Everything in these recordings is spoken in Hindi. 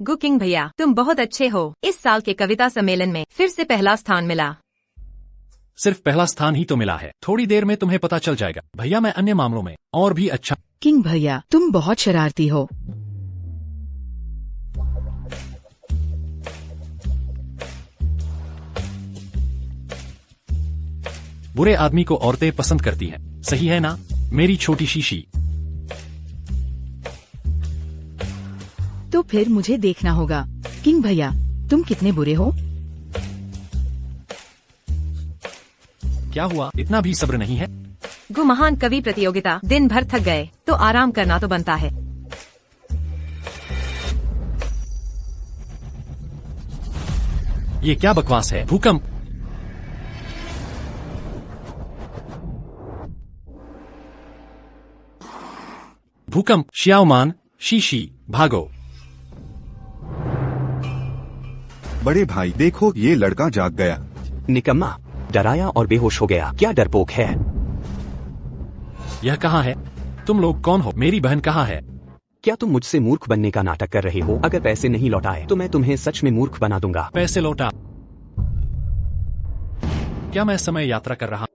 गुकिंग भैया, तुम बहुत अच्छे हो। इस साल के कविता सम्मेलन में फिर से पहला स्थान मिला। सिर्फ पहला स्थान ही तो मिला है, थोड़ी देर में तुम्हें पता चल जाएगा। भैया मैं अन्य मामलों में और भी अच्छा। किंग भैया, तुम बहुत शरारती हो। बुरे आदमी को औरतें पसंद करती हैं, सही है ना मेरी छोटी शीशी? तो फिर मुझे देखना होगा। किंग भैया, तुम कितने बुरे हो। क्या हुआ, इतना भी सब्र नहीं है? महान कवि प्रतियोगिता, दिन भर थक गए तो आराम करना तो बनता है। ये क्या बकवास है? भूकंप। भूकंप। श्याओमान, शीशी, भागो। बड़े भाई देखो, ये लड़का जाग गया। निकम्मा, डराया और बेहोश हो गया। क्या डरपोक है। यह कहाँ है? तुम लोग कौन हो? मेरी बहन कहाँ है? क्या तुम मुझसे मूर्ख बनने का नाटक कर रहे हो? अगर पैसे नहीं लौटाए तो मैं तुम्हें सच में मूर्ख बना दूंगा। पैसे लौटा? क्या मैं समय यात्रा कर रहा?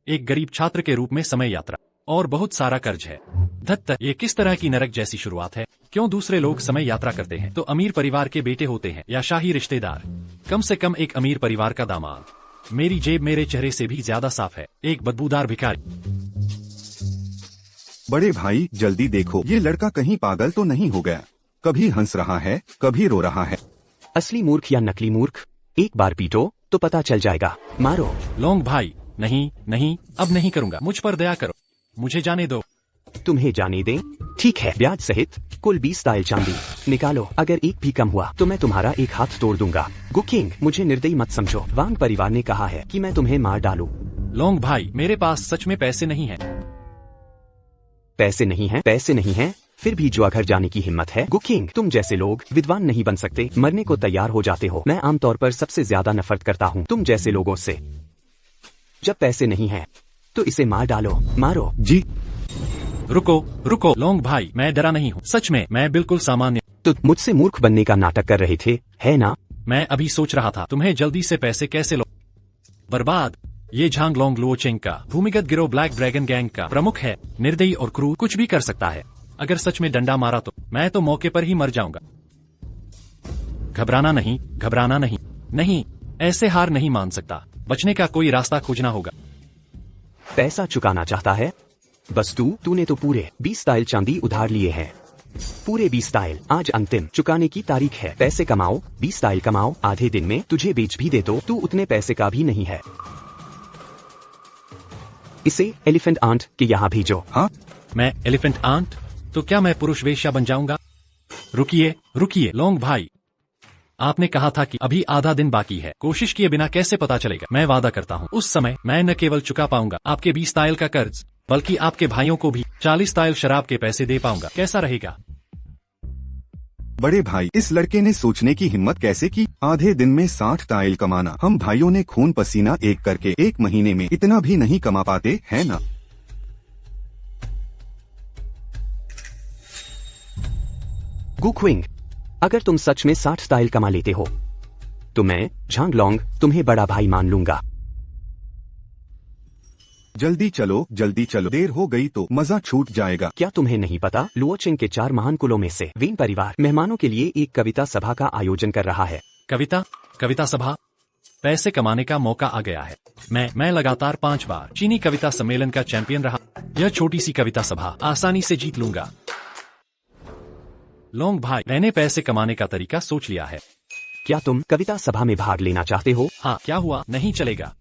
एक गरीब छात्र के रूप में समय यात्रा और बहुत सारा कर्ज है। धत्त, ये किस तरह की नरक जैसी शुरुआत है? क्यों दूसरे लोग समय यात्रा करते हैं तो अमीर परिवार के बेटे होते हैं या शाही रिश्तेदार? कम से कम एक अमीर परिवार का दामाद। मेरी जेब मेरे चेहरे से भी ज्यादा साफ है। एक बदबूदार भिखारी। बड़े भाई जल्दी देखो, ये लड़का कहीं पागल तो नहीं हो गया? कभी हंस रहा है, कभी रो रहा है। असली मूर्ख या नकली मूर्ख? एक बार पीटो तो पता चल जाएगा। मारो। लोंग भाई, नहीं नहीं, अब नहीं करूँगा। मुझ पर दया करो, मुझे जाने दो। तुम्हें जाने दें? ठीक है, ब्याज सहित कुल 20 दायल चांदी निकालो। अगर एक भी कम हुआ तो मैं तुम्हारा एक हाथ तोड़ दूंगा। गुकिंग, मुझे निर्दयी मत समझो। वांग परिवार ने कहा है कि मैं तुम्हें मार डालूं। लोंग भाई, मेरे पास सच में पैसे नहीं हैं। पैसे नहीं हैं? पैसे नहीं हैं? फिर भी जुआघर जाने की हिम्मत है? गुकिंग, तुम जैसे लोग विद्वान नहीं बन सकते, मरने को तैयार हो जाते हो। मैं आमतौर पर सबसे ज्यादा नफरत करता हूँ तुम जैसे लोगों से। जब पैसे नहीं है तो इसे मार डालो। मारो। जी। रुको रुको लोंग भाई, मैं डरा नहीं हूँ, सच में मैं बिल्कुल सामान्य। तो मुझसे मूर्ख बनने का नाटक कर रहे थे, है ना? मैं अभी सोच रहा था तुम्हें जल्दी से पैसे कैसे लो। बर्बाद। ये झांग लोंग लुओचेंग का भूमिगत गिरोह ब्लैक ड्रैगन गैंग का प्रमुख है। निर्दयी और क्रूर, कुछ भी कर सकता है। अगर सच में डंडा मारा तो मैं तो मौके पर ही मर जाऊंगा। घबराना नहीं, घबराना नहीं। नहीं, ऐसे हार नहीं मान सकता। बचने का कोई रास्ता खोजना होगा। पैसा चुकाना चाहता है? बस तूने तो पूरे 20 दायल चांदी उधार लिए हैं। पूरे 20 दायल। आज अंतिम चुकाने की तारीख है। पैसे कमाओ, 20 दायल कमाओ। आधे दिन में तुझे बेच भी दे तो तू उतने पैसे का भी नहीं है। इसे एलिफेंट आंट के यहाँ भेजो। हाँ? मैं एलिफेंट आंट? तो क्या मैं पुरुष वेश्या बन जाऊंगा? रुकिए रुकिए लोंग भाई, आपने कहा था कि अभी आधा दिन बाकी है। कोशिश किए बिना कैसे पता चलेगा? मैं वादा करता हूँ उस समय मैं न केवल चुका पाऊंगा आपके 20 दायल का कर्ज, बल्कि आपके भाइयों को भी 40 दायल शराब के पैसे दे पाऊंगा। कैसा रहेगा? बड़े भाई, इस लड़के ने सोचने की हिम्मत कैसे की? आधे दिन में 60 दायल कमाना। हम भाइयों ने खून पसीना एक करके एक महीने में इतना भी नहीं कमा पाते, है ना? गुक्विंग, अगर तुम सच में 60 दायल कमा लेते हो तो मैं झांग लोंग तुम्हें बड़ा भाई मान लूंगा। जल्दी चलो, जल्दी चलो, देर हो गई तो मजा छूट जाएगा। क्या तुम्हें नहीं पता, लुओचेंग के 4 महान कुलों में से वेन परिवार मेहमानों के लिए एक कविता सभा का आयोजन कर रहा है। कविता सभा? पैसे कमाने का मौका आ गया है। मैं लगातार 5 बार चीनी कविता सम्मेलन का चैंपियन रहा। यह छोटी सी कविता सभा आसानी से जीत लूंगा। लोंग भाई, मैंने पैसे कमाने का तरीका सोच लिया है। क्या तुम कविता सभा में भाग लेना चाहते हो? हाँ, क्या हुआ? नहीं चलेगा।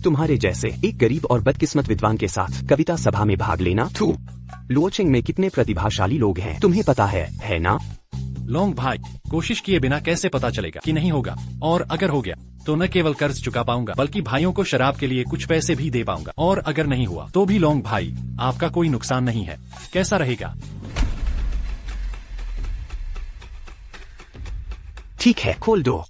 तुम्हारे जैसे एक गरीब और बदकिस्मत विद्वान के साथ कविता सभा में भाग लेना? लुओचेंग में कितने प्रतिभाशाली लोग हैं तुम्हें पता है ना? लोंग भाई, कोशिश किए बिना कैसे पता चलेगा कि नहीं होगा? और अगर हो गया तो न केवल कर्ज चुका पाऊंगा बल्कि भाइयों को शराब के लिए कुछ पैसे भी दे पाऊंगा। और अगर नहीं हुआ तो भी लोंग भाई, आपका कोई नुकसान नहीं है। कैसा रहेगा? ठीक है, खोल दो।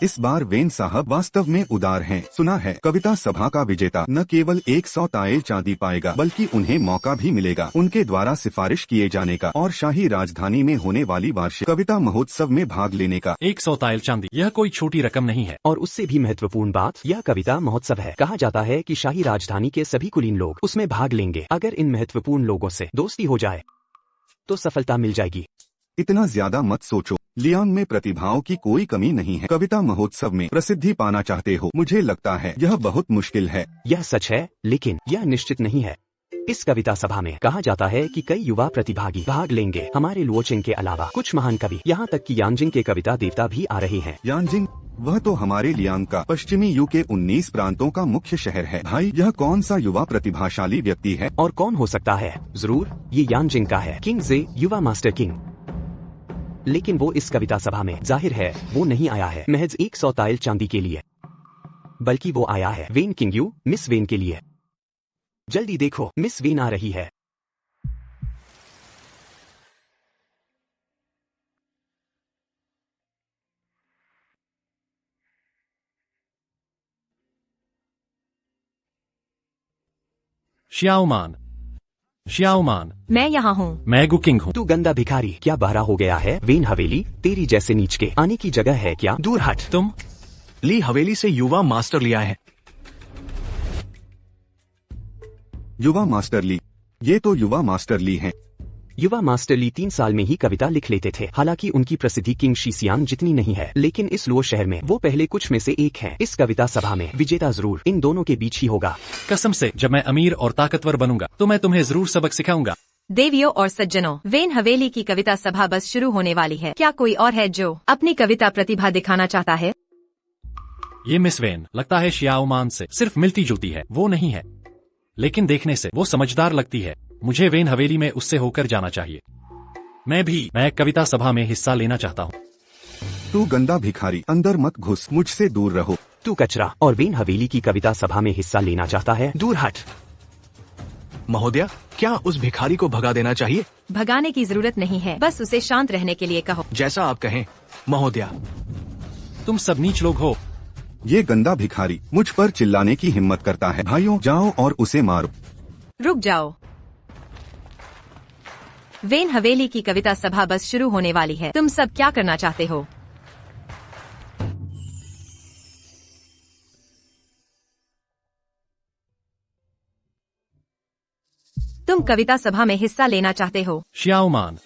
इस बार वेन साहब वास्तव में उदार हैं। सुना है कविता सभा का विजेता न केवल 100 तायल चांदी पाएगा बल्कि उन्हें मौका भी मिलेगा उनके द्वारा सिफारिश किए जाने का और शाही राजधानी में होने वाली वार्षिक कविता महोत्सव में भाग लेने का। 100 तायल चांदी, यह कोई छोटी रकम नहीं है। और उससे भी महत्वपूर्ण बात, यह कविता महोत्सव है। कहा जाता है कि शाही राजधानी के सभी कुलीन लोग उसमें भाग लेंगे। अगर इन महत्वपूर्ण लोगों से दोस्ती हो जाए तो सफलता मिल जाएगी। इतना ज्यादा मत सोचो, लियांग में प्रतिभाओं की कोई कमी नहीं है। कविता महोत्सव में प्रसिद्धि पाना चाहते हो, मुझे लगता है यह बहुत मुश्किल है। यह सच है, लेकिन यह निश्चित नहीं है। इस कविता सभा में कहा जाता है कि कई युवा प्रतिभागी भाग लेंगे। हमारे लुओचिंग के अलावा कुछ महान कवि, यहाँ तक कि यांजिंग के कविता देवता भी आ रहे हैं। यांजिंग, वह तो हमारे लियांग का पश्चिमी यू के 19 प्रांतों का मुख्य शहर है। भाई, यह कौन सा युवा प्रतिभाशाली व्यक्ति है? और कौन हो सकता है? जरूर ये यांजिंग का है, किंग जे, युवा मास्टर किंग। लेकिन वो इस कविता सभा में जाहिर है वो नहीं आया है महज 100 तायल चांदी के लिए, बल्कि वो आया है वेन किंगयू, मिस वेन के लिए। जल्दी देखो, मिस वेन आ रही है। श्याओमान, श्याओमान, मैं यहाँ हूँ। मैं गुकिंग हूँ। तू गंदा भिखारी, क्या बहरा हो गया है? वेन हवेली तेरी जैसे नीच के आने की जगह है क्या? दूर हट। तुम ली हवेली से युवा मास्टर लिया है। युवा मास्टर ली? ये तो युवा मास्टर ली हैं। युवा मास्टर ली 3 साल में ही कविता लिख लेते थे। हालांकि उनकी प्रसिद्धि किंग शीसियान जितनी नहीं है, लेकिन इस लुओ शहर में वो पहले कुछ में से एक हैं। इस कविता सभा में विजेता जरूर इन दोनों के बीच ही होगा। कसम से, जब मैं अमीर और ताकतवर बनूंगा तो मैं तुम्हें जरूर सबक सिखाऊंगा। देवियों और सज्जनों, वेन हवेली की कविता सभा बस शुरू होने वाली है। क्या कोई और है जो अपनी कविता प्रतिभा दिखाना चाहता है? ये मिस वेन लगता है श्याओमान से सिर्फ मिलती जुलती है। वो नहीं है, लेकिन देखने से वो समझदार लगती है। मुझे वेन हवेली में उससे होकर जाना चाहिए। मैं कविता सभा में हिस्सा लेना चाहता हूँ। तू गंदा भिखारी, अंदर मत घुस, मुझसे दूर रहो। तू कचरा और वेन हवेली की कविता सभा में हिस्सा लेना चाहता है? दूर हट। महोदया, क्या उस भिखारी को भगा देना चाहिए? भगाने की जरूरत नहीं है, बस उसे शांत रहने के लिए कहो। जैसा आप कहें महोदया। तुम सब नीच लोग हो। ये गंदा भिखारी मुझ पर चिल्लाने की हिम्मत करता है। भाइयों, जाओ और उसे मारो। रुक जाओ, वेन हवेली की कविता सभा बस शुरू होने वाली है। तुम सब क्या करना चाहते हो? तुम कविता सभा में हिस्सा लेना चाहते हो? श्याओमान,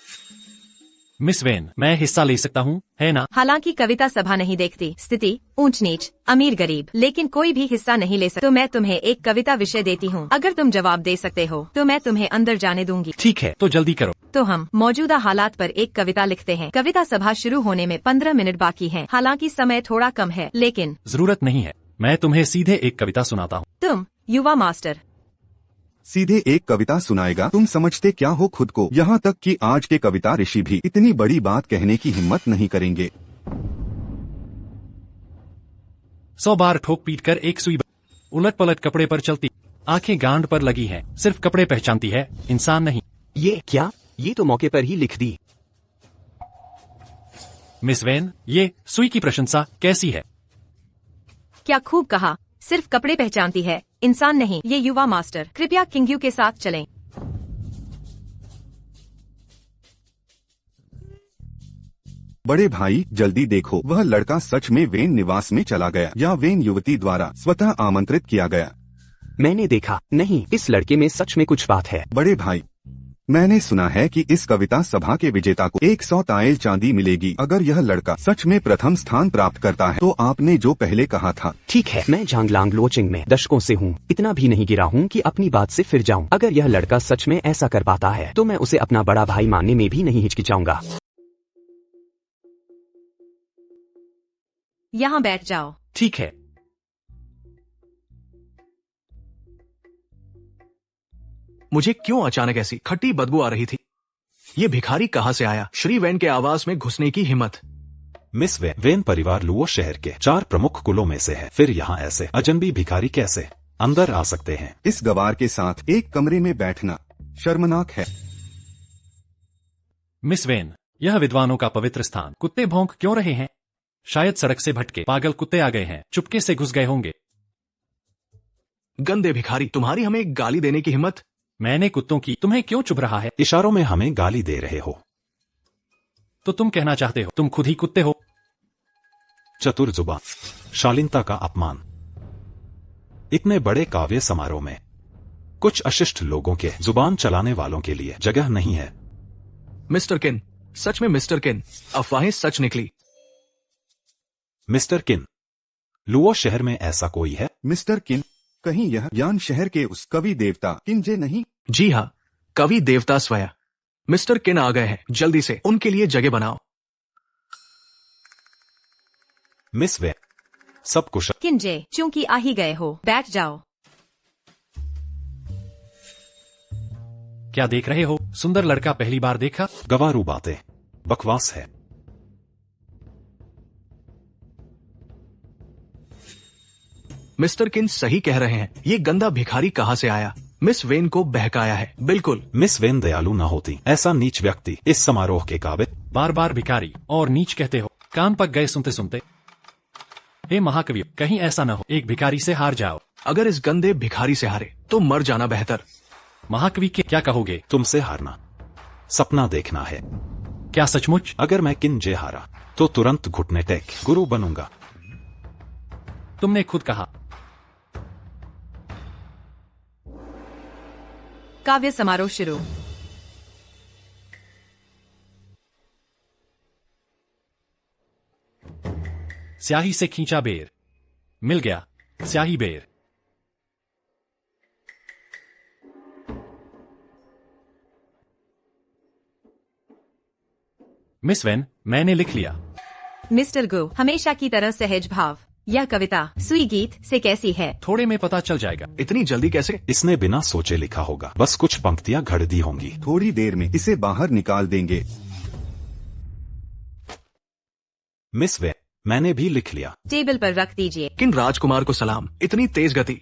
मिस वेन, मैं हिस्सा ले सकता हूँ, है ना? हालांकि कविता सभा नहीं देखती स्थिति, ऊंच नीच, अमीर गरीब, लेकिन कोई भी हिस्सा नहीं ले सकता। तो मैं तुम्हें एक कविता विषय देती हूँ। अगर तुम जवाब दे सकते हो तो मैं तुम्हें अंदर जाने दूंगी। ठीक है, तो जल्दी करो। तो हम मौजूदा हालात पर एक कविता लिखते हैं। कविता सभा शुरू होने में 15 मिनट बाकी हैं। हालांकि समय थोड़ा कम है, लेकिन जरूरत नहीं है। मैं तुम्हें सीधे एक कविता सुनाता हूँ। तुम युवा मास्टर सीधे एक कविता सुनाएगा? तुम समझते क्या हो खुद को? यहाँ तक कि आज के कविता ऋषि भी इतनी बड़ी बात कहने की हिम्मत नहीं करेंगे। 100 बार ठोक पीट कर एक सुई उलट पलट कपड़े पर चलती, आंखें गांड पर लगी हैं, सिर्फ कपड़े पहचानती है, इंसान नहीं। ये क्या? ये तो मौके पर ही लिख दी। मिस वेन, ये सुई की प्रशंसा कैसी है? क्या खूब कहा। सिर्फ कपड़े पहचानती है, इंसान नहीं। ये युवा मास्टर, कृपया किंगयू के साथ चलें। बड़े भाई, जल्दी देखो, वह लड़का सच में वेन निवास में चला गया या वेन युवती द्वारा स्वतः आमंत्रित किया गया? मैंने देखा नहीं, इस लड़के में सच में कुछ बात है। बड़े भाई, मैंने सुना है कि इस कविता सभा के विजेता को 100 तायल चांदी मिलेगी अगर यह लड़का सच में प्रथम स्थान प्राप्त करता है। तो आपने जो पहले कहा था। ठीक है, मैं झांगलांग लोचिंग में दशकों से हूँ, इतना भी नहीं गिरा हूँ कि अपनी बात से फिर जाऊँ। अगर यह लड़का सच में ऐसा कर पाता है तो मैं उसे अपना बड़ा भाई मानने में भी नहीं हिचकिचाऊंगा। यहाँ बैठ जाओ। ठीक है। मुझे क्यों अचानक ऐसी खट्टी बदबू आ रही थी? ये भिखारी कहाँ से आया? श्री वेन के आवास में घुसने की हिम्मत। मिस वेन परिवार लुओ शहर के 4 प्रमुख कुलों में से है। फिर यहाँ ऐसे अजनबी भिखारी कैसे अंदर आ सकते हैं? इस गवार के साथ एक कमरे में बैठना शर्मनाक है। मिस वेन, यह विद्वानों का पवित्र स्थान। कुत्ते भौंक क्यों रहे हैं? शायद सड़क से भटके पागल कुत्ते आ गए हैं, चुपके से घुस गए होंगे। गंदे भिखारी, तुम्हारी हमें गाली देने की हिम्मत। मैंने कुत्तों की, तुम्हें क्यों चुभ रहा है? इशारों में हमें गाली दे रहे हो। तो तुम कहना चाहते हो तुम खुद ही कुत्ते हो? चतुर जुबान, शालीनता का अपमान। इतने बड़े काव्य समारोह में कुछ अशिष्ट लोगों के जुबान चलाने वालों के लिए जगह नहीं है। मिस्टर किन, सच में मिस्टर किन, अफवाहें सच निकली। मिस्टर किन, लुओ शहर में ऐसा कोई है? मिस्टर किन, कहीं यह यान शहर के उस कवि देवता किंजे नहीं? जी हाँ, कवि देवता स्वयं मिस्टर किन आ गए हैं, जल्दी से उनके लिए जगह बनाओ। मिस वे, सब कुशल? किंजे, चूंकि आ ही गए हो, बैठ जाओ। क्या देख रहे हो? सुंदर लड़का पहली बार देखा? गवारू बातें, बकवास है। मिस्टर किन सही कह रहे हैं, ये गंदा भिखारी कहाँ से आया? मिस वेन को बहकाया है। बिल्कुल। मिस वेन दयालु न होती, ऐसा नीच व्यक्ति इस समारोह के काबिल। बार बार भिखारी और नीच कहते हो, कान पक गए सुनते सुनते। हे महाकवि, कहीं ऐसा न हो एक भिखारी से हार जाओ। अगर इस गंदे भिखारी से हारे तो मर जाना बेहतर। महाकवि के क्या कहोगे? तुमसे हारना सपना देखना है। क्या सचमुच? अगर मैं किंजे हारा तो तुरंत घुटने टेक गुरु बनूंगा। तुमने खुद कहा। काव्य समारोह शुरू। स्याही से खींचा बेर, मिल गया स्याही बेर। मिस वेन, मैंने लिख लिया। मिस्टर गो, हमेशा की तरह सहज भाव। यह कविता सुई गीत से कैसी है? थोड़े में पता चल जाएगा। इतनी जल्दी कैसे? इसने बिना सोचे लिखा होगा, बस कुछ पंक्तियां घड़ दी होंगी। थोड़ी देर में इसे बाहर निकाल देंगे। मिस वे, मैंने भी लिख लिया। टेबल पर रख दीजिए। किन राजकुमार को सलाम, इतनी तेज गति।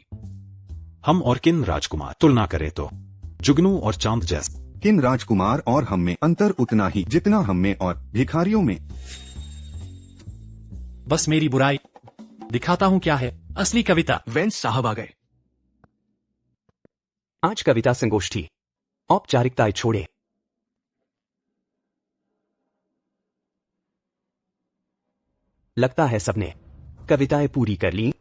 हम और किन राजकुमार तुलना करें तो जुगनू और चांद जैसे। किन राजकुमार और हम में अंतर उतना ही जितना हम में और भिखारियों में। बस मेरी बुराई दिखाता हूँ क्या है असली कविता। वेंस साहब आ गए। आज कविता संगोष्ठी, औपचारिकताएं छोड़े। लगता है सबने कविताएं पूरी कर ली।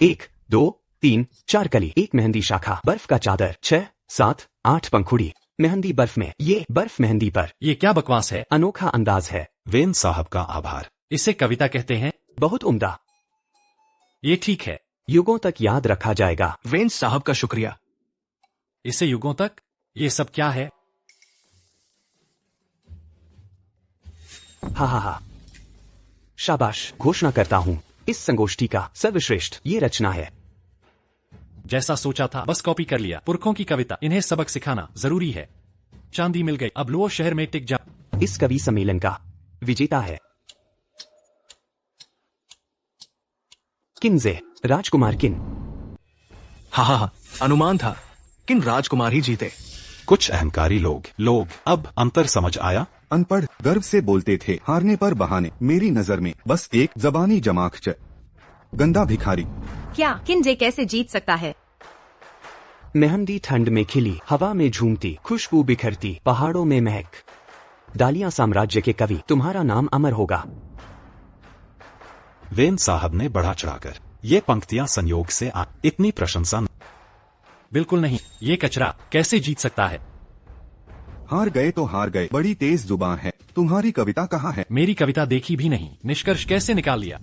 1, 2, 3, 4 कली, 1 मेहंदी शाखा, बर्फ का चादर, 6, 7, 8 पंखुड़ी, मेहंदी बर्फ में, ये बर्फ मेहंदी पर। ये क्या बकवास है? अनोखा अंदाज है। वेन साहब का आभार। इसे कविता कहते हैं? बहुत उम्दा। ये ठीक है। युगों तक याद रखा जाएगा। वेंस साहब का शुक्रिया। इसे युगों तक? ये सब क्या है? हा हा हा। शाबाश, घोषणा करता हूँ इस संगोष्ठी का सर्वश्रेष्ठ ये रचना है। जैसा सोचा था बस कॉपी कर लिया। पुरखों की कविता, इन्हें सबक सिखाना जरूरी है। चांदी मिल गई, अब लुओ शहर में टिक जा। इस कवि सम्मेलन का विजेता है किंजे, राजकुमार किन। हा, अनुमान था, किन राजकुमार ही जीते। कुछ अहंकारी लोग अब अंतर समझ आया। अनपढ़ गर्व से बोलते थे, हारने पर बहाने। मेरी नजर में बस एक जबानी जमाखच। गंदा भिखारी। क्या किंजे कैसे जीत सकता है? मेहंदी ठंड में खिली, हवा में झूमती, खुशबू बिखरती, पहाड़ों में महक। डालियां साम्राज्य के कवि, तुम्हारा नाम अमर होगा। वेन साहब ने बढ़ा चढ़ाकर ये पंक्तियां संयोग से इतनी प्रशंसा। बिल्कुल नहीं, ये कचरा कैसे जीत सकता है? हार गए तो हार गए, बड़ी तेज जुबान है। तुम्हारी कविता कहाँ है? मेरी कविता देखी भी नहीं, निष्कर्ष कैसे निकाल लिया?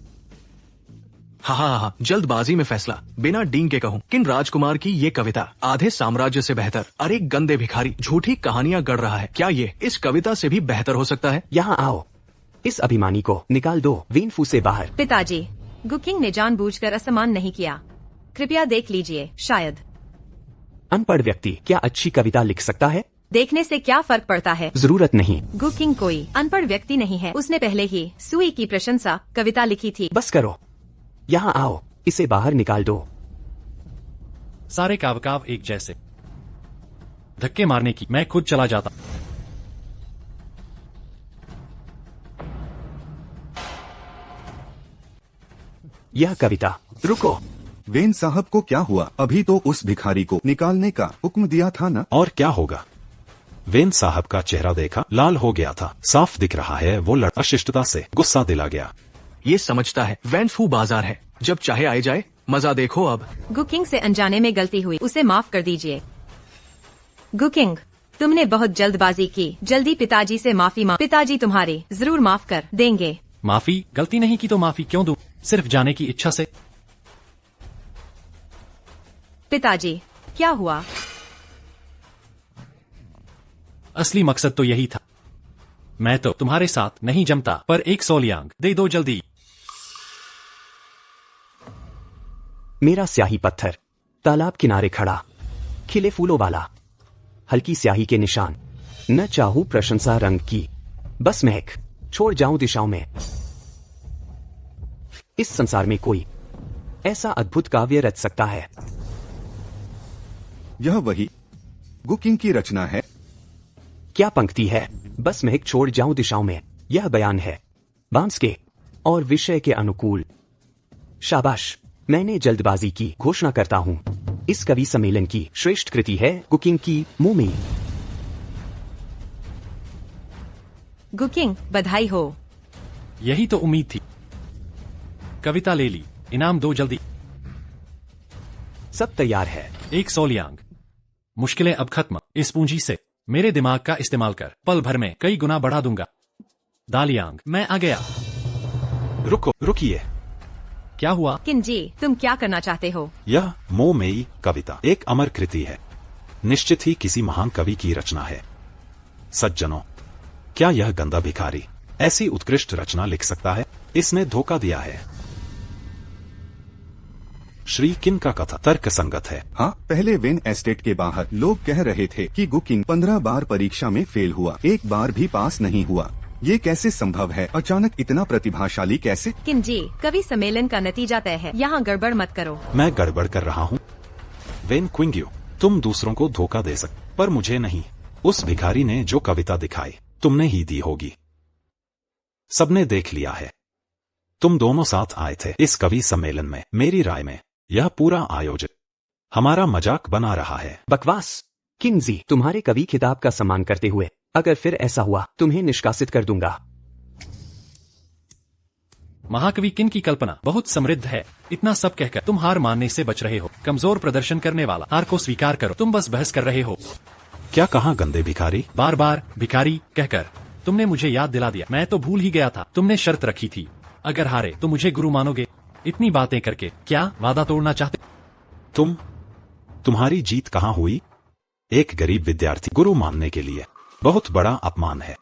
हा, जल्दबाजी में फैसला, बिना डींग के कहूँ, किन राजकुमार की ये कविता आधे साम्राज्य से बेहतर। अरे गंदे भिखारी झूठी कहानियां गढ़ रहा है, क्या ये इस कविता से भी बेहतर हो सकता है? यहाँ आओ, इस अभिमानी को निकाल दो वीनफू से बाहर। पिताजी, गुकिंग ने जानबूझकर असमान नहीं किया, कृपया देख लीजिए। शायद अनपढ़ व्यक्ति क्या अच्छी कविता लिख सकता है? देखने से क्या फर्क पड़ता है? जरूरत नहीं। गुकिंग कोई अनपढ़ व्यक्ति नहीं है, उसने पहले ही सुई की प्रशंसा कविता लिखी थी। बस करो, यहाँ आओ, इसे बाहर निकाल दो। सारे काव एक जैसे, धक्के मारने की। मैं खुद चला जाता। यह कविता। रुको, वेन साहब को क्या हुआ? अभी तो उस भिखारी को निकालने का हुक्म दिया था ना। और क्या होगा? वेन साहब का चेहरा देखा, लाल हो गया था। साफ दिख रहा है वो लड़का अशिष्टता से गुस्सा दिला गया। ये समझता है वैनफू बाजार है, जब चाहे आए जाए। मजा देखो अब। गुकिंग से अनजाने में गलती हुई, उसे माफ कर दीजिए। गुकिंग, तुमने बहुत जल्दबाजी की। जल्दी पिताजी से माफी मांग। पिताजी तुम्हारी जरूर माफ कर देंगे। माफी? गलती नहीं की तो माफी क्यों दूं? सिर्फ जाने की इच्छा से। पिताजी, क्या हुआ? असली मकसद तो यही था। मैं तो तुम्हारे साथ नहीं जमता, पर 1 सोलियांग दे दो जल्दी। मेरा स्याही पत्थर, तालाब किनारे खड़ा, खिले फूलों वाला, हल्की स्याही के निशान। न चाहूं प्रशंसा रंग की, बस महक छोड़ जाऊं दिशाओं में। इस संसार में कोई ऐसा अद्भुत काव्य रच सकता है। यह वही गुकिंग की रचना है। क्या पंक्ति है? बस महक छोड़ जाऊं दिशाओं में। यह बयान है बांस के और विषय के अनुकूल। शाबाश, मैंने जल्दबाजी की घोषणा करता हूं। इस कवि सम्मेलन की श्रेष्ठ कृति है गुकिंग की मोमेई। गुकिंग, बधाई हो। यही तो उम्मीद थी। कविता ले ली, इनाम दो जल्दी। सब तैयार है। 1 सोलियांग। मुश्किलें अब खत्म। इस पूंजी से मेरे दिमाग का इस्तेमाल कर पल भर में कई गुना बढ़ा दूंगा। दालियांग, मैं आ गया। रुकिए। क्या हुआ? किंजी, तुम क्या करना चाहते हो? यह मोमेई कविता एक अमर कृति है। निश्चित ही किसी महान कवि की रचना है। सज्जनों, क्या यह गंदा भिखारी ऐसी उत्कृष्ट रचना लिख सकता है? इसने धोखा दिया है। श्री किन का कथा तर्क संगत है। हाँ, पहले वेन एस्टेट के बाहर लोग कह रहे थे कि गुकिंग 15 बार परीक्षा में फेल हुआ, एक बार भी पास नहीं हुआ। ये कैसे संभव है? अचानक इतना प्रतिभाशाली कैसे? किंजी, कवि सम्मेलन का नतीजा तय है, यहाँ गड़बड़ मत करो। मैं गड़बड़ कर रहा हूँ? वेन क्विंग्यू, तुम दूसरों को धोखा दे सकते, पर मुझे नहीं। उस भिखारी ने जो कविता दिखाई तुमने ही दी होगी। सबने देख लिया है। तुम दोनों साथ आए थे इस कवि सम्मेलन में। मेरी राय में यह पूरा आयोजन हमारा मजाक बना रहा है। बकवास। किंजी, तुम्हारे कवि खिताब का सम्मान करते हुए अगर फिर ऐसा हुआ तुम्हें निष्कासित कर दूंगा। महाकवि किन की कल्पना बहुत समृद्ध है। इतना सब कहकर तुम हार मानने से बच रहे हो। कमजोर प्रदर्शन करने वाला हार को स्वीकार करो। तुम बस बहस कर रहे हो। क्या कहा गंदे भिखारी? बार बार भिखारी कहकर तुमने मुझे याद दिला दिया। मैं तो भूल ही गया था। तुमने शर्त रखी थी, अगर हारे तो मुझे गुरु मानोगे। इतनी बातें करके क्या वादा तोड़ना चाहते? तुम्हारी जीत कहाँ हुई? एक गरीब विद्यार्थी गुरु मानने के लिए बहुत बड़ा अपमान है।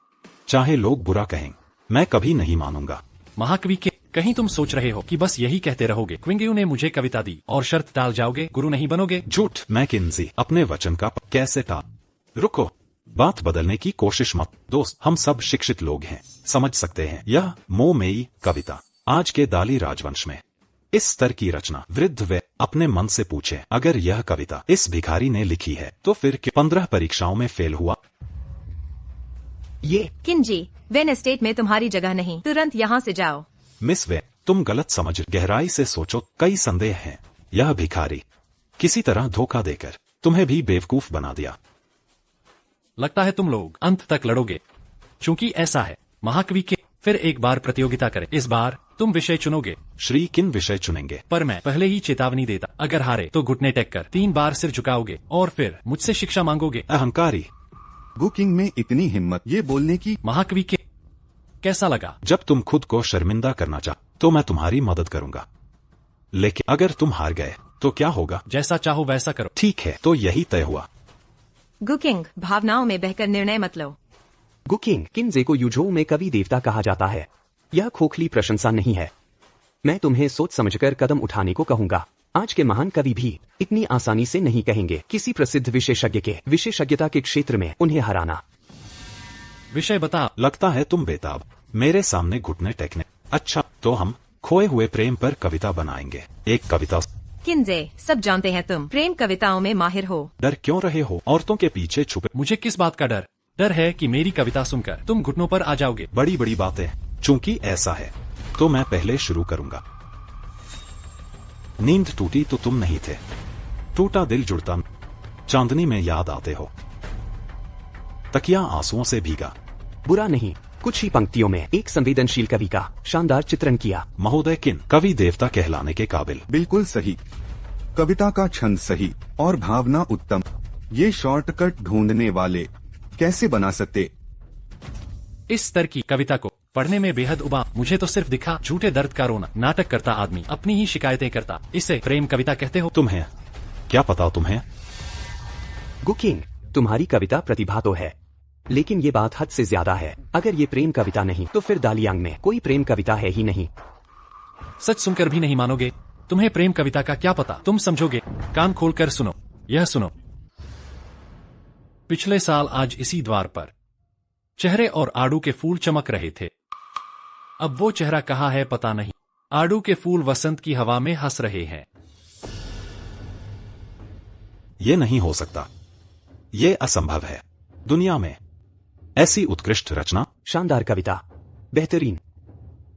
चाहे लोग बुरा कहें, मैं कभी नहीं मानूंगा। महाकवि के कहीं तुम सोच रहे हो कि बस यही कहते रहोगे? क्विंग्यू ने मुझे कविता दी और शर्त टाल जाओगे, गुरु नहीं बनोगे? झूठ। मैं किंजी अपने वचन का कैसे टाल? रुको, बात बदलने की कोशिश मत। दोस्त, हम सब शिक्षित लोग हैं, समझ सकते हैं। यह मोमेई कविता आज के दाली राजवंश में इस स्तर की रचना। वृद्ध वे अपने मन से पूछे, अगर यह कविता इस भिखारी ने लिखी है तो फिर 15 परीक्षाओं में फेल हुआ। ये किंजी, वेन एस्टेट में तुम्हारी जगह नहीं, तुरंत यहाँ से जाओ। मिस वे, तुम गलत समझ। गहराई से सोचो, कई संदेह हैं। यह भिखारी किसी तरह धोखा देकर तुम्हें भी बेवकूफ बना दिया। लगता है तुम लोग अंत तक लड़ोगे। चूंकि ऐसा है, महाकवि के फिर एक बार प्रतियोगिता करें। इस बार तुम विषय चुनोगे। श्री किन विषय चुनेंगे? पर मैं पहले ही चेतावनी देता, अगर हारे तो घुटने टेक कर 3 बार सिर झुकाओगे और फिर मुझसे शिक्षा मांगोगे। अहंकारी। गुकिंग में इतनी हिम्मत ये बोलने की। महाकवि के कैसा लगा? जब तुम खुद को शर्मिंदा करना चाहो तो मैं तुम्हारी मदद करूंगा, लेकिन अगर तुम हार गए तो क्या होगा? जैसा चाहो वैसा करो। ठीक है, तो यही तय हुआ। गुकिंग, भावनाओं में बहकर निर्णय मत लो। गुकिंग, किंजे को यूझोऊ में कवि देवता कहा जाता है। यह खोखली प्रशंसा नहीं है। मैं तुम्हें सोच समझकर कदम उठाने को कहूंगा। आज के महान कवि भी इतनी आसानी से नहीं कहेंगे किसी प्रसिद्ध विशेषज्ञ के विशेषज्ञता के क्षेत्र में उन्हें हराना। विषय बता। लगता है तुम बेताब मेरे सामने घुटने टेकने। अच्छा, तो हम खोए हुए प्रेम पर कविता बनाएंगे। एक कविता। किंजे, सब जानते हैं तुम प्रेम कविताओं में माहिर हो। डर क्यों रहे हो? औरतों के पीछे छुपे। मुझे किस बात का डर? डर है कि मेरी कविता सुनकर तुम घुटनों पर आ जाओगे। बड़ी बड़ी बातें। चूंकि ऐसा है तो मैं पहले शुरू करूंगा। नींद टूटी तो तुम नहीं थे, टूटा दिल जुड़ता चांदनी में याद आते हो, तकिया आंसुओं से भीगा। बुरा नहीं, कुछ ही पंक्तियों में एक संवेदनशील कवि का शानदार चित्रण किया। महोदय किन कवि देवता कहलाने के काबिल। बिल्कुल सही। कविता का छंद सही और भावना उत्तम। ये शॉर्टकट ढूंढने वाले कैसे बना सकते? इस स्तर की कविता को पढ़ने में बेहद उबा। मुझे तो सिर्फ दिखा झूठे दर्द का रोना। नाटक करता आदमी अपनी ही शिकायतें करता, इसे प्रेम कविता कहते हो? तुम्हें क्या पता तुम्हें? गुकिंग, तुम्हारी कविता प्रतिभा तो है, लेकिन ये बात हद से ज्यादा है। अगर ये प्रेम कविता नहीं तो फिर दालियांग में कोई प्रेम कविता है ही नहीं। सच सुनकर भी नहीं मानोगे। तुम्हें प्रेम कविता का क्या पता, तुम समझोगे। कान खोलकर सुनो, यह सुनो। पिछले साल आज इसी द्वार पर चेहरे और आड़ू के फूल चमक रहे थे। अब वो चेहरा कहाँ है पता नहीं। आड़ू के फूल वसंत की हवा में हंस रहे हैं। ये नहीं हो सकता, ये असंभव है। दुनिया में ऐसी उत्कृष्ट रचना। शानदार कविता, बेहतरीन।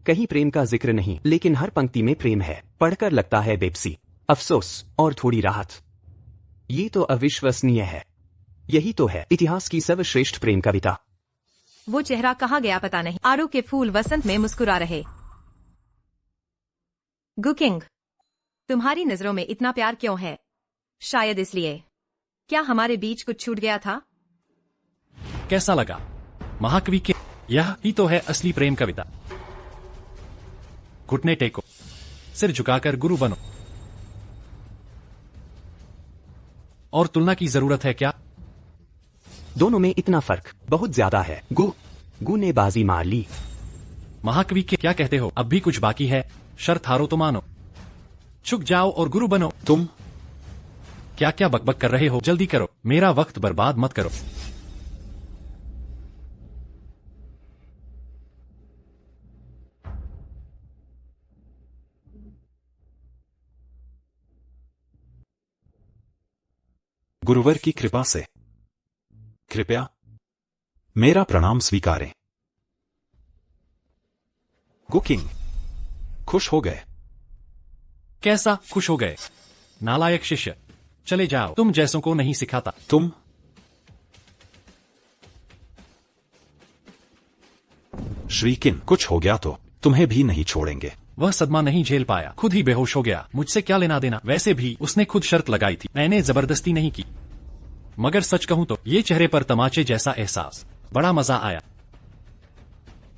कहीं प्रेम का जिक्र नहीं, लेकिन हर पंक्ति में प्रेम है। पढ़कर लगता है बेबसी, अफसोस और थोड़ी राहत। ये तो अविश्वसनीय है। यही तो है इतिहास की सर्वश्रेष्ठ प्रेम कविता। वो चेहरा कहाँ गया पता नहीं। आड़ू के फूल वसंत में मुस्कुरा रहे। गुकिंग, तुम्हारी नजरों में इतना प्यार क्यों है? शायद इसलिए। क्या हमारे बीच कुछ छूट गया था? कैसा लगा महाकवि के? यह ही तो है असली प्रेम कविता। घुटने टेको, सिर झुकाकर गुरु बनो। और तुलना की जरूरत है क्या? दोनों में इतना फर्क बहुत ज्यादा है। गु ने बाजी मार ली। महाकवि के क्या कहते हो? अब भी कुछ बाकी है। शर्त हारो तो मानो, झुक जाओ और गुरु बनो। तुम क्या क्या बकबक कर रहे हो? जल्दी करो, मेरा वक्त बर्बाद मत करो। गुरुवर की कृपा से कृपया मेरा प्रणाम स्वीकारें। गुकिंग, खुश हो गए? कैसा खुश हो गए? नालायक शिष्य, चले जाओ। तुम जैसों को नहीं सिखाता। तुम श्रीकिन, कुछ हो गया तो तुम्हें भी नहीं छोड़ेंगे। वह सदमा नहीं झेल पाया, खुद ही बेहोश हो गया। मुझसे क्या लेना देना? वैसे भी उसने खुद शर्त लगाई थी, मैंने जबरदस्ती नहीं की। मगर सच कहूं तो ये चेहरे पर तमाचे जैसा एहसास, बड़ा मजा आया।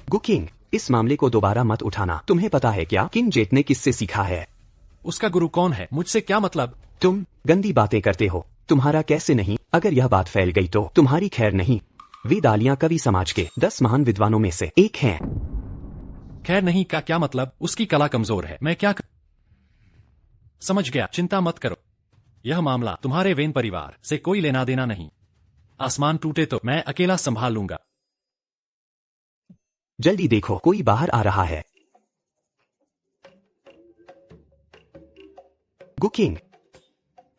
गुकिंग, इस मामले को दोबारा मत उठाना। तुम्हें पता है क्या किंग जेट ने किससे सीखा है? उसका गुरु कौन है? मुझसे क्या मतलब? तुम गंदी बातें करते हो। तुम्हारा कैसे नहीं? अगर यह बात फैल गई तो तुम्हारी खैर नहीं। वे दालियां कवि समाज के 10 महान विद्वानों में से एक हैं। खैर नहीं का क्या मतलब? उसकी कला कमजोर है, मैं क्या समझ गया, चिंता मत करो। यह मामला तुम्हारे वेन परिवार से कोई लेना देना नहीं। आसमान टूटे तो मैं अकेला संभाल लूंगा। जल्दी देखो, कोई बाहर आ रहा है। गुकिंग,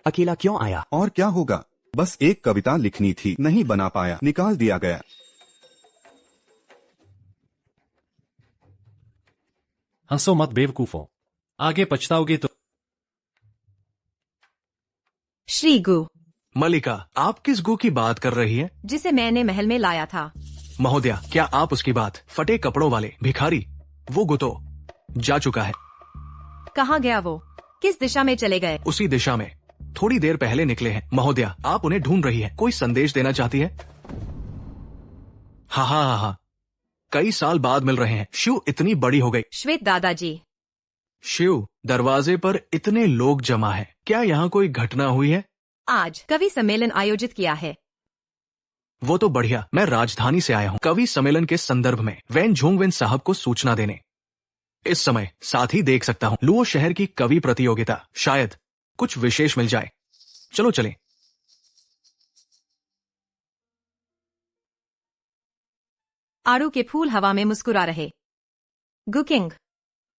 अकेला क्यों आया? और क्या होगा, बस एक कविता लिखनी थी, नहीं बना पाया, निकाल दिया गया। हंसो मत बेवकूफों, आगे पछताओगे तो। श्री गु, मलिका, आप किस गु की बात कर रही है? जिसे मैंने महल में लाया था। महोदया, क्या आप उसकी बात? फटे कपड़ों वाले भिखारी, वो गु तो जा चुका है। कहाँ गया वो? किस दिशा में चले गए? उसी दिशा में थोड़ी देर पहले निकले हैं। महोदया, आप उन्हें ढूंढ रही है, कोई संदेश देना चाहती है? हाँ हाँ हाँ हाँ, कई साल बाद मिल रहे हैं। शिव इतनी बड़ी हो गई। श्वेत दादाजी। शिव, दरवाजे पर इतने लोग जमा हैं। क्या यहाँ कोई घटना हुई है? आज कवि सम्मेलन आयोजित किया है। वो तो बढ़िया। मैं राजधानी से आया हूँ कवि सम्मेलन के संदर्भ में वैन झोंगवेन साहब को सूचना देने। इस समय साथ ही देख सकता हूँ लुओ शहर की कवि प्रतियोगिता, शायद कुछ विशेष मिल जाए। चलो चलें। आड़ू के फूल हवा में मुस्कुरा रहे। गुकिंग,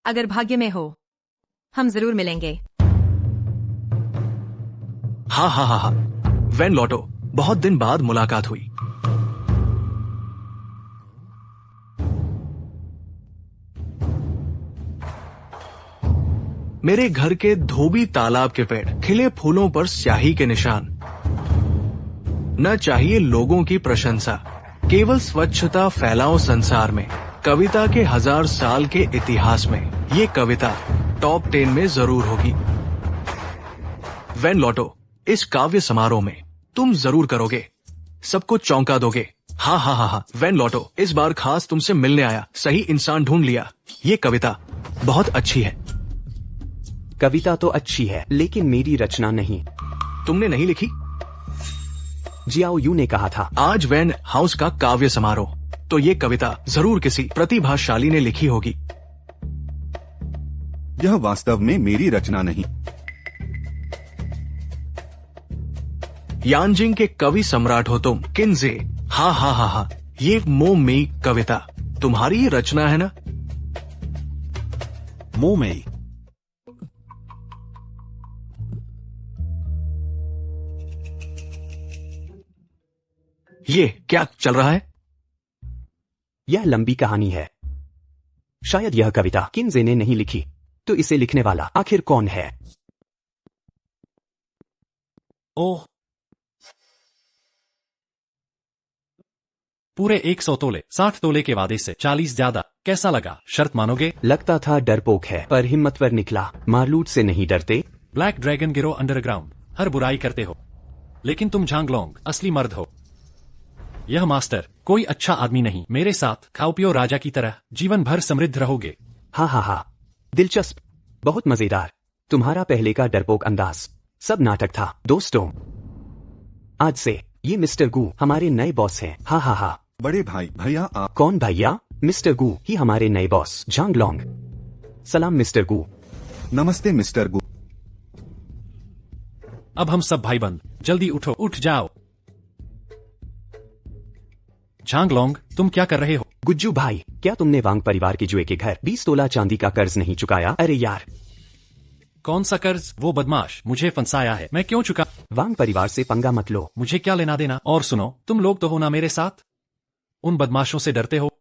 अगर भाग्य में हो हम जरूर मिलेंगे। हाँ हाँ हाँ हाँ, वैन लौटो, बहुत दिन बाद मुलाकात हुई। मेरे घर के धोबी तालाब के पेड़, खिले फूलों पर स्याही के निशान। न चाहिए लोगों की प्रशंसा, केवल स्वच्छता फैलाओ संसार में। कविता के 1000 साल के इतिहास में ये कविता टॉप 10 में जरूर होगी। वैन लौटो इस काव्य समारोह में तुम जरूर करोगे, सबको चौंका दोगे। हाँ हाँ हाँ हाँ, वैन लौटो इस बार खास तुमसे मिलने आया, सही इंसान ढूंढ लिया। ये कविता बहुत अच्छी है। कविता तो अच्छी है, लेकिन मेरी रचना नहीं। तुमने नहीं लिखी? जियाओ यू ने कहा था। आज वैन हाउस का काव्य समारोह, तो ये कविता जरूर किसी प्रतिभाशाली ने लिखी होगी। यह वास्तव में मेरी रचना नहीं। यानजिंग के कवि सम्राट हो तुम, किन्जे। हाँ हाँ हाँ हाँ, ये मो मेई कविता तुम्हारी ही रचना है ना? मो मेई। ये क्या चल रहा है? यह लंबी कहानी है। शायद यह कविता किन्जे ने नहीं लिखी, तो इसे लिखने वाला आखिर कौन है? ओह, पूरे 100 तोले, 60 तोले के वादे से 40 ज्यादा। कैसा लगा? शर्त मानोगे? लगता था डरपोक है, पर हिम्मतवर निकला। मारलूट से नहीं डरते। ब्लैक ड्रैगन गिरो अंडरग्राउंड, हर बुराई करते हो, लेकिन तुम झांगलोंग असली मर्द हो। यह मास्टर कोई अच्छा आदमी नहीं। मेरे साथ खाओ पियो राजा की तरह जीवन भर समृद्ध रहोगे। हाँ हाँ हाँ, दिलचस्प, बहुत मजेदार। तुम्हारा पहले का डरपोक अंदाज सब नाटक था। दोस्तों, आज से ये मिस्टर गू हमारे नए बॉस हैं। हाँ हाँ हाँ। बड़े भाई, भैया आप। कौन भैया? मिस्टर गू ही हमारे नए बॉस, झांगलोंग। सलाम मिस्टर गू। नमस्ते मिस्टर गू। अब हम सब भाईबंद। जल्दी उठो, उठ जाओ। झांगलोंग, तुम क्या कर रहे हो? गुज्जू भाई, क्या तुमने वांग परिवार के जुए के घर 20 तोला चांदी का कर्ज नहीं चुकाया? अरे यार। कौन सा कर्ज? वो बदमाश मुझे फंसाया है, मैं क्यों चुका? वांग परिवार से पंगा मत लो। मुझे क्या लेना देना? और सुनो, तुम लोग तो हो ना मेरे साथ? उन बदमाशों से डरते हो?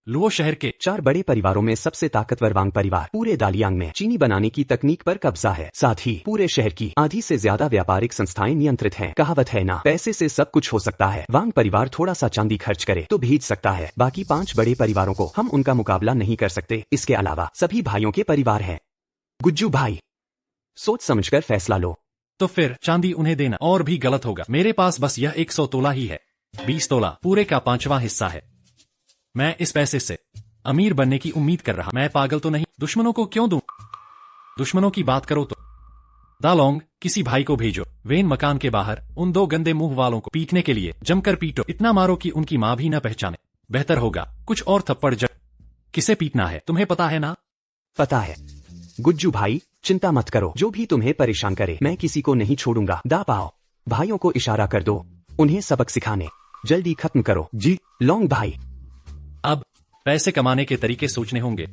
लुओ शहर के 4 बड़े परिवारों में सबसे ताकतवर वांग परिवार पूरे दालियांग में चीनी बनाने की तकनीक पर कब्जा है। साथ ही पूरे शहर की आधी से ज्यादा व्यापारिक संस्थाएं नियंत्रित हैं। कहावत है ना, पैसे से सब कुछ हो सकता है। वांग परिवार थोड़ा सा चांदी खर्च करे तो भेज सकता है। बाकी 5 बड़े परिवारों को हम उनका मुकाबला नहीं कर सकते। इसके अलावा सभी भाइयों के परिवार हैं। गुज्जू भाई, सोच समझकर फैसला लो। तो फिर चांदी उन्हें देना और भी गलत होगा। मेरे पास बस यह 100 तोला ही है। 20 तोला पूरे का 5वां हिस्सा है। मैं इस पैसे से अमीर बनने की उम्मीद कर रहा। मैं पागल तो नहीं? दुश्मनों को क्यों दूं? दुश्मनों की बात करो तो दालोंग, किसी भाई को भेजो वेन मकान के बाहर उन 2 गंदे मुंह वालों को पीटने के लिए। जमकर पीटो, इतना मारो कि उनकी माँ भी न पहचाने। बेहतर होगा कुछ और थप्पड़ जड़। किसे पीटना है तुम्हें पता है ना? पता है गुज्जू भाई, चिंता मत करो। जो भी तुम्हें परेशान करे मैं किसी को नहीं छोड़ूंगा। दा पाओ, भाइयों को इशारा कर दो, उन्हें सबक सिखाने। जल्दी खत्म करो। जी लोंग भाई। अब पैसे कमाने के तरीके सोचने होंगे।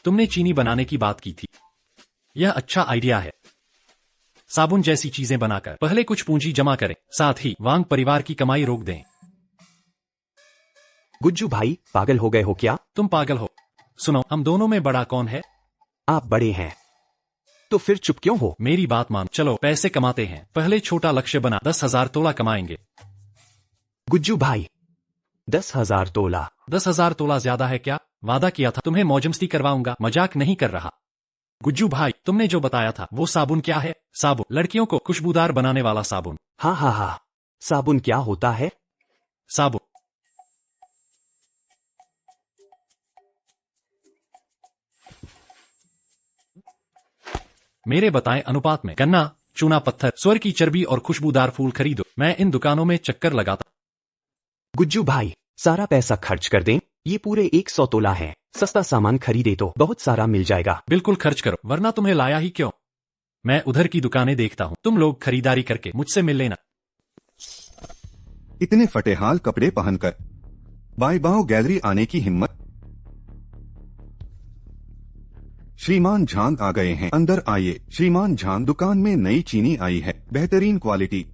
तुमने चीनी बनाने की बात की थी, यह अच्छा आइडिया है। साबुन जैसी चीजें बनाकर पहले कुछ पूंजी जमा करें, साथ ही वांग परिवार की कमाई रोक दें। गुज्जू भाई, पागल हो गए हो क्या? तुम पागल हो। सुनो, हम दोनों में बड़ा कौन है? आप बड़े हैं, तो फिर चुप क्यों हो? मेरी बात मान। चलो पैसे कमाते हैं। पहले छोटा लक्ष्य बना, 10,000 तोला कमाएंगे। गुज्जू भाई, 10,000 तोला? 10,000 तोला ज्यादा है क्या? वादा किया था तुम्हें मौजमस्ती करवाऊंगा, मजाक नहीं कर रहा। गुज्जू भाई, तुमने जो बताया था वो साबुन क्या है? साबुन, लड़कियों को खुशबूदार बनाने वाला साबुन। हाँ हाँ हाँ, साबुन क्या होता है? साबुन मेरे बताएं अनुपात में गन्ना, चूना पत्थर, स्वर की चर्बी और खुशबूदार फूल खरीदो। मैं इन दुकानों में चक्कर लगाता। गुज्जू भाई, सारा पैसा खर्च कर दें? ये पूरे 100 तोला है। सस्ता सामान खरीदे तो बहुत सारा मिल जाएगा। बिल्कुल खर्च करो, वरना तुम्हें लाया ही क्यों? मैं उधर की दुकानें देखता हूँ, तुम लोग खरीदारी करके मुझसे मिल लेना। इतने फटेहाल कपड़े पहनकर बाई बाओ गैलरी आने की हिम्मत। श्रीमान झांग आ गए हैं, अंदर आइए। श्रीमान झांग, दुकान में नई चीनी आई है, बेहतरीन क्वालिटी,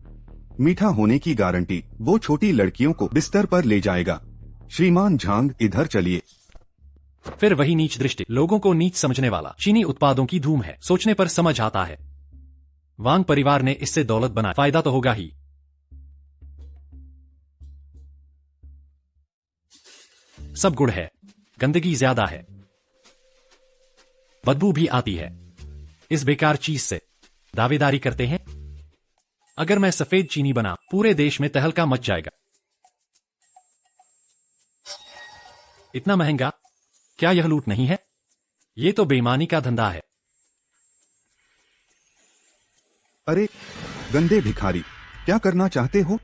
मीठा होने की गारंटी। वो छोटी लड़कियों को बिस्तर पर ले जाएगा। श्रीमान झांग, इधर चलिए। फिर वही नीच दृष्टि, लोगों को नीच समझने वाला। चीनी उत्पादों की धूम है, सोचने पर समझ आता है। वांग परिवार ने इससे दौलत बनाई, फायदा तो होगा ही। सब गुड़ है, गंदगी ज्यादा है, बदबू भी आती है। इस बेकार चीज से दावेदारी करते हैं। अगर मैं सफेद चीनी बना, पूरे देश में तहलका मच जाएगा। इतना महंगा, क्या यह लूट नहीं है? ये तो बेईमानी का धंधा है। अरे गंदे भिखारी, क्या करना चाहते हो?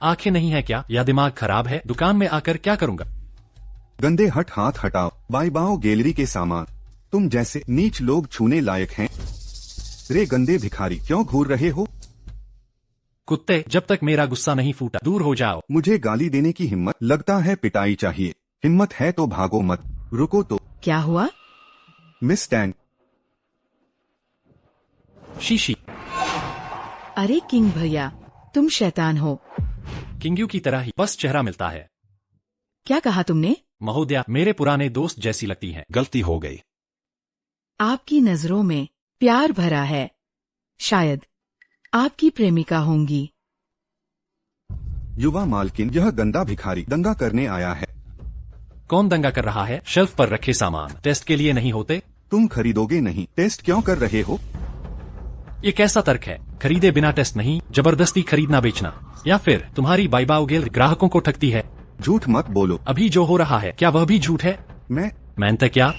आंखें नहीं है क्या, या दिमाग खराब है? दुकान में आकर क्या करूंगा? गंदे हाथ हटाओ। बाईबाओ गैलरी के सामान तुम जैसे नीच लोग छूने लायक हैं। रे गंदे भिखारी, क्यों घूर रहे हो? कुत्ते, जब तक मेरा गुस्सा नहीं फूटा दूर हो जाओ। मुझे गाली देने की हिम्मत? लगता है पिटाई चाहिए। हिम्मत है तो भागो मत, रुको तो। क्या हुआ? Miss Tang. शीशी। अरे किंग भैया, तुम शैतान हो। किंग्यू की तरह ही, बस चेहरा मिलता है। क्या कहा तुमने? महोदया, मेरे पुराने दोस्त जैसी लगती हैं। गलती हो गई। आपकी नजरों में प्यार भरा है, शायद आपकी प्रेमिका होंगी। युवा मालकिन, यह गंदा भिखारी दंगा करने आया है। कौन दंगा कर रहा है? शेल्फ पर रखे सामान टेस्ट के लिए नहीं होते? तुम खरीदोगे नहीं, टेस्ट क्यों कर रहे हो? ये कैसा तर्क है? खरीदे बिना टेस्ट नहीं, जबरदस्ती खरीदना बेचना, या फिर तुम्हारी बाईबाओ गेल ग्राहकों को ठगती है? झूठ मत बोलो। अभी जो हो रहा है, क्या वह भी झूठ है? मैं तो क्या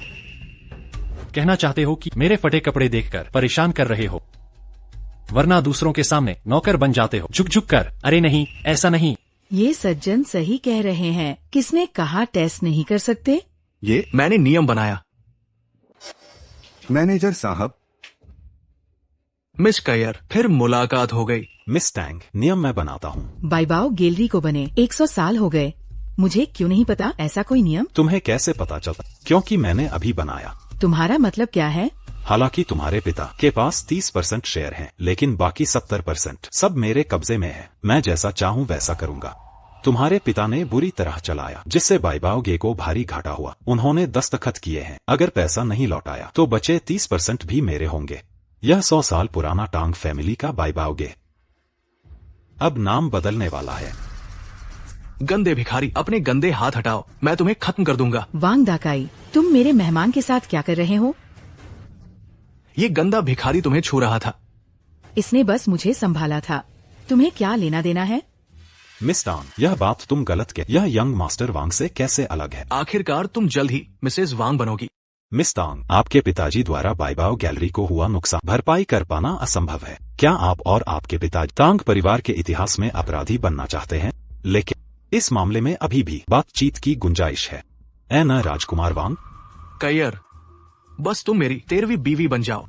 कहना चाहते हो कि मेरे फटे कपड़े देखकर परेशान कर रहे हो, वरना दूसरों के सामने नौकर बन जाते हो झुक झुक कर। अरे नहीं, ऐसा नहीं। ये सज्जन सही कह रहे हैं। किसने कहा टेस्ट नहीं कर सकते? ये मैंने नियम बनाया। मैनेजर साहब। मिस कयर, फिर मुलाकात हो गई। मिस टैंग, नियम मैं बनाता हूँ। बाईबाओ गैलरी को बने 100 साल हो गए, मुझे क्यों नहीं पता ऐसा कोई नियम? तुम्हें कैसे पता चलता? क्योंकि मैंने अभी बनाया। तुम्हारा मतलब क्या है? हालांकि तुम्हारे पिता के पास 30% शेयर हैं, लेकिन बाकी 70% सब मेरे कब्जे में है। मैं जैसा चाहूँ वैसा करूँगा। तुम्हारे पिता ने बुरी तरह चलाया, जिससे बाईबाओ गे को भारी घाटा हुआ। उन्होंने दस्तखत किए हैं, अगर पैसा नहीं लौटाया तो बचे 30% भी मेरे होंगे। यह 100 साल पुराना टांग फैमिली का बाईबाओ गे अब नाम बदलने वाला है। गंदे भिखारी, अपने गंदे हाथ हटाओ, मैं तुम्हें खत्म कर दूंगा। वांग दाकाई, तुम मेरे मेहमान के साथ क्या कर रहे हो? ये गंदा भिखारी तुम्हें छू रहा था। इसने बस मुझे संभाला था, तुम्हें क्या लेना देना है? मिस टांग, यह बात तुम गलत कह। यह यंग मास्टर वांग से कैसे अलग है? आखिरकार तुम जल्द ही मिसेज वांग बनोगी। मिस टांग, आपके पिताजी द्वारा बाईबाओ गैलरी को हुआ नुकसान भरपाई कर पाना असंभव है। क्या आप और आपके पिताजी टांग परिवार के इतिहास में अपराधी बनना चाहते हैं? लेकिन इस मामले में अभी भी बातचीत की गुंजाइश है, ऐ न राजकुमार वांग? कयर, बस तुम मेरी 13वीं बीवी बन जाओ।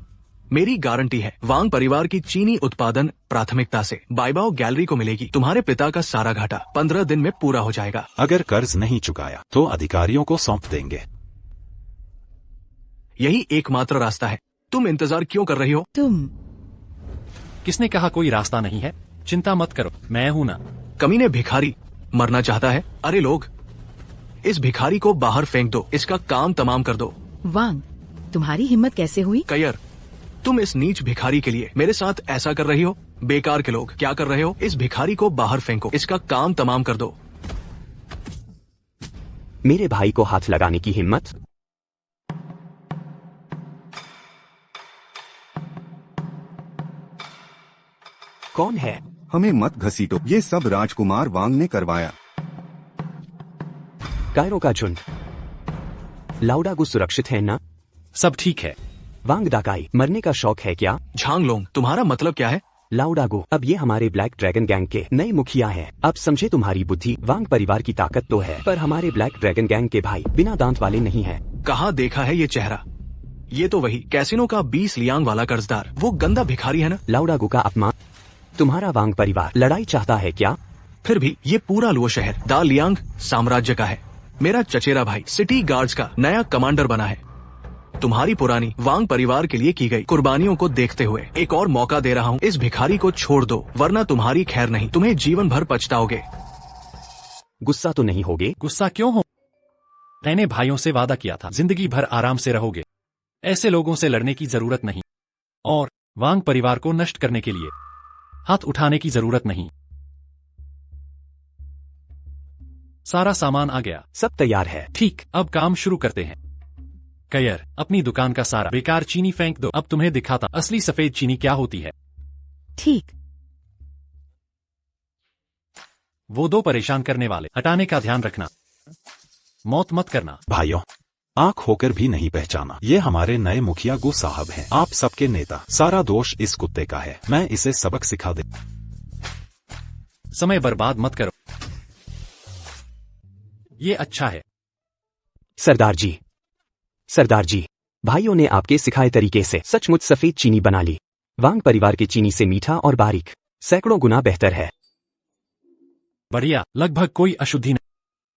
मेरी गारंटी है, वांग परिवार की चीनी उत्पादन प्राथमिकता से बाईबाओ गैलरी को मिलेगी। तुम्हारे पिता का सारा घाटा 15 दिन में पूरा हो जाएगा। अगर कर्ज नहीं चुकाया तो अधिकारियों को सौंप देंगे। यही एकमात्र रास्ता है। तुम इंतजार क्यों कर रही हो? तुम किसने कहा कोई रास्ता नहीं है? चिंता मत करो, मैं हूं ना। कमीने भिखारी मरना चाहता है? अरे लोग, इस भिखारी को बाहर फेंक दो, इसका काम तमाम कर दो। वांग, तुम्हारी हिम्मत कैसे हुई? कयर, तुम इस नीच भिखारी के लिए मेरे साथ ऐसा कर रही हो? बेकार के लोग, क्या कर रहे हो? इस भिखारी को बाहर फेंको, इसका काम तमाम कर दो। मेरे भाई को हाथ लगाने की हिम्मत? कौन है? हमें मत घसीटो, ये सब राजकुमार वांग ने करवाया। कायरों का झुंड। लाउडागु सुरक्षित है ना? सब ठीक है। वांग दाकाई, मरने का शौक है क्या? झांगलोंग, तुम्हारा मतलब क्या है? लाउडागु, अब ये हमारे ब्लैक ड्रैगन गैंग के नए मुखिया हैं। अब समझे तुम्हारी बुद्धि। वांग परिवार की ताकत तो है, पर हमारे ब्लैक ड्रैगन गैंग के भाई बिना दांत वाले नहीं हैं। कहाँ देखा है ये चेहरा? ये तो वही कैसीनो का 20 लियांग वाला कर्जदार, वो गंदा भिखारी है ना? लाउडागु का अपमान। तुम्हारा वांग परिवार लड़ाई चाहता है क्या? फिर भी ये पूरा लुओ शहर दा लियांग साम्राज्य का है। मेरा चचेरा भाई सिटी गार्ड्स का नया कमांडर बना है। तुम्हारी पुरानी वांग परिवार के लिए की गई कुर्बानियों को देखते हुए एक और मौका दे रहा हूँ। इस भिखारी को छोड़ दो, वरना तुम्हारी खैर नहीं, तुम्हें जीवन भर पछताओगे। गुस्सा तो नहीं होगे? गुस्सा क्यों हो? मैंने भाइयों से वादा किया था, जिंदगी भर आराम से रहोगे। ऐसे लोगों से लड़ने की जरूरत नहीं और वांग परिवार को नष्ट करने के लिए हाथ उठाने की जरूरत नहीं। सारा सामान आ गया। सब तैयार है। ठीक, अब काम शुरू करते हैं। कयर, अपनी दुकान का सारा बेकार चीनी फेंक दो। अब तुम्हें दिखाता असली सफेद चीनी क्या होती है। ठीक। वो दो परेशान करने वाले हटाने का ध्यान रखना, मौत मत करना। भाइयों, आंख होकर भी नहीं पहचाना, ये हमारे नए मुखिया गु साहब हैं, आप सबके नेता। सारा दोष इस कुत्ते का है, मैं इसे सबक सिखा दे। समय बर्बाद मत करो, ये अच्छा है। सरदार जी, भाइयों ने आपके सिखाए तरीके से सचमुच सफेद चीनी बना ली। वांग परिवार की चीनी से मीठा और बारीक सैकड़ों गुना बेहतर है। बढ़िया, लगभग कोई अशुद्धि नहीं,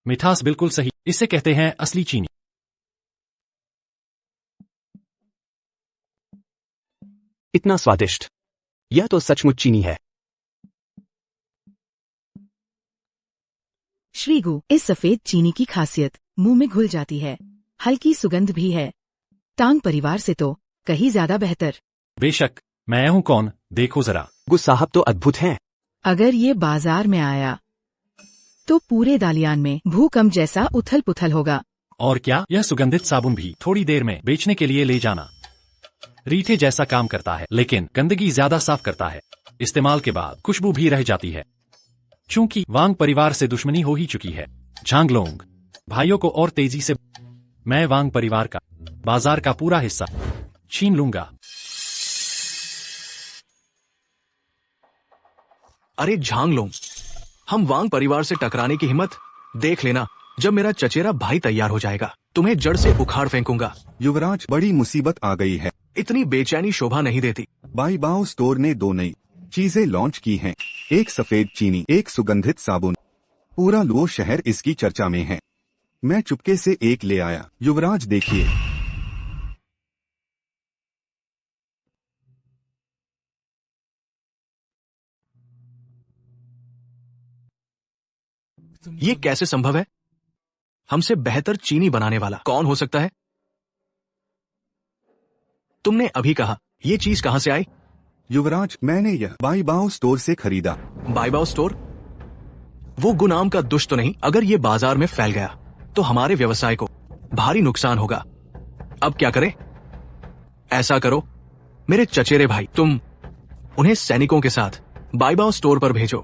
मिठास बिल्कुल सही, इसे कहते हैं असली चीनी। इतना स्वादिष्ट, यह तो सचमुच चीनी है। श्रीगु, इस सफेद चीनी की खासियत मुंह में घुल जाती है, हल्की सुगंध भी है। टांग परिवार से तो कहीं ज्यादा बेहतर। बेशक, मैं हूं कौन, देखो जरा। गु साहब तो अद्भुत हैं। अगर ये बाजार में आया तो पूरे दालियान में भूकंप जैसा उथल पुथल होगा। और क्या, यह सुगंधित साबुन भी थोड़ी देर में बेचने के लिए ले जाना। रीठे जैसा काम करता है, लेकिन गंदगी ज्यादा साफ करता है। इस्तेमाल के बाद खुशबू भी रह जाती है। चूंकि वांग परिवार से दुश्मनी हो ही चुकी है, झांगलोंग भाइयों को और तेजी से मैं वांग परिवार का बाजार का पूरा हिस्सा छीन लूंगा। अरे झांगलोंग, हम वांग परिवार से टकराने की हिम्मत देख लेना। जब मेरा चचेरा भाई तैयार हो जाएगा, तुम्हें जड़ से उखाड़ फेंकूंगा। युवराज, बड़ी मुसीबत आ गई है। इतनी बेचैनी शोभा नहीं देती। बाईबाओ स्टोर ने 2 नई चीजें लॉन्च की हैं, एक सफेद चीनी, एक सुगंधित साबुन। पूरा लुओ शहर इसकी चर्चा में है। मैं चुपके से एक ले आया। युवराज देखिए। ये कैसे संभव है? हमसे बेहतर चीनी बनाने वाला कौन हो सकता है? तुमने अभी कहा, ये चीज कहां से आई? युवराज, मैंने यह बाईबाओ स्टोर से खरीदा। बाईबाओ स्टोर? वो गुनाम का दुष्ट तो नहीं? अगर ये बाजार में फैल गया तो हमारे व्यवसाय को भारी नुकसान होगा। अब क्या करें? ऐसा करो मेरे चचेरे भाई, तुम उन्हें सैनिकों के साथ बाईबाओ स्टोर पर भेजो।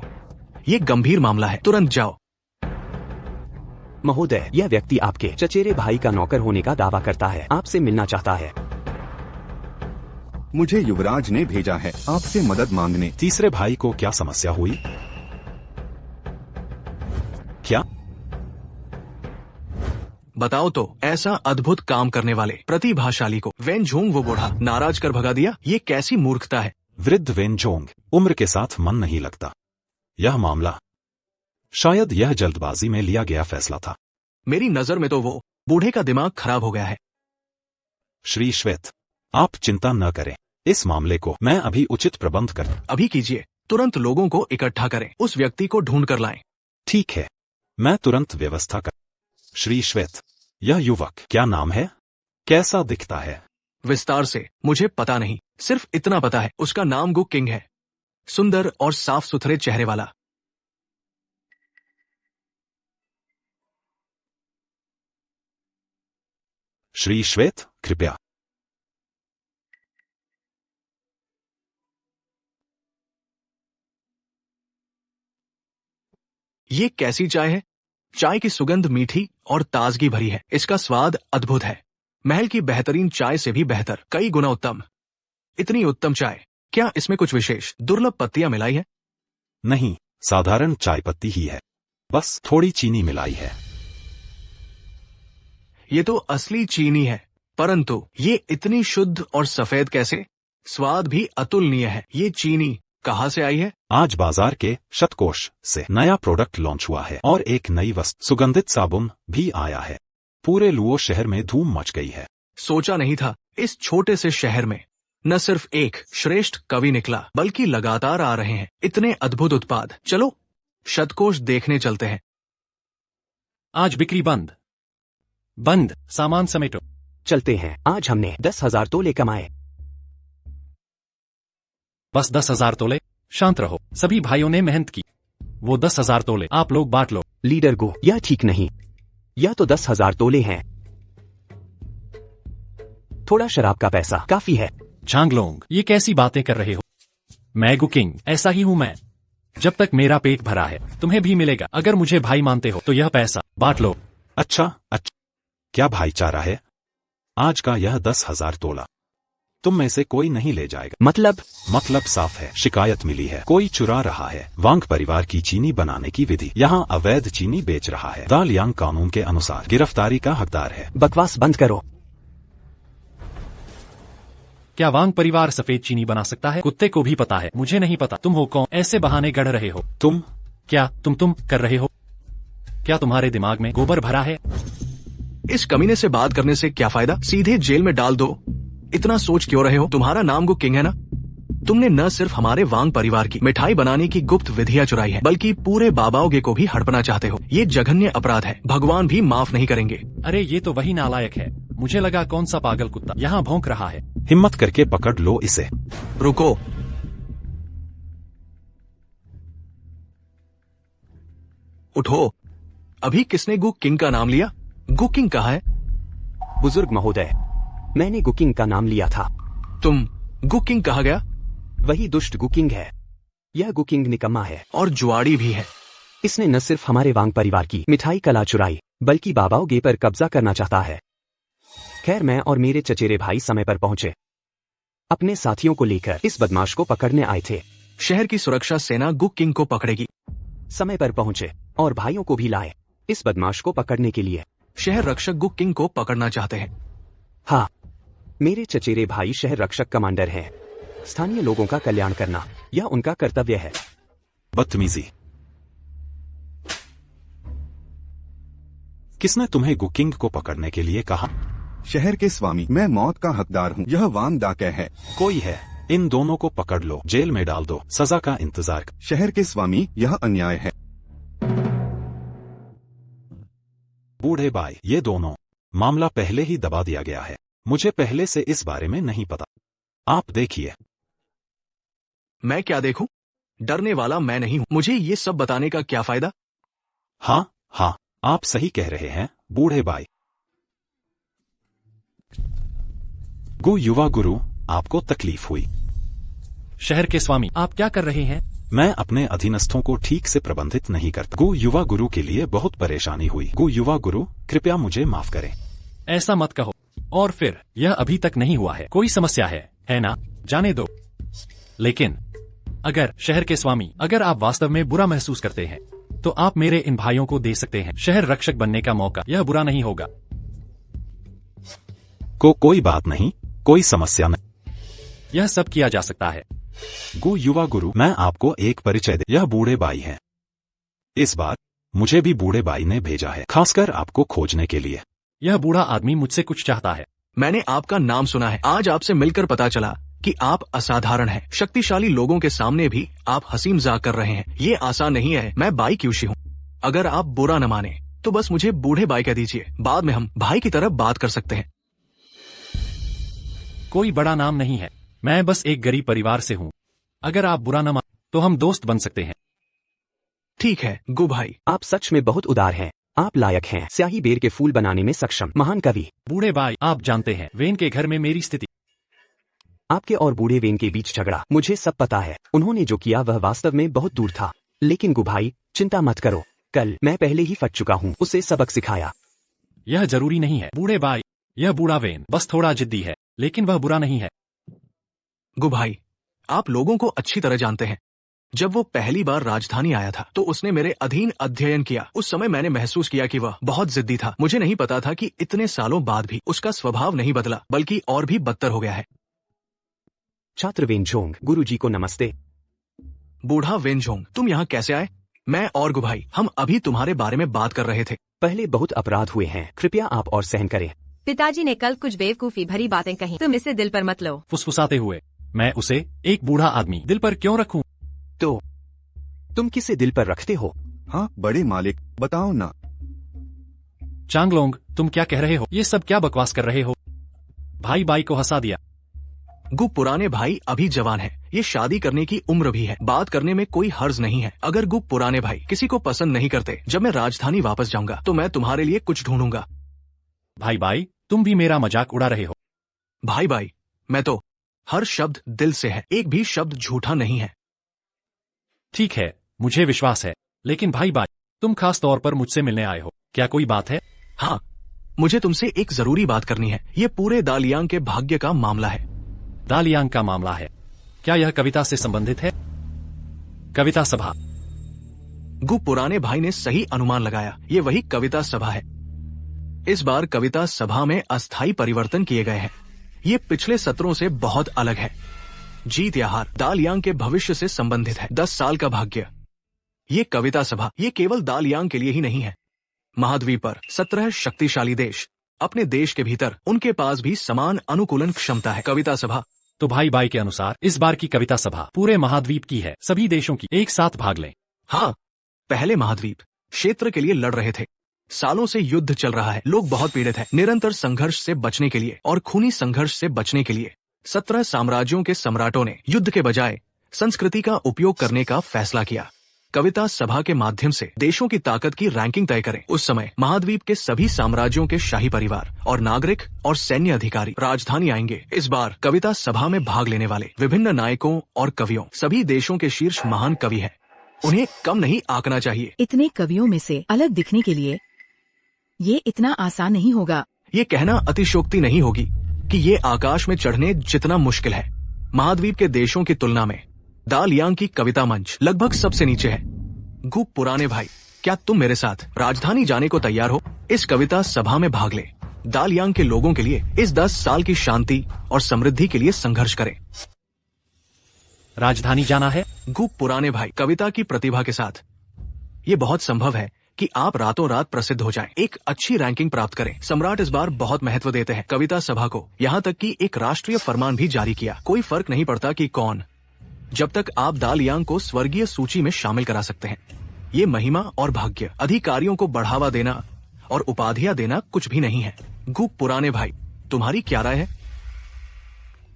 ये गंभीर मामला है, तुरंत जाओ। महोदय, यह व्यक्ति आपके चचेरे भाई का नौकर होने का दावा करता है, आपसे मिलना चाहता है। मुझे युवराज ने भेजा है आपसे मदद मांगने। तीसरे भाई को क्या समस्या हुई? क्या? बताओ तो। ऐसा अद्भुत काम करने वाले प्रतिभाशाली को वेनझोंग वो बूढ़ा नाराज कर भगा दिया। ये कैसी मूर्खता है। वृद्ध वेनजोंग, उम्र के साथ मन नहीं लगता। यह मामला शायद यह जल्दबाजी में लिया गया फैसला था। मेरी नजर में तो वो बूढ़े का दिमाग खराब हो गया है। श्री श्वेत, आप चिंता न करें, इस मामले को मैं अभी उचित प्रबंध कर। अभी कीजिए, तुरंत लोगों को इकट्ठा करें, उस व्यक्ति को ढूंढ कर लाएं। ठीक है, मैं तुरंत व्यवस्था कर। श्री श्वेत, यह युवक क्या नाम है? कैसा दिखता है? विस्तार से मुझे पता नहीं, सिर्फ इतना पता है उसका नाम गु किंग है। सुंदर और साफ सुथरे चेहरे वाला। श्री श्वेत, कृपया। ये कैसी चाय है? चाय की सुगंध मीठी और ताजगी भरी है। इसका स्वाद अद्भुत है, महल की बेहतरीन चाय से भी बेहतर, कई गुना उत्तम। इतनी उत्तम चाय, क्या इसमें कुछ विशेष दुर्लभ पत्तियां मिलाई है? नहीं, साधारण चाय पत्ती ही है, बस थोड़ी चीनी मिलाई है। ये तो असली चीनी है, परंतु ये इतनी शुद्ध और सफेद कैसे? स्वाद भी अतुलनीय है। ये चीनी कहाँ से आई है? आज बाजार के शतकोश से नया प्रोडक्ट लॉन्च हुआ है और एक नई वस्तु सुगंधित साबुन भी आया है। पूरे लुओ शहर में धूम मच गई है। सोचा नहीं था इस छोटे से शहर में न सिर्फ एक श्रेष्ठ कवि निकला, बल्कि लगातार आ रहे हैं इतने अद्भुत उत्पाद। चलो शतकोश देखने चलते हैं। आज बिक्री बंद। बंद, सामान समेटो। चलते हैं। आज हमने 10,000 तोले कमाए। बस 10,000 तोले? शांत रहो, सभी भाइयों ने मेहनत की। वो 10,000 तोले आप लोग बांट लो। लीडर गो, यह ठीक नहीं। यह तो 10,000 तोले हैं। थोड़ा शराब का पैसा काफी है। झांगलोंग, ये कैसी बातें कर रहे हो? मैं गुकिंग, ऐसा ही हूँ मैं। जब तक मेरा पेट भरा है तुम्हें भी मिलेगा। अगर मुझे भाई मानते हो तो यह पैसा बांट लो। अच्छा, क्या भाईचारा है? आज का यह 10,000 तोला तुम में से कोई नहीं ले जाएगा। मतलब साफ है, शिकायत मिली है, कोई चुरा रहा है। वांग परिवार की चीनी बनाने की विधि, यहाँ अवैध चीनी बेच रहा है। दालियांग कानून के अनुसार गिरफ्तारी का हकदार है। बकवास बंद करो। क्या वांग परिवार सफेद चीनी बना सकता है? कुत्ते को भी पता है, मुझे नहीं पता। तुम हो कौन? ऐसे बहाने गढ़ रहे हो? तुम कर रहे हो? क्या तुम्हारे दिमाग में गोबर भरा है? इस कमीने से बात करने से क्या फायदा? सीधे जेल में डाल दो। इतना सोच क्यों रहे हो? तुम्हारा नाम गुकिंग है ना? तुमने न सिर्फ हमारे वांग परिवार की मिठाई बनाने की गुप्त विधियां चुराई है, बल्कि पूरे बाबाओगे को भी हड़पना चाहते हो। ये जघन्य अपराध है, भगवान भी माफ नहीं करेंगे। अरे ये तो वही नालायक है। मुझे लगा कौन सा पागल कुत्ता यहाँ भौंक रहा है। हिम्मत करके पकड़ लो इसे। रुको, उठो। अभी किसने गुकिंग का नाम लिया? गुकिंग कहाँ है? बुजुर्ग महोदय, मैंने गुकिंग का नाम लिया था। तुम गुकिंग कहाँ गया? वही दुष्ट गुकिंग है। यह गुकिंग निकम्मा है और जुआड़ी भी है। इसने न सिर्फ हमारे वांग परिवार की मिठाई कला चुराई, बल्कि बाबाओगे पर कब्जा करना चाहता है। खैर, मैं और मेरे चचेरे भाई समय पर पहुंचे। अपने साथियों को लेकर इस बदमाश को पकड़ने आए थे। शहर की सुरक्षा सेना गुकिंग को पकड़ेगी। समय पर पहुंचे और भाइयों को भी लाए इस बदमाश को पकड़ने के लिए। शहर रक्षक गुकिंग को पकड़ना चाहते हैं। हाँ, मेरे चचेरे भाई शहर रक्षक कमांडर हैं। स्थानीय लोगों का कल्याण करना यह उनका कर्तव्य है। बदतमीजी। किसने तुम्हें गुकिंग को पकड़ने के लिए कहा? शहर के स्वामी, मैं मौत का हकदार हूँ। यह वांग डाकय है। कोई है, इन दोनों को पकड़ लो, जेल में डाल दो, सजा का इंतजार कर। शहर के स्वामी, यह अन्याय है। बूढ़े भाई, ये दोनों मामला पहले ही दबा दिया गया है। मुझे पहले से इस बारे में नहीं पता। आप देखिए। मैं क्या देखूं? डरने वाला मैं नहीं हूं। मुझे ये सब बताने का क्या फायदा? हाँ, आप सही कह रहे हैं बूढ़े भाई। युवा गुरु, आपको तकलीफ हुई। शहर के स्वामी, आप क्या कर रहे हैं? मैं अपने अधीनस्थों को ठीक से प्रबंधित नहीं करता। युवा गुरु के लिए बहुत परेशानी हुई। युवा गुरु, कृपया मुझे माफ करें। ऐसा मत कहो। और फिर यह अभी तक नहीं हुआ है। कोई समस्या है ना? जाने दो। लेकिन अगर शहर के स्वामी, अगर आप वास्तव में बुरा महसूस करते हैं तो आप मेरे इन भाइयों को दे सकते हैं शहर रक्षक बनने का मौका। यह बुरा नहीं होगा। कोई बात नहीं, कोई समस्या नहीं। यह सब किया जा सकता है। युवा गुरु, मैं आपको एक परिचय दे। यह बूढ़े भाई हैं। इस बार मुझे भी बूढ़े भाई ने भेजा है, खासकर आपको खोजने के लिए। यह बूढ़ा आदमी मुझसे कुछ चाहता है। मैंने आपका नाम सुना है। आज आपसे मिलकर पता चला कि आप असाधारण हैं। शक्तिशाली लोगों के सामने भी आप हंसी मजाक कर रहे हैं। ये आसान नहीं है। मैं बाई क्यूशी हूँ। अगर आप बुरा न माने तो बस मुझे बूढ़े बाई कह दीजिए। बाद में हम भाई की तरह बात कर सकते हैं। कोई बड़ा नाम नहीं है। मैं बस एक गरीब परिवार से हूँ। अगर आप बुरा न मान तो हम दोस्त बन सकते हैं। ठीक है गु भाई। आप सच में बहुत उदार हैं। आप लायक हैं स्याही बेर के फूल बनाने में सक्षम महान कवि। बूढ़े भाई, आप जानते हैं वेन के घर में मेरी स्थिति। आपके और बूढ़े वेन के बीच झगड़ा, मुझे सब पता है। उन्होंने जो किया वह वास्तव में बहुत दूर था। लेकिन गु भाई, चिंता मत करो। कल मैं पहले ही फट चुका हूँ। उसे सबक सिखाया। यह जरूरी नहीं है बूढ़े भाई। यह बूढ़ा वेन बस थोड़ा जिद्दी है, लेकिन वह बुरा नहीं है। गु भाई, आप लोगों को अच्छी तरह जानते हैं। जब वो पहली बार राजधानी आया था तो उसने मेरे अधीन अध्ययन किया। उस समय मैंने महसूस किया कि वह बहुत जिद्दी था। मुझे नहीं पता था कि इतने सालों बाद भी उसका स्वभाव नहीं बदला, बल्कि और भी बदतर हो गया है। छात्र वेनझोंग, गुरुजी को नमस्ते। बूढ़ा वेनझोंग, तुम यहाँ कैसे आए? मैं और गु भाई, हम अभी तुम्हारे बारे में बात कर रहे थे। पहले बहुत अपराध हुए हैं, कृपया आप और सहन करें। पिताजी ने कल कुछ बेवकूफी भरी बातें कही। तुम इसे दिल पर मत लो। फुसफुसाते हुए, मैं उसे एक बूढ़ा आदमी दिल पर क्यों रखूं? तो तुम किसे दिल पर रखते हो? हाँ बड़े मालिक, बताओ ना। चांगलोंग, तुम क्या कह रहे हो? ये सब क्या बकवास कर रहे हो? भाई बाई को हंसा दिया। गु पुराने भाई अभी जवान है, ये शादी करने की उम्र भी है, बात करने में कोई हर्ज नहीं है। अगर गु पुराने भाई किसी को पसंद नहीं करते, जब मैं राजधानी वापस जाऊंगा तो मैं तुम्हारे लिए कुछ ढूंढूंगा। भाई बाई, तुम भी मेरा मजाक उड़ा रहे हो। भाई भाई, मैं तो हर शब्द दिल से है, एक भी शब्द झूठा नहीं है। ठीक है, मुझे विश्वास है, लेकिन भाई बाई, तुम खास तौर पर मुझसे मिलने आए हो, क्या कोई बात है? हाँ, मुझे तुमसे एक जरूरी बात करनी है। ये पूरे दालियांग के भाग्य का मामला है। दालियांग का मामला है? क्या यह कविता से संबंधित है? कविता सभा। गु पुराने भाई ने सही अनुमान लगाया, ये वही कविता सभा है। इस बार कविता सभा में अस्थायी परिवर्तन किए गए हैं। ये पिछले सत्रों से बहुत अलग है। जीत या हार दालियांग के भविष्य से संबंधित है। 10 साल का भाग्य। ये कविता सभा, ये केवल दालियांग के लिए ही नहीं है। महाद्वीप पर 17 शक्तिशाली देश, अपने देश के भीतर उनके पास भी समान अनुकूलन क्षमता है। कविता सभा। तो भाई बाई के अनुसार इस बार की कविता सभा पूरे महाद्वीप की है, सभी देशों की एक साथ भाग लें। हाँ, पहले महाद्वीप क्षेत्र के लिए लड़ रहे थे। सालों से युद्ध चल रहा है, लोग बहुत पीड़ित हैं। निरंतर संघर्ष से बचने के लिए और खूनी संघर्ष से बचने के लिए 17 साम्राज्यों के सम्राटों ने युद्ध के बजाय संस्कृति का उपयोग करने का फैसला किया। कविता सभा के माध्यम से देशों की ताकत की रैंकिंग तय करें। उस समय महाद्वीप के सभी साम्राज्यों के शाही परिवार और नागरिक और सैन्य अधिकारी राजधानी आएंगे। इस बार कविता सभा में भाग लेने वाले विभिन्न नायकों और कवियों सभी देशों के शीर्ष महान कवि हैं। उन्हें कम नहीं आंकना चाहिए। इतने कवियों में से अलग दिखने के लिए ये इतना आसान नहीं होगा। ये कहना अतिशयोक्ति नहीं होगी कि ये आकाश में चढ़ने जितना मुश्किल है। महाद्वीप के देशों की तुलना में दालियांग की कविता मंच लगभग सबसे नीचे है। गु पुराने भाई, क्या तुम मेरे साथ राजधानी जाने को तैयार हो? इस कविता सभा में भाग ले। दालियांग के लोगों के लिए इस 10 साल की शांति और समृद्धि के लिए संघर्ष करें। राजधानी जाना है? गु पुराने भाई, कविता की प्रतिभा के साथ ये बहुत संभव है कि आप रातों रात प्रसिद्ध हो जाएं, एक अच्छी रैंकिंग प्राप्त करें। सम्राट इस बार बहुत महत्व देते हैं कविता सभा को, यहाँ तक कि एक राष्ट्रीय फरमान भी जारी किया। कोई फर्क नहीं पड़ता कि कौन, जब तक आप दालियांग को स्वर्गीय सूची में शामिल करा सकते हैं। ये महिमा और भाग्य, अधिकारियों को बढ़ावा देना और उपाधियां देना कुछ भी नहीं है। गु पुराने भाई, तुम्हारी क्या राय है?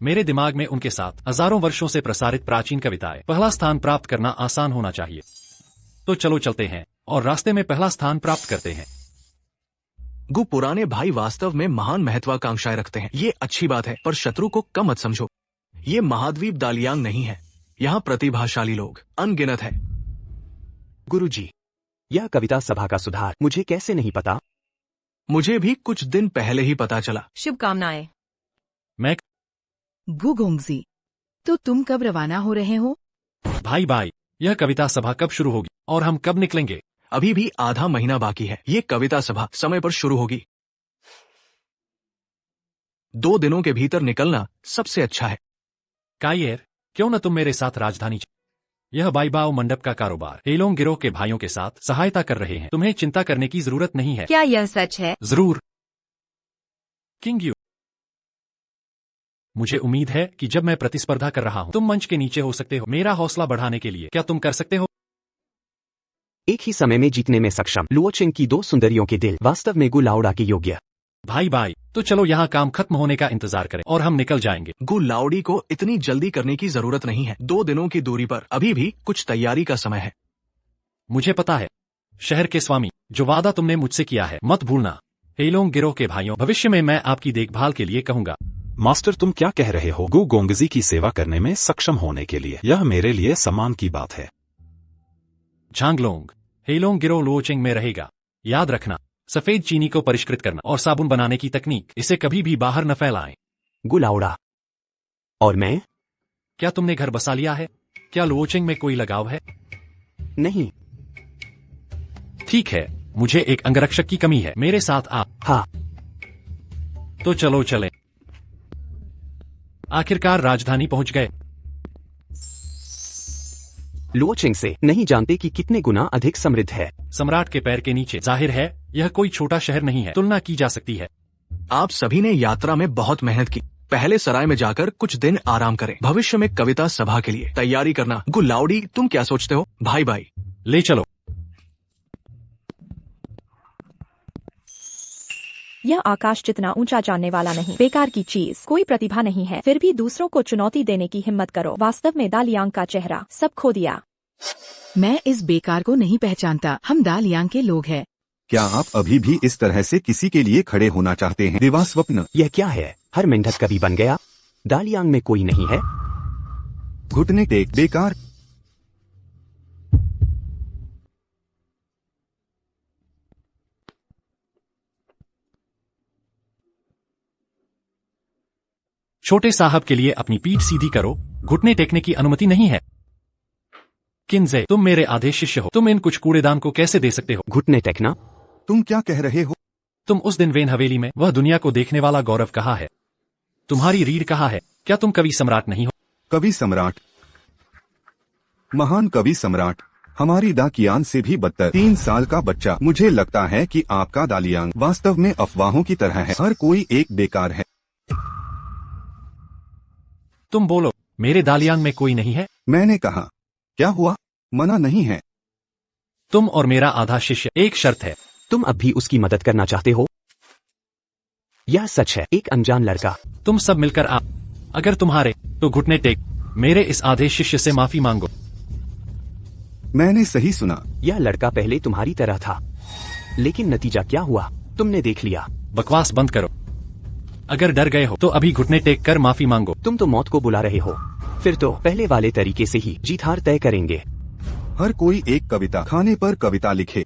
मेरे दिमाग में उनके साथ हजारों वर्षों से प्रसारित प्राचीन कविताएं पहला स्थान प्राप्त करना आसान होना चाहिए। तो चलो चलते हैं और रास्ते में पहला स्थान प्राप्त करते हैं। गु पुराने भाई वास्तव में महान महत्वाकांक्षाएं रखते हैं, ये अच्छी बात है, पर शत्रु को कम मत समझो। ये महाद्वीप दालियांग नहीं है, यहाँ प्रतिभाशाली लोग अनगिनत है। गुरुजी, यह कविता सभा का सुधार मुझे कैसे नहीं पता? मुझे भी कुछ दिन पहले ही पता चला। शुभकामनाएं। मैं गुगोंगजी, तो तुम कब रवाना हो रहे हो? भाई बाई, यह कविता सभा कब शुरू होगी और हम कब निकलेंगे? अभी भी आधा महीना बाकी है। ये कविता सभा समय पर शुरू होगी। 2 दिनों के भीतर निकलना सबसे अच्छा है। कायर, क्यों न तुम मेरे साथ राजधानी यह बाईबाओ मंडप का कारोबार हेलोंग गिरोह के भाइयों के साथ सहायता कर रहे हैं। तुम्हें चिंता करने की जरूरत नहीं है। क्या यह सच है? जरूर किंग यू। मुझे उम्मीद है कि जब मैं प्रतिस्पर्धा कर रहा हूं तुम मंच के नीचे हो सकते हो। मेरा हौसला बढ़ाने के लिए क्या तुम कर सकते हो? एक ही समय में जीतने में सक्षम लुओचेंग की 2 सुंदरियों के दिल वास्तव में गु लाउडा के योग्य। भाई बाई, तो चलो यहाँ काम खत्म होने का इंतजार करें और हम निकल जाएंगे। गु लाउडी को इतनी जल्दी करने की जरूरत नहीं है। 2 दिनों की दूरी पर अभी भी कुछ तैयारी का समय है। मुझे पता है शहर के स्वामी, जो वादा तुमने मुझसे किया है मत भूलना। हेलोंग गिरोह के भाइयों, भविष्य में मैं आपकी देखभाल के लिए कहूंगा। मास्टर, तुम क्या कह रहे हो? गु गोंगजी की सेवा करने में सक्षम होने के लिए यह मेरे लिए सम्मान की बात है। झांगलोंग, हेलोंग गिरोह लुओचेंग में रहेगा। याद रखना, सफेद चीनी को परिष्कृत करना और साबुन बनाने की तकनीक, इसे कभी भी बाहर न फैलाएं। गु लाउडा। और मैं? क्या तुमने घर बसा लिया है? क्या लुओचेंग में कोई लगाव है? नहीं। ठीक है, मुझे एक अंगरक्षक की कमी है। मेरे साथ आप? हाँ। तो चलो चलें। आखिरकार राजधानी पहुंच गए। लुओचेंग से नहीं जानते कि कितने गुना अधिक समृद्ध है। सम्राट के पैर के नीचे। जाहिर है यह कोई छोटा शहर नहीं है, तुलना की जा सकती है। आप सभी ने यात्रा में बहुत मेहनत की। पहले सराय में जाकर कुछ दिन आराम करें। भविष्य में कविता सभा के लिए तैयारी करना। गु लाउडी, तुम क्या सोचते हो? भाई भाई, ले चलो। यह आकाश जितना ऊंचा जानने वाला नहीं, बेकार की चीज, कोई प्रतिभा नहीं है, फिर भी दूसरों को चुनौती देने की हिम्मत करो। वास्तव में दालियांग का चेहरा सब खो दिया। मैं इस बेकार को नहीं पहचानता। हम दालियांग के लोग हैं। क्या आप अभी भी इस तरह से किसी के लिए खड़े होना चाहते हैं? दिवा स्वप्न। यह क्या है? हर मेंढक कभी बन गया। दालियांग में कोई नहीं है। घुटने टेक। बेकार। छोटे साहब के लिए अपनी पीठ सीधी करो, घुटने टेकने की अनुमति नहीं है। किन्जे, तुम मेरे आधे शिष्य हो, तुम इन कुछ कूड़ेदान को कैसे दे सकते हो? घुटने टेकना? तुम क्या कह रहे हो? तुम उस दिन वेन हवेली में वह दुनिया को देखने वाला गौरव कहाँ है? तुम्हारी रीढ़ कहाँ है? क्या तुम कवि सम्राट नहीं हो? कवि सम्राट? महान कवि सम्राट? हमारी दाकियान से भी बदतर। 3 साल का बच्चा। मुझे लगता है कि आपका दालियांग वास्तव में अफवाहों की तरह है। हर कोई एक बेकार है। तुम बोलो, मेरे दालियांग में कोई नहीं है? मैंने कहा। क्या हुआ? मना नहीं है। तुम और मेरा आधा शिष्य। एक शर्त है। तुम अब भी उसकी मदद करना चाहते हो? यह सच है। एक अनजान लड़का। तुम सब मिलकर अगर तुम्हारे तो घुटने टेक, मेरे इस आधे शिष्य से माफी मांगो। मैंने सही सुना। यह लड़का पहले तुम्हारी तरह था, लेकिन नतीजा क्या हुआ तुमने देख लिया। बकवास बंद करो। अगर डर गए हो तो अभी घुटने टेक कर माफी मांगो। तुम तो मौत को बुला रहे हो। फिर तो पहले वाले तरीके से ही जीत हार तय करेंगे। हर कोई एक कविता खाने पर कविता लिखे।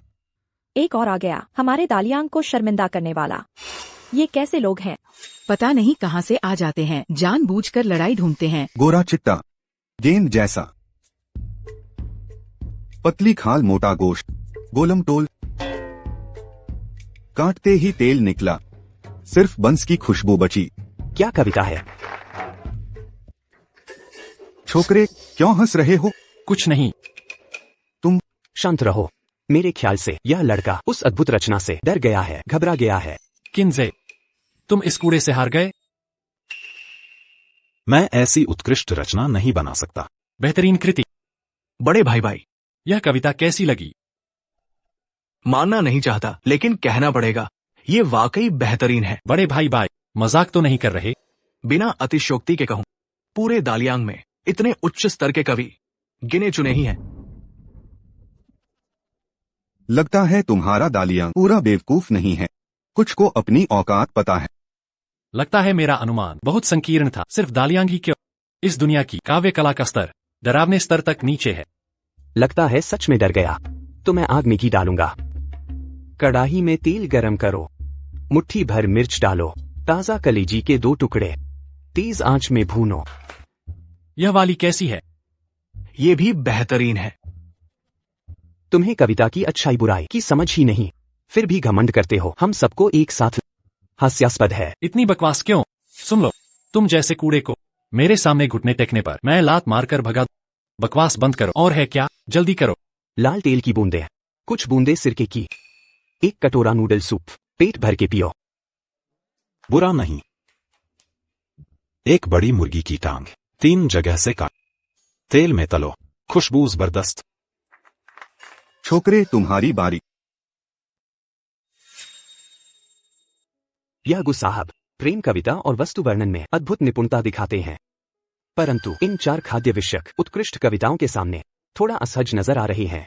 एक और आ गया, हमारे दालियांग को शर्मिंदा करने वाला। ये कैसे लोग हैं? पता नहीं कहाँ से आ जाते हैं, जानबूझकर लड़ाई ढूंढते हैं। गोरा चिट्टा, गेंद जैसा, पतली खाल मोटा गोश्त, गोलम टोल। काटते ही तेल निकला, सिर्फ बंस की खुशबू बची। क्या कविता है? छोकरे, क्यों हंस रहे हो? कुछ नहीं। तुम शांत रहो। मेरे ख्याल से यह लड़का उस अद्भुत रचना से डर गया है, घबरा गया है। किन्जे, तुम इस कूड़े से हार गए? मैं ऐसी उत्कृष्ट रचना नहीं बना सकता। बेहतरीन कृति। बड़े भाई, यह कविता कैसी लगी? मानना नहीं चाहता, लेकिन कहना पड़ेगा, ये वाकई बेहतरीन है। बड़े भाई, मजाक तो नहीं कर रहे? बिना अतिशयोक्ति के कहूं, पूरे दालियांग में इतने उच्च स्तर के कवि गिने चुने ही हैं। लगता है तुम्हारा दालियांग पूरा बेवकूफ नहीं है। कुछ को अपनी औकात पता है। लगता है मेरा अनुमान बहुत संकीर्ण था। सिर्फ दालियांग ही क्यों, इस दुनिया की काव्य कला का स्तर डरावने स्तर तक नीचे है। लगता है सच में डर गया। तो मैं आग में घी डालूंगा। कड़ाही में तेल गरम करो, मुट्ठी भर मिर्च डालो, ताजा कलेजी के 2 टुकड़े, तेज आंच में भूनो। यह वाली कैसी है? ये भी बेहतरीन है। तुम्हें कविता की अच्छाई बुराई की समझ ही नहीं, फिर भी घमंड करते हो हम सबको एक साथ। हास्यास्पद है। इतनी बकवास क्यों? सुन लो, तुम जैसे कूड़े को मेरे सामने घुटने टेकने पर मैं लात मारकर भगा। बकवास बंद करो। और है क्या? जल्दी करो। लाल तेल की बूंदे, कुछ बूंदे सिरके की, 1 कटोरा नूडल सूप, पेट भर के पियो। बुरा नहीं। एक बड़ी मुर्गी की टांग 3 जगह से काट, तेल में तलो, खुशबू जबरदस्त। छोकरे, तुम्हारी बारी। यह गुस्साहब प्रेम कविता और वस्तु वर्णन में अद्भुत निपुणता दिखाते हैं, परंतु इन 4 खाद्य विषयक उत्कृष्ट कविताओं के सामने थोड़ा असहज नजर आ रहे हैं।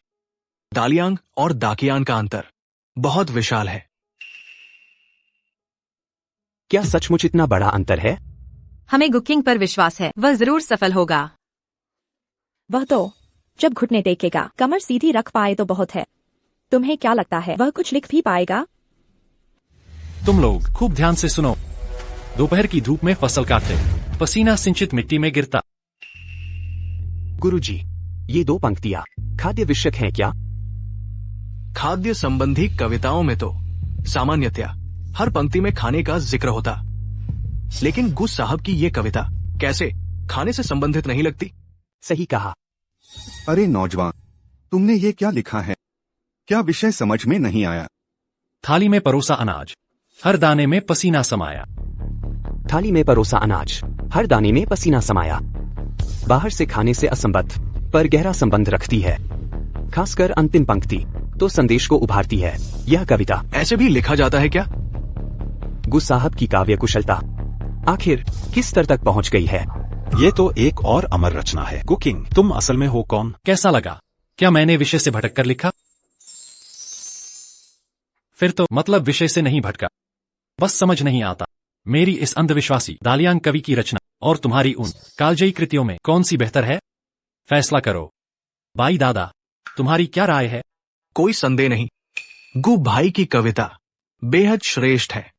दालियांग और दाकियान का अंतर बहुत विशाल है। क्या सचमुच इतना बड़ा अंतर है? हमें कुकिंग पर विश्वास है, वह जरूर सफल होगा। वह तो जब घुटने टेकेगा, कमर सीधी रख पाए तो बहुत है। तुम्हें क्या लगता है वह कुछ लिख भी पाएगा? तुम लोग खूब ध्यान से सुनो। दोपहर की धूप में फसल काटते, पसीना सिंचित मिट्टी में गिरता। गुरुजी, ये 2 पंक्तियां खाद्य विषयक हैं क्या? खाद्य संबंधी कविताओं में तो सामान्यतया हर पंक्ति में खाने का जिक्र होता, लेकिन गुस साहब की ये कविता कैसे खाने से संबंधित नहीं लगती? सही कहा। अरे नौजवान, तुमने ये क्या लिखा है? क्या विषय समझ में नहीं आया? थाली में परोसा अनाज, हर दाने में पसीना समाया। थाली में परोसा अनाज, हर दाने में पसीना समाया। बाहर से खाने से असंबद्ध पर गहरा संबंध रखती है। खासकर अंतिम पंक्ति तो संदेश को उभारती है। यह कविता ऐसे भी लिखा जाता है क्या? गु साहब की काव्य कुशलता आखिर किस स्तर तक पहुंच गई है? ये तो एक और अमर रचना है। कुकिंग, तुम असल में हो कौन? कैसा लगा? क्या मैंने विषय से भटक कर लिखा? फिर तो मतलब विषय से नहीं भटका, बस समझ नहीं आता मेरी इस अंधविश्वासी दालियांग कवि की रचना और तुम्हारी उन कालजयी कृतियों में कौन सी बेहतर है? फैसला करो। बाई दादा, तुम्हारी क्या राय है? कोई संदेह नहीं, गु भाई की कविता बेहद श्रेष्ठ है।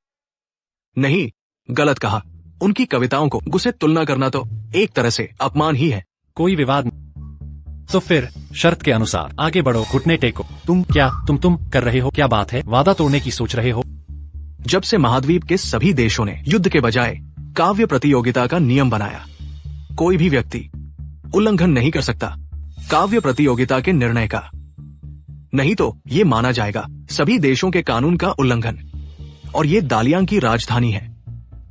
नहीं, गलत कहा। उनकी कविताओं को गु से तुलना करना तो एक तरह से अपमान ही है। कोई विवाद नहीं। तो फिर शर्त के अनुसार आगे बढ़ो, घुटने टेको। तुम कर रहे हो? क्या बात है, वादा तोड़ने की सोच रहे हो? जब से महाद्वीप के सभी देशों ने युद्ध के बजाय काव्य प्रतियोगिता का नियम बनाया, कोई भी व्यक्ति उल्लंघन नहीं कर सकता काव्य प्रतियोगिता के निर्णय का। नहीं तो ये माना जाएगा सभी देशों के कानून का उल्लंघन। और ये दालियांग की राजधानी है।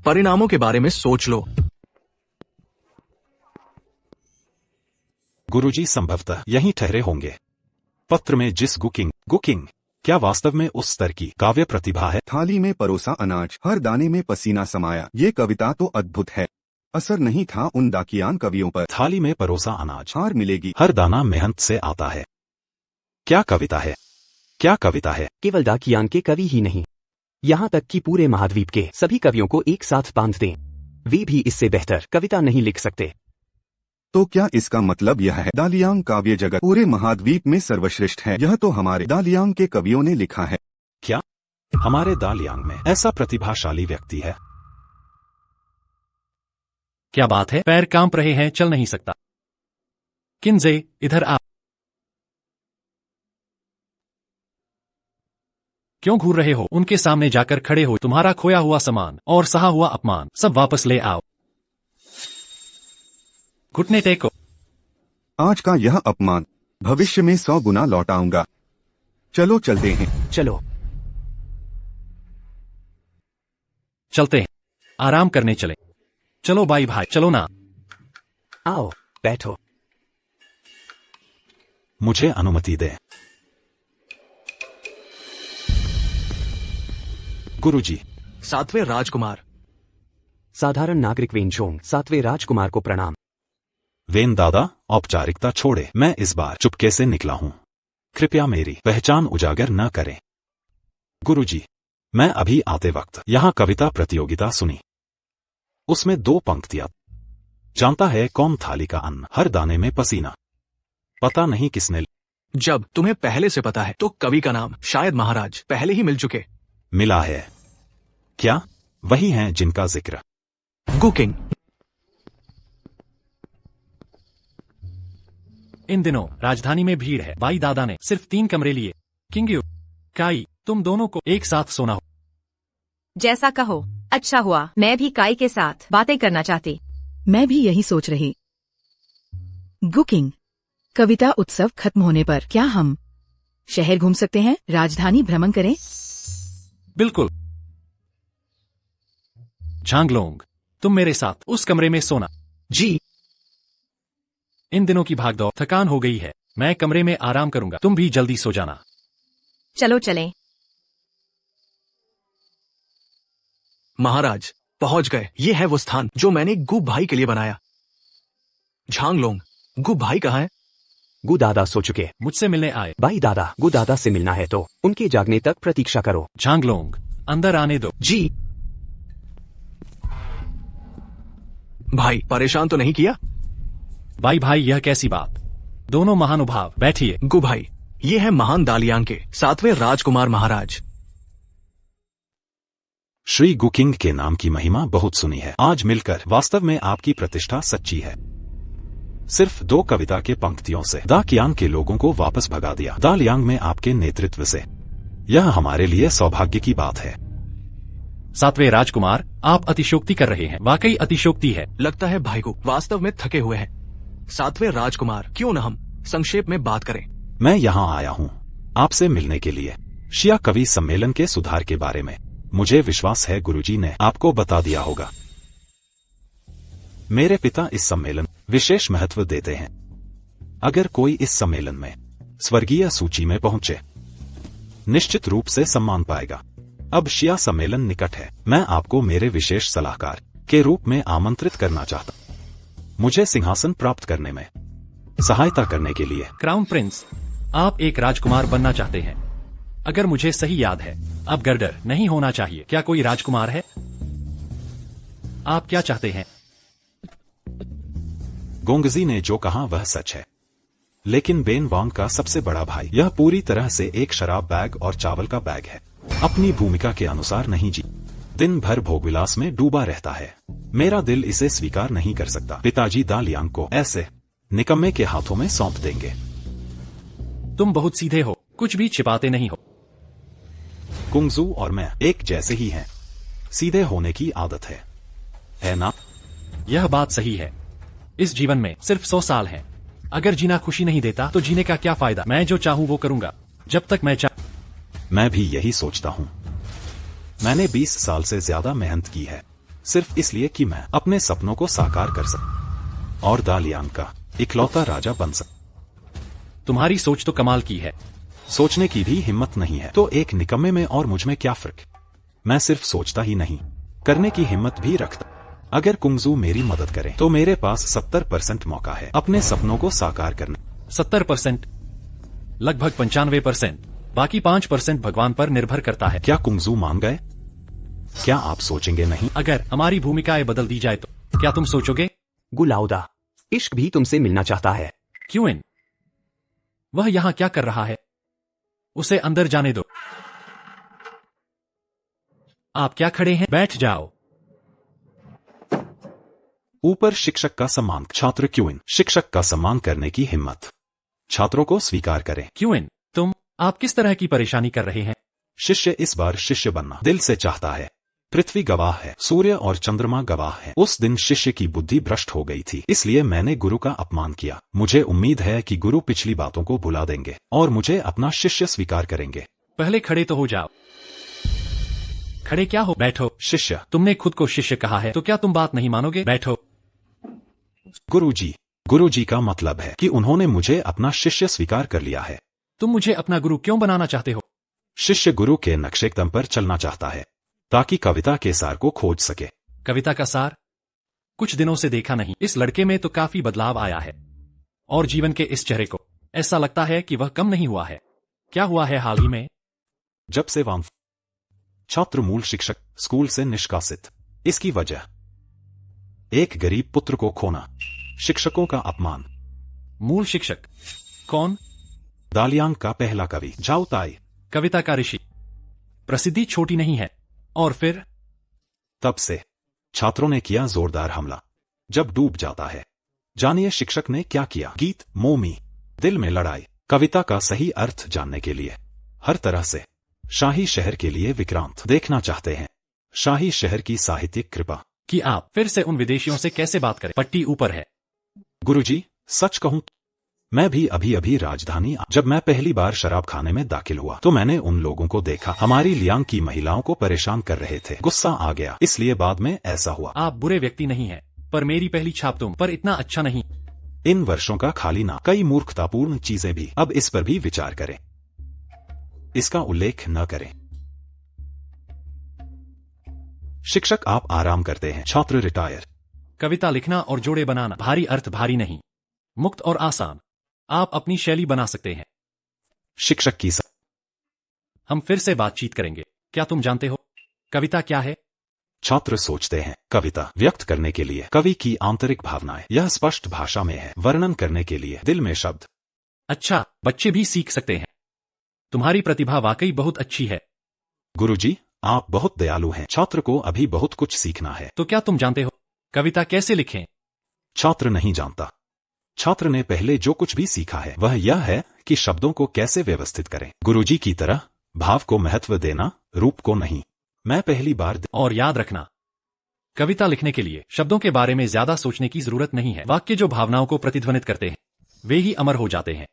परिणामों के बारे में सोच लो। गुरुजी संभवतः यहीं ठहरे होंगे। पत्र में जिस कुकिंग क्या वास्तव में उस स्तर की काव्य प्रतिभा है? थाली में परोसा अनाज, हर दाने में पसीना समाया, ये कविता तो अद्भुत है। असर नहीं था उन दाकियान कवियों पर। थाली में परोसा अनाज, हार मिलेगी, हर दाना मेहनत से आता है। क्या कविता है, क्या कविता है! केवल दाकियान के कवि ही नहीं, यहाँ तक कि पूरे महाद्वीप के सभी कवियों को एक साथ बांध दें, वे भी इससे बेहतर कविता नहीं लिख सकते। तो क्या इसका मतलब यह है दालियांग काव्य जगत पूरे महाद्वीप में सर्वश्रेष्ठ है? यह तो हमारे दालियांग के कवियों ने लिखा है। क्या हमारे दालियांग में ऐसा प्रतिभाशाली व्यक्ति है? क्या बात है, पैर कांप रहे हैं, चल नहीं सकता। किन्जे, इधर आ। क्यों घूर रहे हो? उनके सामने जाकर खड़े हो। तुम्हारा खोया हुआ सामान और सहा हुआ अपमान सब वापस ले आओ। घुटने टेको। आज का यह अपमान भविष्य में 100 गुना लौटाऊंगा। चलो चलते हैं। चलो चलते हैं, आराम करने चले। चलो बाई भाई, चलो ना। आओ बैठो। मुझे अनुमति दे। गुरुजी। 7वें राजकुमार। साधारण नागरिक वेनचोंग 7वें राजकुमार को प्रणाम। वेन दादा, औपचारिकता छोड़े, मैं इस बार चुपके से निकला हूँ। कृपया मेरी पहचान उजागर न करें। गुरुजी, मैं अभी आते वक्त यहाँ कविता प्रतियोगिता सुनी। उसमें 2 पंक्तियां। जानता है कौन थाली का अन्न, हर दाने में पसीना। पता नहीं किसने। जब तुम्हें पहले से पता है तो कवि का नाम शायद महाराज पहले ही मिल चुके। मिला है क्या? वही हैं जिनका जिक्र। कुकिंग। इन दिनों राजधानी में भीड़ है। बाई दादा ने सिर्फ 3 कमरे लिए। किंग्यू, काई, तुम दोनों को एक साथ सोना हो। जैसा कहो। अच्छा हुआ, मैं भी काई के साथ बातें करना चाहती। मैं भी यही सोच रही। कुकिंग, कविता उत्सव खत्म होने पर क्या हम शहर घूम सकते हैं? राजधानी भ्रमण करें? बिल्कुल। झांगलोंग, तुम मेरे साथ उस कमरे में सोना। जी। इन दिनों की भागदौड़, थकान हो गई है। मैं कमरे में आराम करूंगा, तुम भी जल्दी सो जाना। चलो चलें। महाराज पहुंच गए। ये है वो स्थान जो मैंने गु भाई के लिए बनाया। झांगलोंग, गु भाई कहाँ है? गु दादा सो चुके। मुझसे मिलने आए। बाई दादा, गु दादा से मिलना है तो उनके जागने तक प्रतीक्षा करो। झांगलोंग, अंदर आने दो। जी। भाई, परेशान तो नहीं किया? बाई भाई, यह कैसी बात? दोनों महानुभाव, बैठिए। गु भाई, ये है महान दालियांग के 7वें राजकुमार महाराज। श्री कुकिंग के नाम की महिमा बहुत सुनी है। आज मिलकर वास्तव में आपकी प्रतिष्ठा सच्ची है। सिर्फ 2 कविता के पंक्तियों से दाकियांग के लोगों को वापस भगा दिया। दालियांग में आपके नेतृत्व से यह हमारे लिए सौभाग्य की बात है। 7वें राजकुमार, आप अतिशोक्ति कर रहे हैं। वाकई अतिशोक्ति है। लगता है भाई को वास्तव में थके हुए हैं। 7वें राजकुमार, क्यों न हम संक्षेप में बात करें? मैं यहाँ आया हूँ आपसे मिलने के लिए। शिया कवि सम्मेलन के सुधार के बारे में मुझे विश्वास है गुरुजी ने आपको बता दिया होगा। मेरे पिता इस सम्मेलन विशेष महत्व देते हैं। अगर कोई इस सम्मेलन में स्वर्गीय सूची में पहुंचे, निश्चित रूप से सम्मान पाएगा। अब शिया सम्मेलन निकट है। मैं आपको मेरे विशेष सलाहकार के रूप में आमंत्रित करना चाहता हूं। मुझे सिंहासन प्राप्त करने में सहायता करने के लिए। क्राउन प्रिंस, आप एक राजकुमार बनना चाहते हैं। अगर मुझे सही याद है, अब गर्डर नहीं होना चाहिए। क्या कोई राजकुमार है? आप क्या चाहते हैं? गोंगजी ने जो कहा वह सच है, लेकिन बेन वांग का सबसे बड़ा भाई यह पूरी तरह से एक शराब बैग और चावल का बैग है। अपनी भूमिका के अनुसार नहीं जी, दिन भर भोगविलास में डूबा रहता है। मेरा दिल इसे स्वीकार नहीं कर सकता। पिताजी दालियांग को ऐसे निकम्मे के हाथों में सौंप देंगे। तुम बहुत सीधे हो, कुछ भी छिपाते नहीं हो। कुंगजू और मैं एक जैसे ही हैं। सीधे होने की आदत है ना? यह बात सही है। इस जीवन में सिर्फ 100 साल हैं। अगर जीना खुशी नहीं देता तो जीने का क्या फायदा? मैं जो चाहूं वो करूंगा, जब तक मैं मैं भी यही सोचता हूं। मैंने 20 साल से ज्यादा मेहनत की है, सिर्फ इसलिए कि मैं अपने सपनों को साकार कर सकूं और दालियांग का इकलौता राजा बन सकूं। तुम्हारी सोच तो कमाल की है। सोचने की भी हिम्मत नहीं है तो एक निकम्मे में और मुझ में क्या फर्क? मैं सिर्फ सोचता ही नहीं, करने की हिम्मत भी रखता। अगर कुंगजू मेरी मदद करे तो मेरे पास 70% मौका है अपने सपनों को साकार करने। 70%? लगभग 95%। बाकी 5% भगवान पर निर्भर करता है। क्या कुंगजू मान गए? क्या आप सोचेंगे नहीं? अगर हमारी भूमिकाएं बदल दी जाए तो क्या तुम सोचोगे? गुलाउदा, इश्क भी तुमसे मिलना चाहता है। क्यों इन? वह यहाँ क्या कर रहा है? उसे अंदर जाने दो। आप क्या खड़े हैं? बैठ जाओ। ऊपर शिक्षक का सम्मान। छात्र क्यूइन, शिक्षक का सम्मान करने की हिम्मत। छात्रों को स्वीकार करें। क्यूइन, आप किस तरह की परेशानी कर रहे हैं? शिष्य इस बार शिष्य बनना दिल से चाहता है। पृथ्वी गवाह है, सूर्य और चंद्रमा गवाह है। उस दिन शिष्य की बुद्धि भ्रष्ट हो गई थी, इसलिए मैंने गुरु का अपमान किया। मुझे उम्मीद है कि गुरु पिछली बातों को भुला देंगे और मुझे अपना शिष्य स्वीकार करेंगे। पहले खड़े तो हो जाओ। खड़े क्या हो? बैठो। शिष्य, तुमने खुद को शिष्य कहा है तो क्या तुम बात नहीं मानोगे? बैठो। गुरुजी का मतलब है कि उन्होंने मुझे अपना शिष्य स्वीकार कर लिया है। तुम मुझे अपना गुरु क्यों बनाना चाहते हो? शिष्य गुरु के नक्शे कदम पर चलना चाहता है ताकि कविता के सार को खोज सके। कविता का सार? कुछ दिनों से देखा नहीं। इस लड़के में तो काफी बदलाव आया है और जीवन के इस चेहरे को ऐसा लगता है कि वह कम नहीं हुआ है। क्या हुआ है हाल ही में? जब से वांग छात्र मूल शिक्षक स्कूल से निष्कासित। इसकी वजह एक गरीब पुत्र को खोना, शिक्षकों का अपमान। मूल शिक्षक कौन? दालियांग का पहला कवि झाओ ताई। कविता का ऋषि। प्रसिद्धि छोटी नहीं है। और फिर तब से छात्रों ने किया जोरदार हमला। जब डूब जाता है। जानिए शिक्षक ने क्या किया? गीत मोमी, दिल में लड़ाई। कविता का सही अर्थ जानने के लिए हर तरह से शाही शहर के लिए विक्रांत देखना चाहते हैं। शाही शहर की साहित्यिक कृपा। कि आप फिर से उन विदेशियों से कैसे बात करें? पट्टी ऊपर है। गुरुजी, सच कहूं मैं भी अभी राजधानी जब मैं पहली बार शराब खाने में दाखिल हुआ तो मैंने उन लोगों को देखा हमारी लियांग की महिलाओं को परेशान कर रहे थे। गुस्सा आ गया, इसलिए बाद में ऐसा हुआ। आप बुरे व्यक्ति नहीं हैं, पर मेरी पहली छाप तुम पर इतना अच्छा नहीं। इन वर्षों का खाली ना कई मूर्खतापूर्ण चीजें भी। अब इस पर भी विचार करें, इसका उल्लेख न करें। शिक्षक आप आराम करते हैं। छात्र रिटायर। कविता लिखना और जोड़े बनाना भारी अर्थ भारी नहीं, मुक्त और आसान। आप अपनी शैली बना सकते हैं। शिक्षक की हम फिर से बातचीत करेंगे। क्या तुम जानते हो कविता क्या है? छात्र सोचते हैं कविता व्यक्त करने के लिए कवि की आंतरिक भावनाएं। यह स्पष्ट भाषा में है, वर्णन करने के लिए दिल में शब्द। अच्छा, बच्चे भी सीख सकते हैं। तुम्हारी प्रतिभा वाकई बहुत अच्छी है। गुरुजी, आप बहुत दयालु हैं। छात्र को अभी बहुत कुछ सीखना है। तो क्या तुम जानते हो कविता कैसे लिखें? छात्र नहीं जानता। छात्र ने पहले जो कुछ भी सीखा है वह यह है कि शब्दों को कैसे व्यवस्थित करें। गुरुजी की तरह भाव को महत्व देना, रूप को नहीं। मैं पहली बार और याद रखना, कविता लिखने के लिए शब्दों के बारे में ज्यादा सोचने की जरूरत नहीं है। वाक्य जो भावनाओं को प्रतिध्वनित करते हैं वे ही अमर हो जाते हैं।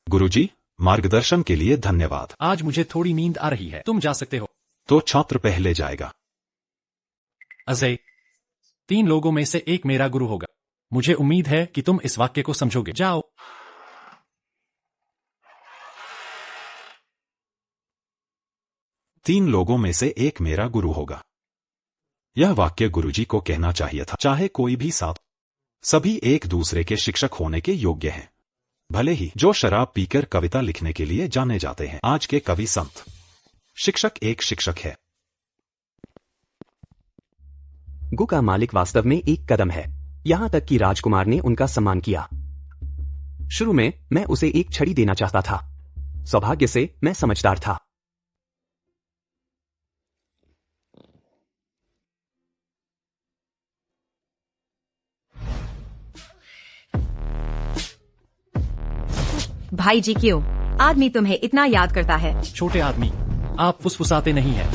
गुरुजी, मार्गदर्शन के लिए धन्यवाद। आज मुझे थोड़ी नींद आ रही है, तुम जा सकते हो। तो छात्र पहले जाएगा। अजय, 3 लोगों में से एक मेरा गुरु होगा। मुझे उम्मीद है कि तुम इस वाक्य को समझोगे। जाओ। 3 लोगों में से एक मेरा गुरु होगा। यह वाक्य गुरुजी को कहना चाहिए था। चाहे कोई भी साथ, सभी एक दूसरे के शिक्षक होने के योग्य हैं। भले ही जो शराब पीकर कविता लिखने के लिए जाने जाते हैं, आज के कवि संत, शिक्षक एक शिक्षक है। गु का मालिक वास्तव में एक कदम है, यहाँ तक कि राजकुमार ने उनका सम्मान किया। शुरू में मैं उसे एक छड़ी देना चाहता था। सौभाग्य से मैं समझदार था। भाई जी क्यों आदमी तुम्हें इतना याद करता है? छोटे आदमी, आप फुसफुसाते नहीं हैं।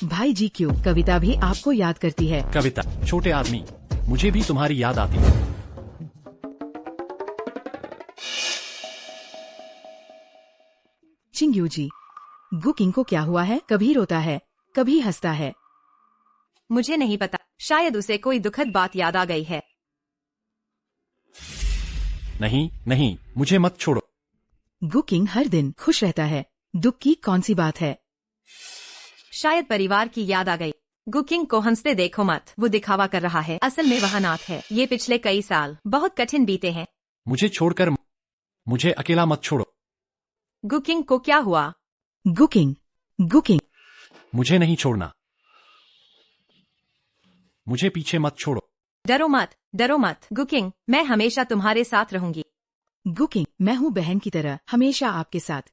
भाई जी क्यों कविता भी आपको याद करती है? कविता, छोटे आदमी, मुझे भी तुम्हारी याद आती है। चिंग्यू जी, गु किंग को क्या हुआ है? कभी रोता है, कभी हंसता है। मुझे नहीं पता, शायद उसे कोई दुखद बात याद आ गई है। नहीं नहीं, मुझे मत छोड़ो। गु किंग हर दिन खुश रहता है, दुख की कौन सी बात है? शायद परिवार की याद आ गई। गु किंग को हंसते देखो मत, वो दिखावा कर रहा है, असल में वह अनाथ है। ये पिछले कई साल बहुत कठिन बीते हैं। मुझे छोड़कर, मुझे अकेला मत छोड़ो। गु किंग को क्या हुआ? गु किंग, मुझे नहीं छोड़ना, मुझे पीछे मत छोड़ो। डरो मत, डरो मत गु किंग, मैं हमेशा तुम्हारे साथ रहूंगी। गु किंग, मैं हूँ बहन की तरह, हमेशा आपके साथ।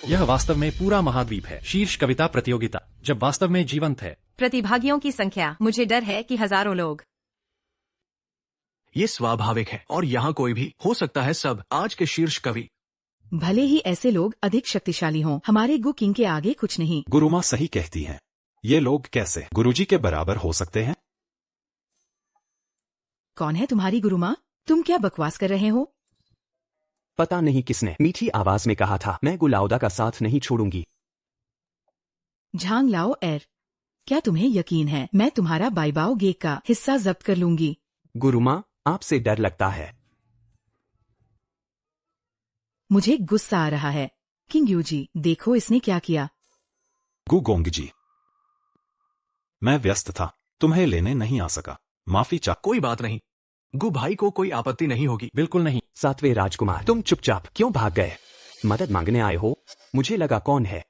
यह वास्तव में पूरा महाद्वीप है। शीर्ष कविता प्रतियोगिता, जब वास्तव में जीवंत है। प्रतिभागियों की संख्या, मुझे डर है कि हजारों लोग। ये स्वाभाविक है और यहाँ कोई भी हो सकता है। सब आज के शीर्ष कवि। भले ही ऐसे लोग अधिक शक्तिशाली हों, हमारे गु किंग के आगे कुछ नहीं। गुरुमा सही कहती हैं। ये लोग कैसे गुरुजी के बराबर हो सकते हैं? कौन है तुम्हारी गुरुमा? तुम क्या बकवास कर रहे हो? पता नहीं किसने मीठी आवाज में कहा था, मैं गुलाउदा का साथ नहीं छोड़ूंगी। झांग लाओ एर, क्या तुम्हें यकीन है मैं तुम्हारा बाईबाओ गेग का हिस्सा जब्त कर लूंगी? गुरुमा, आपसे डर लगता है। मुझे गुस्सा आ रहा है। किंग्यू जी, देखो इसने क्या किया। गु गोंग जी, मैं व्यस्त था, तुम्हें लेने नहीं आ सका, माफी चाह। कोई बात नहीं, गु भाई को कोई आपत्ति नहीं होगी। बिल्कुल नहीं। 7वें राजकुमार, तुम चुपचाप क्यों भाग गए? मदद मांगने आए हो? मुझे लगा कौन है।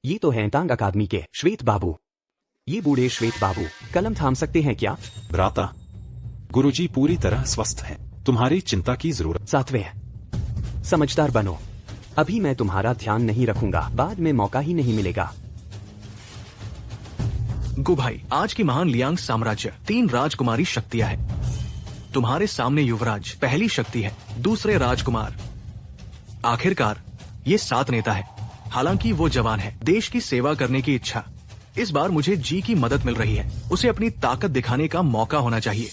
ये तो हैं तांग अकादमी के श्वेत बाबू। ये बूढ़े श्वेत बाबू कलम थाम सकते हैं क्या? भ्राता, गुरुजी पूरी तरह स्वस्थ हैं, तुम्हारी चिंता की जरूरत। 7वें, समझदार बनो। अभी मैं तुम्हारा ध्यान नहीं रखूंगा, बाद में मौका ही नहीं मिलेगा। गु भाई, आज की महान लियांग साम्राज्य 3 राजकुमारी शक्तियां है। तुम्हारे सामने युवराज पहली शक्ति है, दूसरे राजकुमार, आखिरकार ये 7 नेता है। हालांकि वो जवान है, देश की सेवा करने की इच्छा। इस बार मुझे जी की मदद मिल रही है, उसे अपनी ताकत दिखाने का मौका होना चाहिए।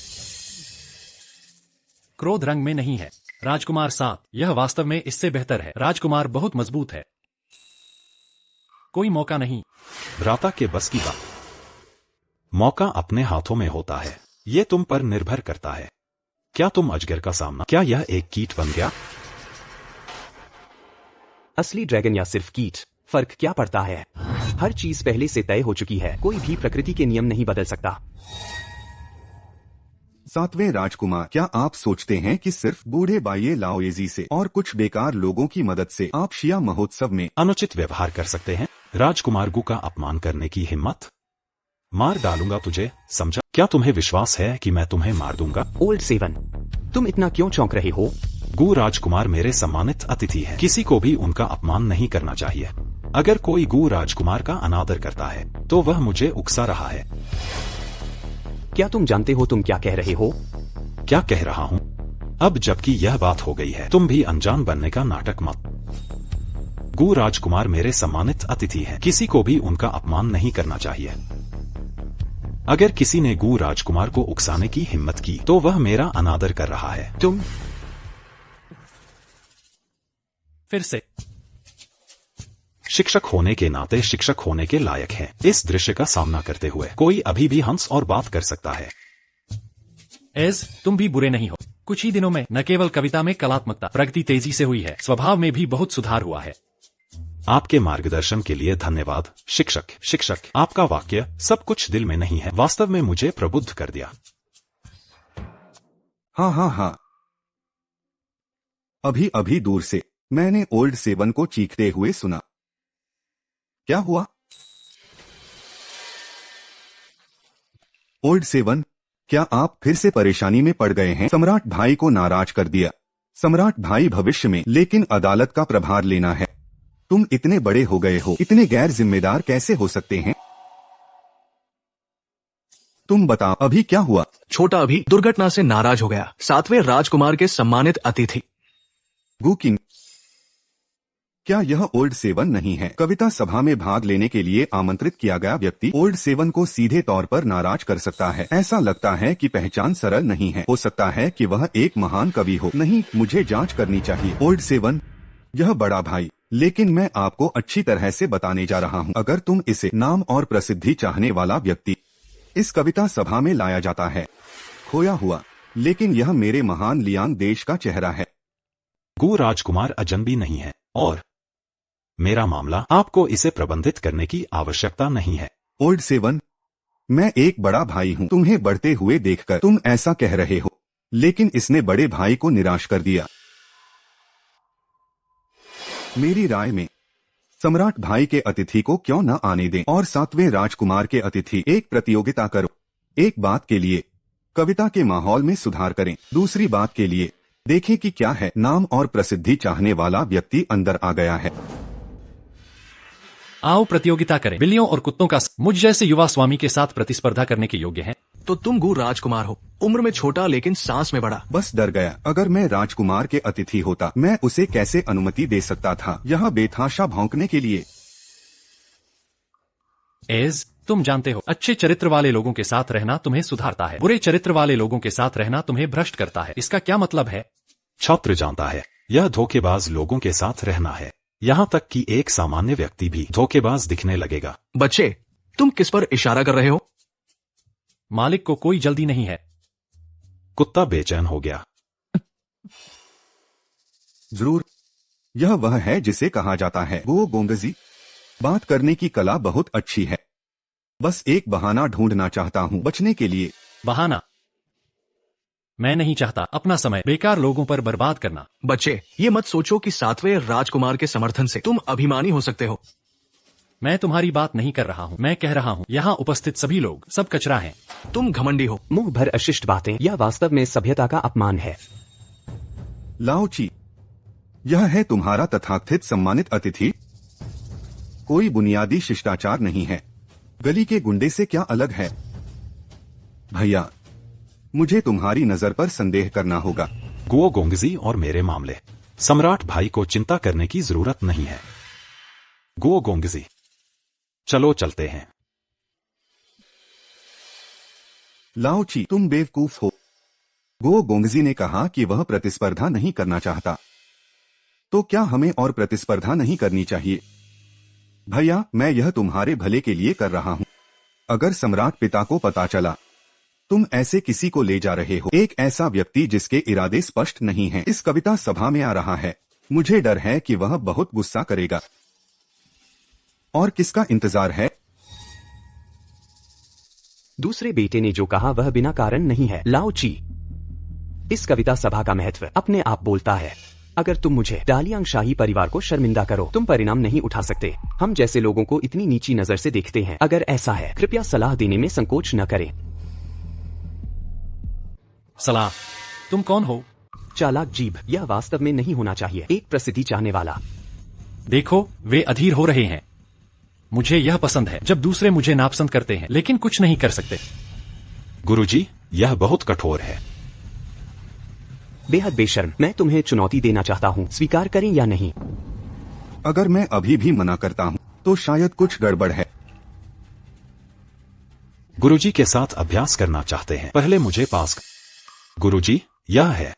क्रोध रंग में नहीं है। राजकुमार 7, यह वास्तव में इससे बेहतर है। राजकुमार बहुत मजबूत है, कोई मौका नहीं। भ्राता के बस की बात, मौका अपने हाथों में होता है, ये तुम पर निर्भर करता है। क्या तुम अजगर का सामना, क्या यह एक कीट बन गया? असली ड्रैगन या सिर्फ कीट, फर्क क्या पड़ता है? हर चीज पहले से तय हो चुकी है, कोई भी प्रकृति के नियम नहीं बदल सकता। 7वें राजकुमार, क्या आप सोचते हैं कि सिर्फ बूढ़े बाइये लाओएजी से और कुछ बेकार लोगों की मदद से आप शिया महोत्सव में अनुचित व्यवहार कर सकते हैं? राजकुमार गु का अपमान करने की हिम्मत? मार डालूंगा तुझे, समझा? क्या तुम्हें विश्वास है कि मैं तुम्हें मार दूंगा? ओल्ड 7, तुम इतना क्यों चौंक रहे हो? गु राजकुमार मेरे सम्मानित अतिथि हैं, किसी को भी उनका अपमान नहीं करना चाहिए। अगर कोई गु राजकुमार का अनादर करता है तो वह मुझे उकसा रहा है। क्या तुम जानते हो तुम क्या कह रहे हो? क्या कह रहा हूँ? अब जबकि यह बात हो गई है, तुम भी अनजान बनने का नाटक मत। गु राजकुमार मेरे सम्मानित अतिथि हैं, किसी को भी उनका अपमान नहीं करना चाहिए। अगर किसी ने गु राजकुमार को उकसाने की हिम्मत की तो वह मेरा अनादर कर रहा है। तुम फिर से शिक्षक होने के नाते शिक्षक होने के लायक हैं। इस दृश्य का सामना करते हुए कोई अभी भी हंस और बात कर सकता है। एज, तुम भी बुरे नहीं हो, कुछ ही दिनों में न केवल कविता में कलात्मकता प्रगति तेजी से हुई है, स्वभाव में भी बहुत सुधार हुआ है। आपके मार्गदर्शन के लिए धन्यवाद शिक्षक। शिक्षक, आपका वाक्य सब कुछ दिल में नहीं है, वास्तव में मुझे प्रबुद्ध कर दिया। हाँ हाँ हाँ, अभी अभी दूर से मैंने ओल्ड सेवन को चीखते हुए सुना। क्या हुआ? ओल्ड सेवन, क्या आप फिर से परेशानी में पड़ गए हैं? सम्राट भाई को नाराज कर दिया। सम्राट भाई भविष्य में लेकिन अदालत का प्रभार लेना है। तुम इतने बड़े हो गए हो, इतने गैर जिम्मेदार कैसे हो सकते हैं? तुम बताओ अभी क्या हुआ? छोटा अभी दुर्घटना से नाराज हो गया। 7वें राजकुमार के सम्मानित अतिथि। गुकिंग, क्या यह ओल्ड सेवन नहीं है? कविता सभा में भाग लेने के लिए आमंत्रित किया गया व्यक्ति ओल्ड सेवन को सीधे तौर पर नाराज कर सकता है। ऐसा लगता है कि पहचान सरल नहीं है। हो सकता है कि वह एक महान कवि हो। नहीं, मुझे जांच करनी चाहिए। ओल्ड सेवन, यह बड़ा भाई, लेकिन मैं आपको अच्छी तरह से बताने जा रहा हूँ। अगर तुम इसे नाम और प्रसिद्धि चाहने वाला व्यक्ति इस कविता सभा में लाया जाता है, खोया हुआ, लेकिन यह मेरे महान लियांग देश का चेहरा है। गु राजकुमार अजनबी नहीं है और मेरा मामला, आपको इसे प्रबंधित करने की आवश्यकता नहीं है। ओल्ड सेवन, मैं एक बड़ा भाई हूँ। तुम्हें बढ़ते हुए देखकर तुम ऐसा कह रहे हो, लेकिन इसने बड़े भाई को निराश कर दिया। मेरी राय में सम्राट भाई के अतिथि को क्यों न आने दें और 7वें राजकुमार के अतिथि एक प्रतियोगिता करो। एक बात के लिए कविता के माहौल में सुधार करें, दूसरी बात के लिए देखें कि क्या है। नाम और प्रसिद्धि चाहने वाला व्यक्ति अंदर आ गया है। आओ प्रतियोगिता करें। बिल्लियों और कुत्तों का मुझ जैसे युवा स्वामी के साथ प्रतिस्पर्धा करने के योग्य है। तो तुम गु राजकुमार हो, उम्र में छोटा लेकिन सांस में बड़ा। बस डर गया। अगर मैं राजकुमार के अतिथि होता, मैं उसे कैसे अनुमति दे सकता था यह बेतहाशा भौंकने के लिए? एज, तुम जानते हो, अच्छे चरित्र वाले लोगों के साथ रहना तुम्हें सुधारता है, बुरे चरित्र वाले लोगों के साथ रहना तुम्हें भ्रष्ट करता है। इसका क्या मतलब है? छात्र जानता है, यह धोखेबाज लोगों के साथ रहना है। यहाँ तक कि एक सामान्य व्यक्ति भी धोखेबाज दिखने लगेगा। बच्चे, तुम किस पर इशारा कर रहे हो? मालिक को कोई जल्दी नहीं है। कुत्ता बेचैन हो गया। जरूर, यह वह है जिसे कहा जाता है वो गोंगजी। बात करने की कला बहुत अच्छी है। बस एक बहाना ढूंढना चाहता हूँ बचने के लिए। बहाना? मैं नहीं चाहता अपना समय बेकार लोगों पर बर्बाद करना। बच्चे, ये मत सोचो कि 7वें राजकुमार के समर्थन से तुम अभिमानी हो सकते हो। मैं तुम्हारी बात नहीं कर रहा हूँ। मैं कह रहा हूँ यहाँ उपस्थित सभी लोग सब कचरा हैं। तुम घमंडी हो। मुंह भर अशिष्ट बातें, यह वास्तव में सभ्यता का अपमान है। लाओची, यह है तुम्हारा तथाकथित सम्मानित अतिथि? कोई बुनियादी शिष्टाचार नहीं है। गली के गुंडे से क्या अलग है? भैया, मुझे तुम्हारी नजर पर संदेह करना होगा। गुओ गोंगजी और मेरे मामले, सम्राट भाई को चिंता करने की जरूरत नहीं है। गुओ गोंगजी, चलो चलते हैं। लाओची, तुम बेवकूफ हो। गो गोंगजी ने कहा कि वह प्रतिस्पर्धा नहीं करना चाहता। तो क्या हमें और प्रतिस्पर्धा नहीं करनी चाहिए? भैया, मैं यह तुम्हारे भले के लिए कर रहा हूँ। अगर सम्राट पिता को पता चला तुम ऐसे किसी को ले जा रहे हो, एक ऐसा व्यक्ति जिसके इरादे स्पष्ट नहीं हैं, इस कविता सभा में आ रहा है, मुझे डर है कि वह बहुत गुस्सा करेगा। और किसका इंतजार है? दूसरे बेटे ने जो कहा वह बिना कारण नहीं है। लाओची, इस कविता सभा का महत्व अपने आप बोलता है। अगर तुम मुझे डालियांग शाही परिवार को शर्मिंदा करो, तुम परिणाम नहीं उठा सकते। हम जैसे लोगों को इतनी नीची नजर से देखते हैं। अगर ऐसा है, कृपया सलाह देने में संकोच न करें। सलाह? तुम कौन हो? चालाक जीभ, यह वास्तव में नहीं होना चाहिए। एक प्रसिद्धि चाहने वाला। देखो, वे अधीर हो रहे हैं। मुझे यह पसंद है जब दूसरे मुझे नापसंद करते हैं लेकिन कुछ नहीं कर सकते। गुरुजी, यह बहुत कठोर है। बेहद बेशर्म। मैं तुम्हें चुनौती देना चाहता हूँ, स्वीकार करें या नहीं? अगर मैं अभी भी मना करता हूँ तो शायद कुछ गड़बड़ है। गुरुजी के साथ अभ्यास करना चाहते हैं, पहले मुझे पास कर। गुरुजी, यह है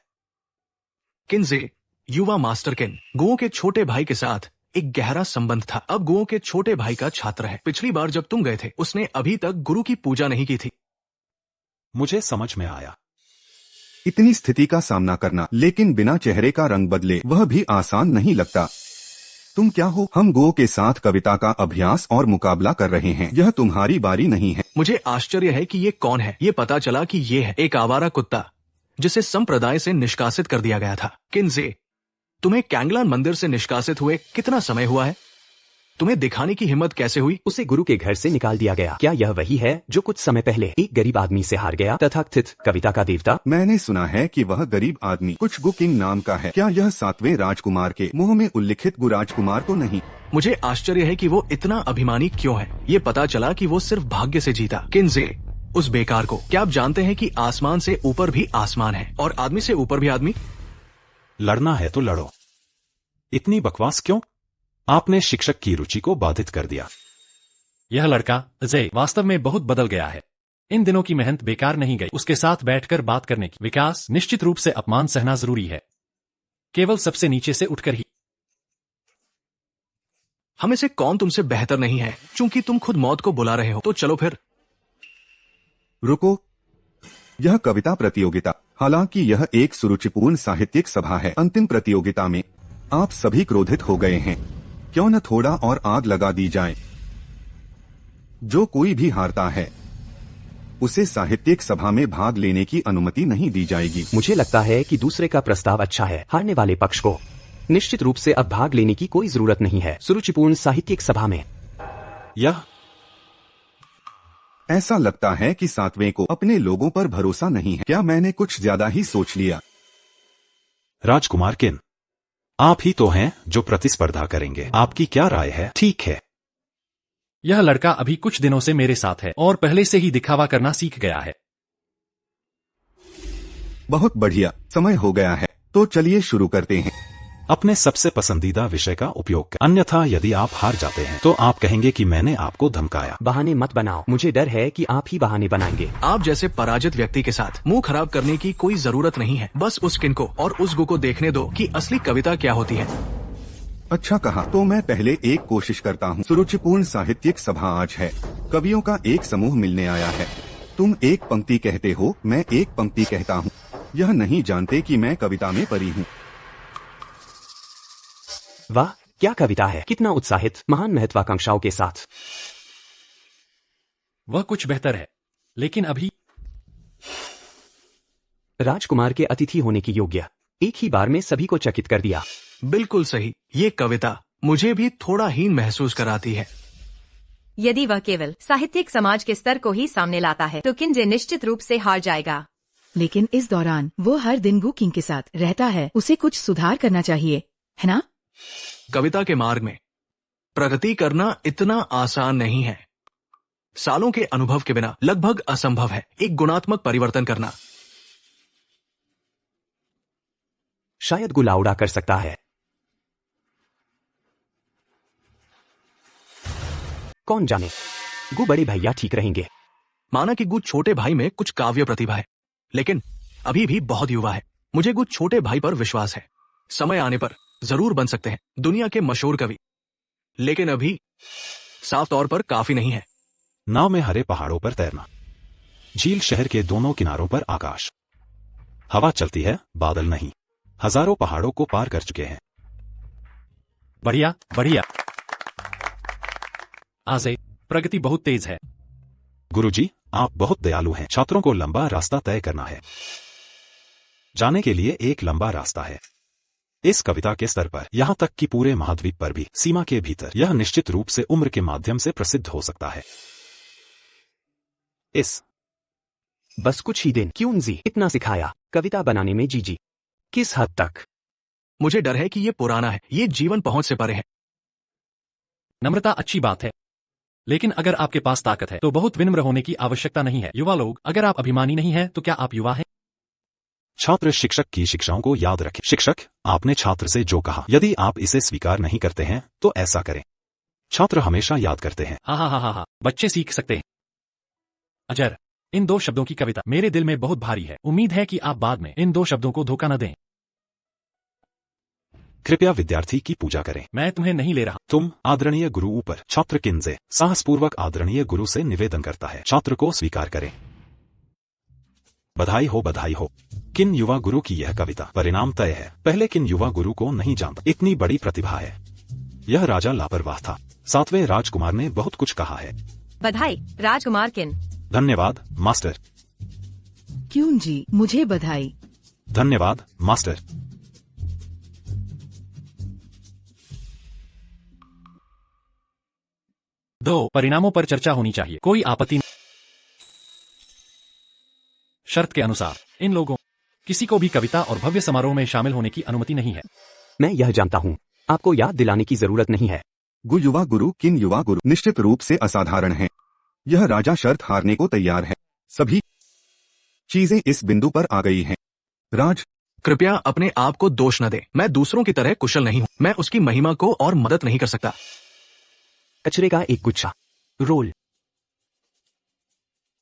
किन्जे, युवा मास्टर किन। गुओं के छोटे भाई के साथ एक गहरा संबंध था। अब गुओं के छोटे भाई का छात्र है। पिछली बार जब तुम गए थे, उसने अभी तक गुरु की पूजा नहीं की थी। मुझे समझ में आया। इतनी स्थिति का सामना करना, लेकिन बिना चेहरे का रंग बदले वह भी आसान नहीं लगता। तुम क्या हो? हम गो के साथ कविता का अभ्यास और मुकाबला कर रहे हैं। यह तुम्हारी बारी नहीं है। मुझे आश्चर्य है कि ये कौन है। ये पता चला कि ये है एक आवारा कुत्ता जिसे संप्रदाय से निष्कासित कर दिया गया था। किन्जे, तुम्हें कैंगलान मंदिर से निष्कासित हुए कितना समय हुआ है? तुम्हें दिखाने की हिम्मत कैसे हुई? उसे गुरु के घर से निकाल दिया गया। क्या यह वही है जो कुछ समय पहले एक गरीब आदमी से हार गया, तथाकथित कविता का देवता? मैंने सुना है कि वह गरीब आदमी कुछ गुकिंग नाम का है। क्या यह 7वें राजकुमार के मुंह में उल्लिखित गु राजकुमार तो नहीं? मुझे आश्चर्य है कि वो इतना अभिमानी क्यों है। ये पता चला कि वो सिर्फ भाग्य से जीता। किन्जे, उस बेकार को। क्या आप जानते हैं कि आसमान से ऊपर भी आसमान है और आदमी से ऊपर भी आदमी? लड़ना है तो लड़ो। इतनी बकवास क्यों? आपने शिक्षक की रुचि को बाधित कर दिया। यह लड़का अजय वास्तव में बहुत बदल गया है। इन दिनों की मेहनत बेकार नहीं गई। उसके साथ बैठकर बात करने की। विकास, निश्चित रूप से अपमान सहना जरूरी है, केवल सबसे नीचे से उठकर ही। हमें से कौन तुमसे बेहतर नहीं है? चूंकि तुम खुद मौत को बुला रहे हो तो चलो फिर। रुको, यह कविता प्रतियोगिता, हालांकि यह एक सुरुचिपूर्ण साहित्यिक सभा है। अंतिम प्रतियोगिता में आप सभी क्रोधित हो गए हैं। क्यों न थोड़ा और आग लगा दी जाए। जो कोई भी हारता है उसे साहित्यिक सभा में भाग लेने की अनुमति नहीं दी जाएगी। मुझे लगता है कि दूसरे का प्रस्ताव अच्छा है। हारने वाले पक्ष को निश्चित रूप से अब भाग लेने की कोई जरूरत नहीं है सुरुचिपूर्ण साहित्यिक सभा में। यह ऐसा लगता है कि 7वें को अपने लोगों पर भरोसा नहीं है। क्या मैंने कुछ ज्यादा ही सोच लिया? राजकुमार किन, आप ही तो हैं जो प्रतिस्पर्धा करेंगे। आपकी क्या राय है? ठीक है, यह लड़का अभी कुछ दिनों से मेरे साथ है और पहले से ही दिखावा करना सीख गया है। बहुत बढ़िया, समय हो गया है तो चलिए शुरू करते हैं। अपने सबसे पसंदीदा विषय का उपयोग करें, अन्यथा यदि आप हार जाते हैं तो आप कहेंगे कि मैंने आपको धमकाया। बहाने मत बनाओ। मुझे डर है कि आप ही बहाने बनाएंगे। आप जैसे पराजित व्यक्ति के साथ मुंह खराब करने की कोई जरूरत नहीं है। बस उस किन को और उस गु को देखने दो कि असली कविता क्या होती है। अच्छा कहा, तो मैं पहले एक कोशिश करता हूँ। सुरुचिपूर्ण साहित्यिक सभा आज है। कवियों का एक समूह मिलने आया है। तुम एक पंक्ति कहते हो, मैं एक पंक्ति कहता हूँ। यह नहीं जानते कि मैं कविता में परी हूँ। वाह, क्या कविता है! कितना उत्साहित, महान महत्वाकांक्षाओं के साथ। वह कुछ बेहतर है, लेकिन अभी राजकुमार के अतिथि होने की योग्य। एक ही बार में सभी को चकित कर दिया। बिल्कुल सही। ये कविता मुझे भी थोड़ा हीन महसूस कराती है। यदि वह केवल साहित्यिक समाज के स्तर को ही सामने लाता है तो किन्जे निश्चित रूप से हार जाएगा। लेकिन इस दौरान वो हर दिन गुकिंग के साथ रहता है। उसे कुछ सुधार करना चाहिए, है ना? कविता के मार्ग में प्रगति करना इतना आसान नहीं है। सालों के अनुभव के बिना लगभग असंभव है एक गुणात्मक परिवर्तन करना। शायद गुलाउड़ा कर सकता है। कौन जाने, गु बड़े भैया ठीक रहेंगे। माना कि गु छोटे भाई में कुछ काव्य प्रतिभा है, लेकिन अभी भी बहुत युवा है। मुझे गु छोटे भाई पर विश्वास है। समय आने पर जरूर बन सकते हैं दुनिया के मशहूर कवि, लेकिन अभी साफ तौर पर काफी नहीं है। नाव में हरे पहाड़ों पर तैरना, झील शहर के दोनों किनारों पर आकाश, हवा चलती है, बादल नहीं। हजारों पहाड़ों को पार कर चुके हैं। बढ़िया बढ़िया। आजे, प्रगति बहुत तेज है। गुरुजी, आप बहुत दयालु हैं। छात्रों को लंबा रास्ता तय करना है। जाने के लिए एक लंबा रास्ता है। इस कविता के स्तर पर, यहाँ तक कि पूरे महाद्वीप पर भी, सीमा के भीतर, यह निश्चित रूप से उम्र के माध्यम से प्रसिद्ध हो सकता है। बस कुछ ही दिन। क्यूंजी इतना सिखाया कविता बनाने में। जीजी, किस हद तक? मुझे डर है कि ये पुराना है। ये जीवन पहुंच से परे है। नम्रता अच्छी बात है, लेकिन अगर आपके पास ताकत है तो बहुत विनम्र होने की आवश्यकता नहीं है। युवा लोग, अगर आप अभिमानी नहीं हैं तो क्या आप युवा हैं? छात्र शिक्षक की शिक्षाओं को याद रखें। शिक्षक, आपने छात्र से जो कहा, यदि आप इसे स्वीकार नहीं करते हैं तो ऐसा करें। छात्र हमेशा याद करते हैं। हाँ, बच्चे सीख सकते हैं। अजर, इन 2 शब्दों की कविता मेरे दिल में बहुत भारी है। उम्मीद है कि आप बाद में इन 2 शब्दों को धोखा न दें। कृपया विद्यार्थी की पूजा करें। मैं तुम्हें नहीं ले रहा। तुम आदरणीय गुरु ऊपर। छात्र किन्जे साहसपूर्वक आदरणीय गुरु से निवेदन करता है, छात्र को स्वीकार करें। बधाई हो, बधाई हो। किन युवा गुरु की यह कविता परिणाम तय है। पहले किन युवा गुरु को नहीं जानता, इतनी बड़ी प्रतिभा है। यह राजा लापरवाह था। 7वें राजकुमार ने बहुत कुछ कहा है। बधाई राजकुमार किन। धन्यवाद मास्टर। क्यून जी, मुझे बधाई। धन्यवाद मास्टर। दो परिणामों पर चर्चा होनी चाहिए। कोई आपत्ति नहीं। शर्त के अनुसार इन लोगों किसी को भी कविता और भव्य समारोह में शामिल होने की अनुमति नहीं है। मैं यह जानता हूँ, आपको याद दिलाने की जरूरत नहीं है। युवा गुरु किन युवा गुरु निश्चित रूप से असाधारण है। यह राजा शर्त हारने को तैयार है। सभी चीजें इस बिंदु पर आ गई हैं। राज, कृपया अपने आप को दोष न दे। मैं दूसरों की तरह कुशल नहीं हूँ। मैं उसकी महिमा को और मदद नहीं कर सकता। कचरे का एक गुच्छा। रोल।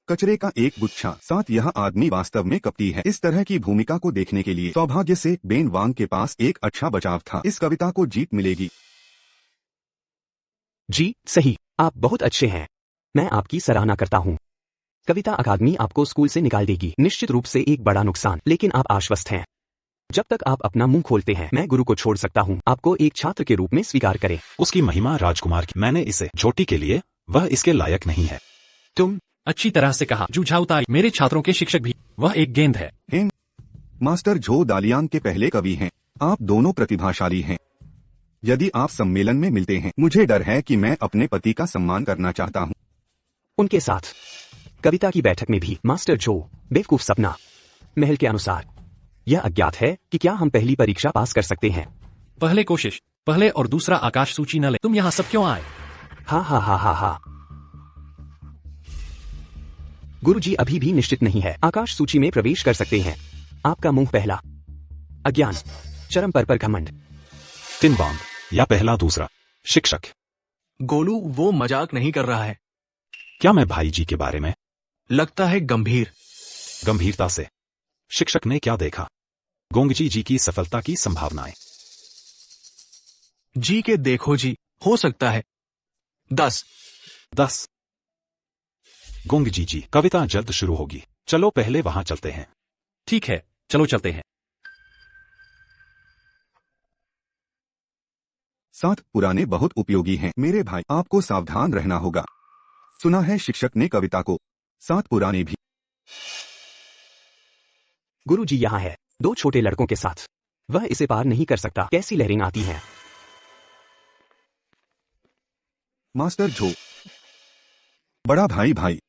कचरे का एक गुच्छा। 7 यह आदमी वास्तव में कपटी है। इस तरह की भूमिका को देखने के लिए सौभाग्य से बेन वांग के पास एक अच्छा बचाव था। इस कविता को जीत मिलेगी। जी सही, आप बहुत अच्छे हैं। मैं आपकी सराहना करता हूँ। कविता अकादमी आपको स्कूल से निकाल देगी। निश्चित रूप से एक बड़ा नुकसान, लेकिन आप आश्वस्त हैं। जब तक आप अपना मुंह खोलते हैं, मैं गुरु को छोड़ सकता हूँ। आपको एक छात्र के रूप में स्वीकार करें। उसकी महिमा राजकुमार की। मैंने इसे झोटी के लिए, वह इसके लायक नहीं है। तुम अच्छी तरह से कहा जूझाउताई। मेरे छात्रों के शिक्षक भी। वह एक गेंद है। मास्टर झो दालियांग के पहले कवि हैं। आप दोनों प्रतिभाशाली हैं। यदि आप सम्मेलन में मिलते हैं, मुझे डर है कि मैं अपने पति का सम्मान करना चाहता हूँ। उनके साथ कविता की बैठक में भी मास्टर जो बेवकूफ सपना। महल के अनुसार यह अज्ञात है कि क्या हम पहली परीक्षा पास कर सकते हैं। पहले कोशिश, पहले और दूसरा आकाश सूची न ले। तुम यहाँ सब क्यों आए? हा हा हा हा हा। गुरुजी अभी भी निश्चित नहीं है। आकाश सूची में प्रवेश कर सकते हैं। आपका मुंह पहला। अज्ञान, चरम पर घमंड। टिनबांग या पहला दूसरा। शिक्षक। गोलू वो मजाक नहीं कर रहा है। क्या मैं भाई जी के बारे में? लगता है गंभीर। गंभीरता से। शिक्षक ने क्या देखा? गोंगजी जी की सफलता की संभावनाएं। जी के देखो जी, हो सकता है 10। गोंगजी जी, कविता जल्द शुरू होगी। चलो पहले वहां चलते हैं। ठीक है, चलो चलते हैं। 7 पुराने बहुत उपयोगी हैं। मेरे भाई, आपको सावधान रहना होगा। सुना है शिक्षक ने कविता को। 7 पुराने भी। गुरुजी यहाँ है, 2 छोटे लड़कों के साथ। वह इसे पार नहीं कर सकता। कैसी लहरें आती हैं। मास्टर झो। बड़ा भाई,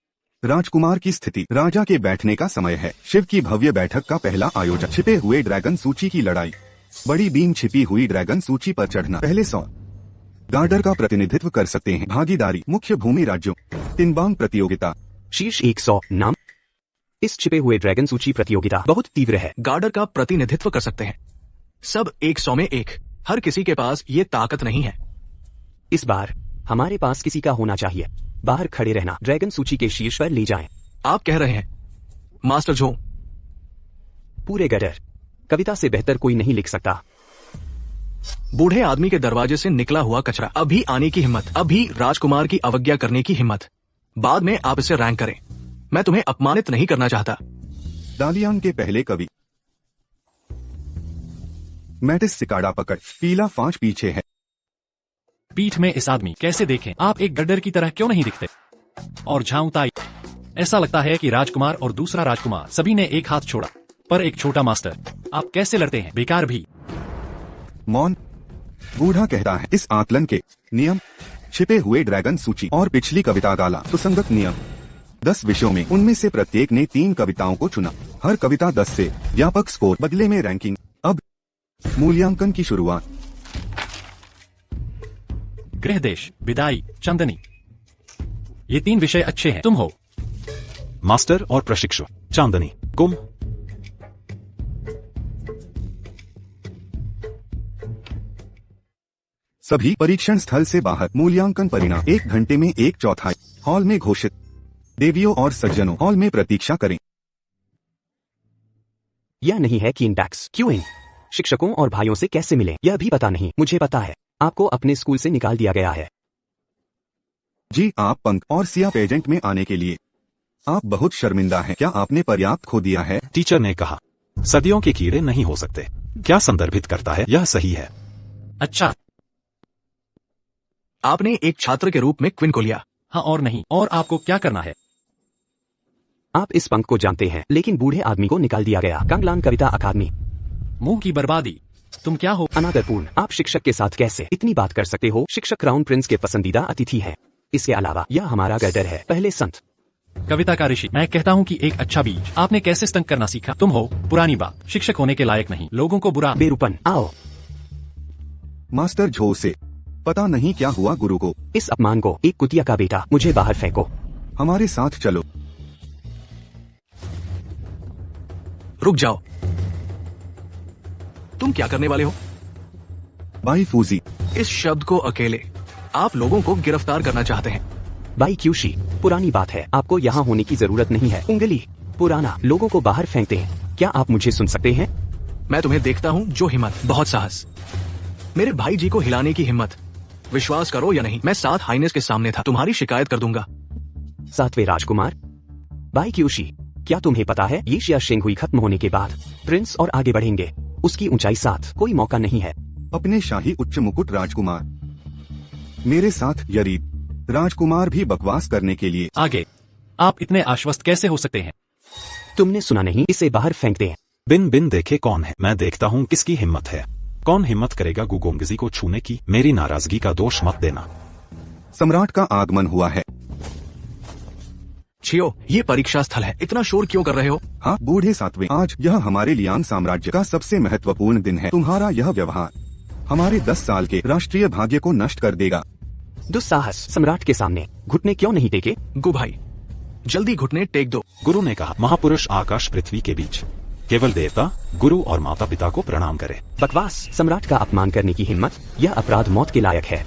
राजकुमार की स्थिति। राजा के बैठने का समय है। शिव की भव्य बैठक का पहला आयोजन। छिपे हुए ड्रैगन सूची की लड़ाई। बड़ी बीम छिपी हुई ड्रैगन सूची पर चढ़ना। पहले 100 गार्डर का प्रतिनिधित्व कर सकते हैं। भागीदारी, मुख्य भूमि राज्यों। टिनबांग प्रतियोगिता। शीर्ष 100 नाम। इस छिपे हुए ड्रैगन सूची प्रतियोगिता बहुत तीव्र है। गार्डर का प्रतिनिधित्व कर सकते हैं। सब 100 में 1। हर किसी के पास ये ताकत नहीं है। इस बार हमारे पास किसी का होना चाहिए। बाहर खड़े रहना। ड्रैगन सूची के शीर्ष पर ले जाएं। आप कह रहे हैं मास्टर झो। पूरे गडर कविता से बेहतर कोई नहीं लिख सकता। बूढ़े आदमी के दरवाजे से निकला हुआ कचरा। अभी आने की हिम्मत। अभी राजकुमार की अवज्ञा करने की हिम्मत। बाद में आप इसे रैंक करें। मैं तुम्हें अपमानित नहीं करना चाहता। दालियांग के पहले कवि। मैटिस सिकाड़ा पकड़। पीला फांच पीछे है। पीठ में इस आदमी कैसे देखें? आप एक गड्ढर की तरह क्यों नहीं दिखते? और झाउताई, ऐसा लगता है कि राजकुमार और दूसरा राजकुमार सभी ने एक हाथ छोड़ा, पर एक छोटा मास्टर। आप कैसे लड़ते हैं? बेकार भी। मौन। बूढ़ा कहता है, इस आकलन के नियम। छिपे हुए ड्रैगन सूची और पिछली कविता गाला। सुसंगत नियम। 10 विषयों में उनमें से प्रत्येक ने 3 कविताओं को चुना। हर कविता 10 से व्यापक स्कोर। बदले में रैंकिंग। अब मूल्यांकन की शुरुआत। गृहदेश, विदाई, चंदनी। ये 3 विषय अच्छे हैं। तुम हो मास्टर और प्रशिक्षु। चांदनी, गुम। सभी परीक्षण स्थल से बाहर। मूल्यांकन परिणाम 1 घंटे में 1/4 हॉल में घोषित। देवियों और सज्जनों, हॉल में प्रतीक्षा करें। यह नहीं है कि इंडेक्स क्यों इन शिक्षकों और भाइयों से कैसे मिले, यह भी पता नहीं। मुझे पता है, आपको अपने स्कूल से निकाल दिया गया है। जी, आप पंख और सिया पेजेंट में आने के लिए। आप बहुत शर्मिंदा हैं। क्या आपने पर्याप्त खो दिया है? टीचर ने कहा। सदियों के कीड़े नहीं हो सकते। क्या संदर्भित करता है? यह सही है। अच्छा, आपने एक छात्र के रूप में क्विन को लिया। हाँ और नहीं, और आपको क्या करना है? आप इस पंख को जानते हैं, लेकिन बूढ़े आदमी को निकाल दिया गया। कांगलान कविता अकादमी। मुंह की बर्बादी। तुम क्या हो? अनादरपूर्ण। आप शिक्षक के साथ कैसे इतनी बात कर सकते हो? शिक्षक क्राउन प्रिंस के पसंदीदा अतिथि हैं। इसके अलावा यह हमारा गर्दर है, पहले संत। कविता का ऋषि। मैं कहता हूँ कि एक अच्छा बीज। आपने कैसे स्तंक करना सीखा? तुम हो पुरानी बात, शिक्षक होने के लायक नहीं, लोगों को बुरा। बेरूपन। आओ। मास्टर झो से पता नहीं क्या हुआ गुरु को। इस अपमान को, एक कुतिया का बेटा, मुझे बाहर फेंको। हमारे साथ चलो। रुक जाओ। तुम क्या करने वाले हो? By Fuji. इस शब्द को अकेले आप लोगों को गिरफ्तार करना चाहते हैं। बाई क्यूशी, पुरानी बात है, आपको यहाँ होने की जरूरत नहीं है। उंगली। पुराना। लोगों को बाहर फेंकते हैं। क्या आप मुझे सुन सकते हैं? मैं तुम्हें देखता हूँ, जो हिम्मत, बहुत साहस। मेरे भाई जी को हिलाने की हिम्मत। विश्वास करो या नहीं, मैं 7 हाइनेस के सामने था, तुम्हारी शिकायत कर दूंगा। 7वें राजकुमार। बाई क्यूशी, क्या तुम्हें पता है, ये शिया शेंगुई खत्म होने के बाद प्रिंस और आगे बढ़ेंगे। उसकी ऊंचाई 7, कोई मौका नहीं है। अपने शाही उच्च मुकुट राजकुमार। मेरे साथ यरीब राजकुमार भी बकवास करने के लिए आगे। आप इतने आश्वस्त कैसे हो सकते हैं? तुमने सुना नहीं? इसे बाहर फेंक दे। बिन बिन देखे कौन है? मैं देखता हूँ किसकी हिम्मत है। कौन हिम्मत करेगा गुगोंगजी को छूने की? मेरी नाराजगी का दोष मत देना। सम्राट का आगमन हुआ है। छियो, ये परीक्षा स्थल है, इतना शोर क्यों कर रहे हो? हाँ बूढ़े 7वें, आज यह हमारे लियांग साम्राज्य का सबसे महत्वपूर्ण दिन है। तुम्हारा यह व्यवहार हमारे 10 साल के राष्ट्रीय भाग्य को नष्ट कर देगा। दुस्साहस। सम्राट के सामने घुटने क्यों नहीं टेके? गु भाई, जल्दी घुटने टेक दो। गुरु ने कहा, महापुरुष आकाश पृथ्वी के बीच, केवल देवता, गुरु और माता पिता को प्रणाम करे। बकवास। सम्राट का अपमान करने की हिम्मत, यह अपराध मौत के लायक है।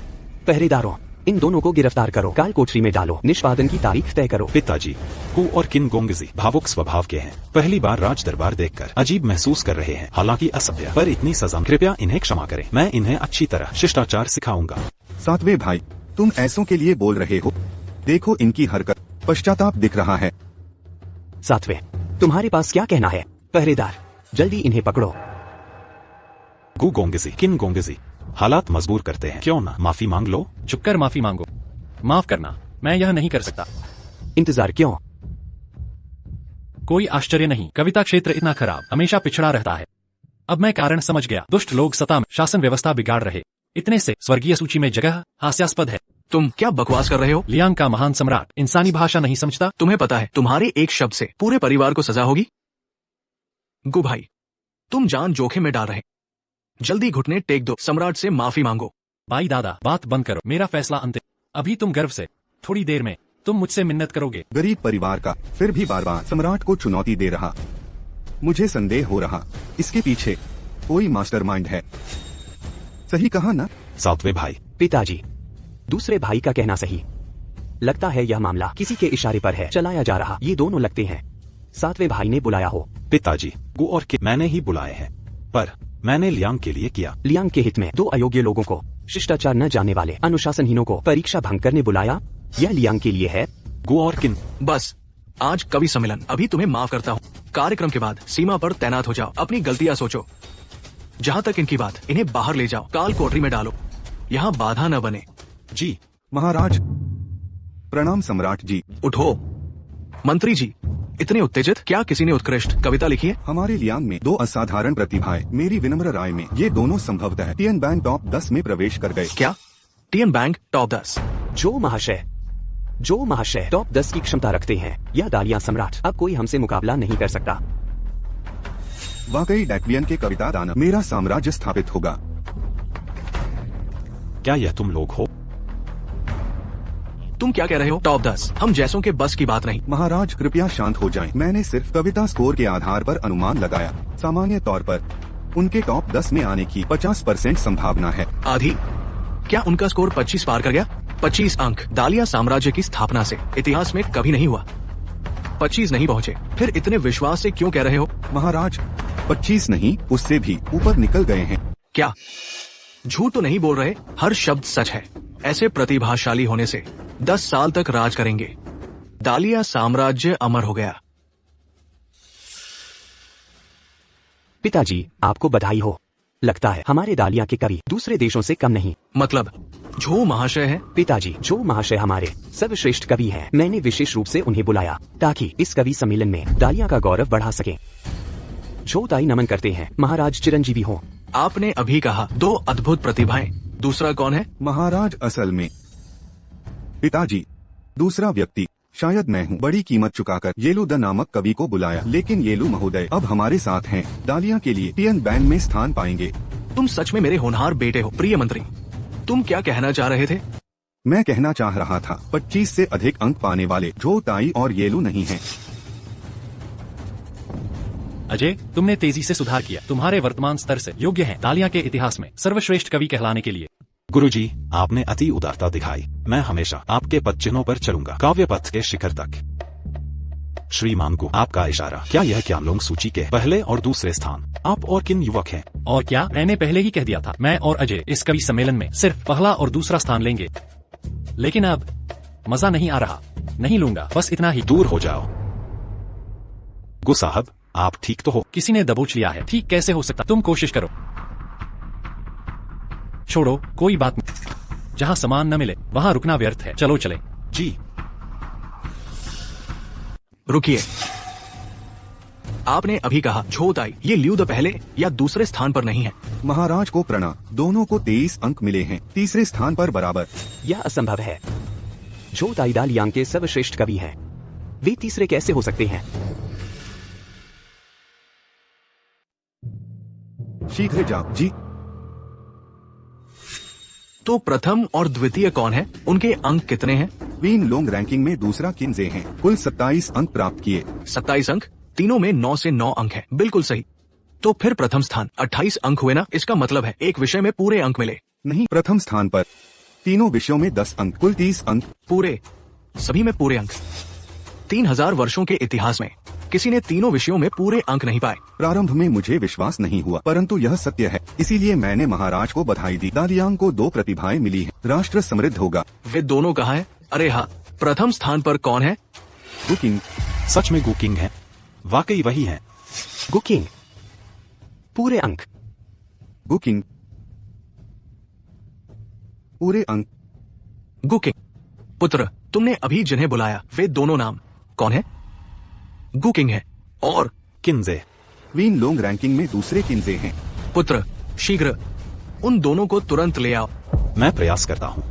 पहरेदारों, इन दोनों को गिरफ्तार करो, काल कोठरी में डालो, निष्पादन की तारीख तय करो। पिताजी, कु और किन गोंगजी भावुक स्वभाव के हैं। पहली बार राज दरबार देखकर अजीब महसूस कर रहे हैं, हालांकि असभ्य, पर इतनी सजा। कृपया इन्हें क्षमा करें, मैं इन्हें अच्छी तरह शिष्टाचार सिखाऊंगा। 7वें भाई, तुम ऐसों के लिए बोल रहे हो? देखो इनकी हरकत, पश्चाताप दिख रहा है। 7वें, तुम्हारे पास क्या कहना है? पहरेदार, जल्दी इन्हें पकड़ो। गु गोंगजी, किन गोंगजी, हालात मजबूर करते हैं, क्यों ना माफी मांग लो। चुप कर, माफी मांगो। माफ करना, मैं यह नहीं कर सकता। इंतजार क्यों? कोई आश्चर्य नहीं, कविता क्षेत्र इतना खराब, हमेशा पिछड़ा रहता है। अब मैं कारण समझ गया। दुष्ट लोग सत्ता में शासन व्यवस्था बिगाड़ रहे, इतने से स्वर्गीय सूची में जगह हास्यास्पद है। तुम क्या बकवास कर रहे हो? लियांग का महान सम्राट इंसानी भाषा नहीं समझता। तुम्हें पता है, तुम्हारे एक शब्द से पूरे परिवार को सजा होगी। गु भाई, तुम जान जोखिम में डाल रहे। जल्दी घुटने टेक दो, सम्राट से माफी मांगो। भाई दादा, बात बंद करो, मेरा फैसला अंतिम। अभी तुम गर्व से, थोड़ी देर में तुम मुझसे मिन्नत करोगे। गरीब परिवार का, फिर भी बार बार सम्राट को चुनौती दे रहा। मुझे संदेह हो रहा, इसके पीछे कोई मास्टरमाइंड है। सही कहा ना? 7वें भाई, पिताजी, दूसरे भाई का कहना सही। लगता है यह मामला किसी के इशारे पर है चलाया जा रहा। ये दोनों लगते हैं 7वें भाई ने बुलाया हो। पिताजी, गु और के मैंने ही बुलाए हैं, पर मैंने लियांग के लिए किया। लियांग के हित में 2 अयोग्य लोगों को, शिष्टाचार न जाने वाले अनुशासनहीनों को परीक्षा भंग करने बुलाया। यह लियांग के लिए है। गु और किन, बस, आज कवि सम्मेलन, अभी तुम्हें माफ करता हूँ। कार्यक्रम के बाद सीमा पर तैनात हो जाओ, अपनी गलतियाँ सोचो। जहाँ तक इनकी बात, इन्हें बाहर ले जाओ, काल कोठरी में डालो, यहाँ बाधा न बने। जी महाराज। प्रणाम सम्राट जी। उठो। मंत्री जी, इतने उत्तेजित, क्या किसी ने उत्कृष्ट कविता लिखी है? हमारे लियांग में 2 असाधारण प्रतिभाएं, मेरी विनम्र राय में ये दोनों संभवतः टियन बैंक टॉप 10 में प्रवेश कर गए। क्या? टियन बैंक टॉप 10? जो महाशय टॉप 10 की क्षमता रखते हैं, यह दालियां सम्राट, अब कोई हमसे मुकाबला नहीं कर सकता। वाकई डैक्वियन के कविता दानव, मेरा साम्राज्य स्थापित होगा। क्या यह तुम लोग हो? तुम क्या कह रहे हो? टॉप 10 हम जैसों के बस की बात नहीं। महाराज कृपया शांत हो जाएं। मैंने सिर्फ कविता स्कोर के आधार पर अनुमान लगाया। सामान्य तौर पर उनके टॉप 10 में आने की 50% संभावना है। आधी? क्या उनका स्कोर 25 पार कर गया? 25 अंक दालिया साम्राज्य की स्थापना से इतिहास में कभी नहीं हुआ। 25 नहीं पहुँचे, फिर इतने विश्वास से क्यों कह रहे हो? महाराज 25 नहीं, उससे भी ऊपर निकल गए हैं। क्या? झूठ तो नहीं बोल रहे? हर शब्द सच है। ऐसे प्रतिभाशाली होने से 10 साल तक राज करेंगे। दालिया साम्राज्य अमर हो गया। पिताजी, आपको बधाई हो। लगता है हमारे दालिया के कवि दूसरे देशों से कम नहीं। मतलब झो महाशय है? पिताजी, जो महाशय हमारे सर्वश्रेष्ठ कवि हैं, मैंने विशेष रूप से उन्हें बुलाया ताकि इस कवि सम्मेलन में दालिया का गौरव बढ़ा सके। जो ताई नमन करते हैं, महाराज चिरंजीवी हो। आपने अभी कहा 2 अद्भुत प्रतिभाएं, दूसरा कौन है? महाराज असल में पिताजी, दूसरा व्यक्ति शायद मैं हूँ। बड़ी कीमत चुकाकर येलू द नामक कवि को बुलाया, लेकिन येलू महोदय अब हमारे साथ हैं। दालिया के लिए पियन बैंड में स्थान पाएंगे। तुम सच में मेरे होनहार बेटे हो प्रिय मंत्री। तुम क्या कहना चाह रहे थे? मैं कहना चाह रहा था 25 से अधिक अंक पाने वाले जो ताई और येलू नहीं हैं। अजय, तुमने तेजी से सुधार किया। तुम्हारे वर्तमान स्तर से योग्य हैं दालिया के इतिहास में सर्वश्रेष्ठ कवि कहलाने के लिए। गुरुजी, आपने अति उदारता दिखाई। मैं हमेशा आपके पद चिन्हों पर चलूंगा, काव्य पथ के शिखर तक। श्रीमान को आपका इशारा। क्या यह क्यामलोंग सूची के पहले और दूसरे स्थान आप और किन युवक हैं? और क्या, मैंने पहले ही कह दिया था, मैं और अजय इस कवि सम्मेलन में सिर्फ पहला और दूसरा स्थान लेंगे। लेकिन अब मजा नहीं आ रहा। नहीं लूंगा, बस इतना ही। दूर हो जाओ। गु साहब, आप ठीक तो हो? किसी ने दबोच लिया है। ठीक कैसे हो सकता? तुम कोशिश करो। छोड़ो, कोई बात नहीं। जहाँ सामान न मिले वहाँ रुकना व्यर्थ है। चलो चले। जी। रुकिए, आपने अभी कहा झोताई ये ल्यू द पहले या दूसरे स्थान पर नहीं है। महाराज को प्रणाम। दोनों को 23 अंक मिले हैं, तीसरे स्थान पर बराबर। यह असंभव है। जो ताई दालियांग के सर्वश्रेष्ठ कवि हैं, वे तीसरे कैसे हो सकते हैं? शीघ्र जाओ। जी। तो प्रथम और द्वितीय कौन है? उनके अंक कितने हैं? वीन लोंग रैंकिंग में दूसरा किन्जे हैं, कुल 27 अंक प्राप्त किए। 27 अंक? तीनों में 9 से 9 अंक है। बिल्कुल सही। तो फिर प्रथम स्थान 28 अंक हुए ना? इसका मतलब है एक विषय में पूरे अंक मिले। नहीं, प्रथम स्थान पर तीनों विषयों में 10 अंक, कुल 30 अंक। पूरे? सभी में पूरे अंक? 3000 वर्षों के इतिहास में किसी ने तीनों विषयों में पूरे अंक नहीं पाए। प्रारंभ में मुझे विश्वास नहीं हुआ, परंतु यह सत्य है। इसीलिए मैंने महाराज को बधाई दी। दालियांग को 2 प्रतिभाएं मिली हैं। राष्ट्र समृद्ध होगा। वे दोनों कहाँ हैं? अरे हाँ, प्रथम स्थान पर कौन है? कुकिंग। सच में गुकिंग है? वाकई वही है। गुकिंग? पूरे अंक? कुकिंग पूरे अंक। गुकिंग। पुत्र, तुमने अभी जिन्हें बुलाया वे दोनों नाम कौन है? गुकिंग है और किन्जे। वीन लोंग रैंकिंग में दूसरे किन्जे हैं। पुत्र, शीघ्र उन दोनों को तुरंत ले आओ। मैं प्रयास करता हूँ।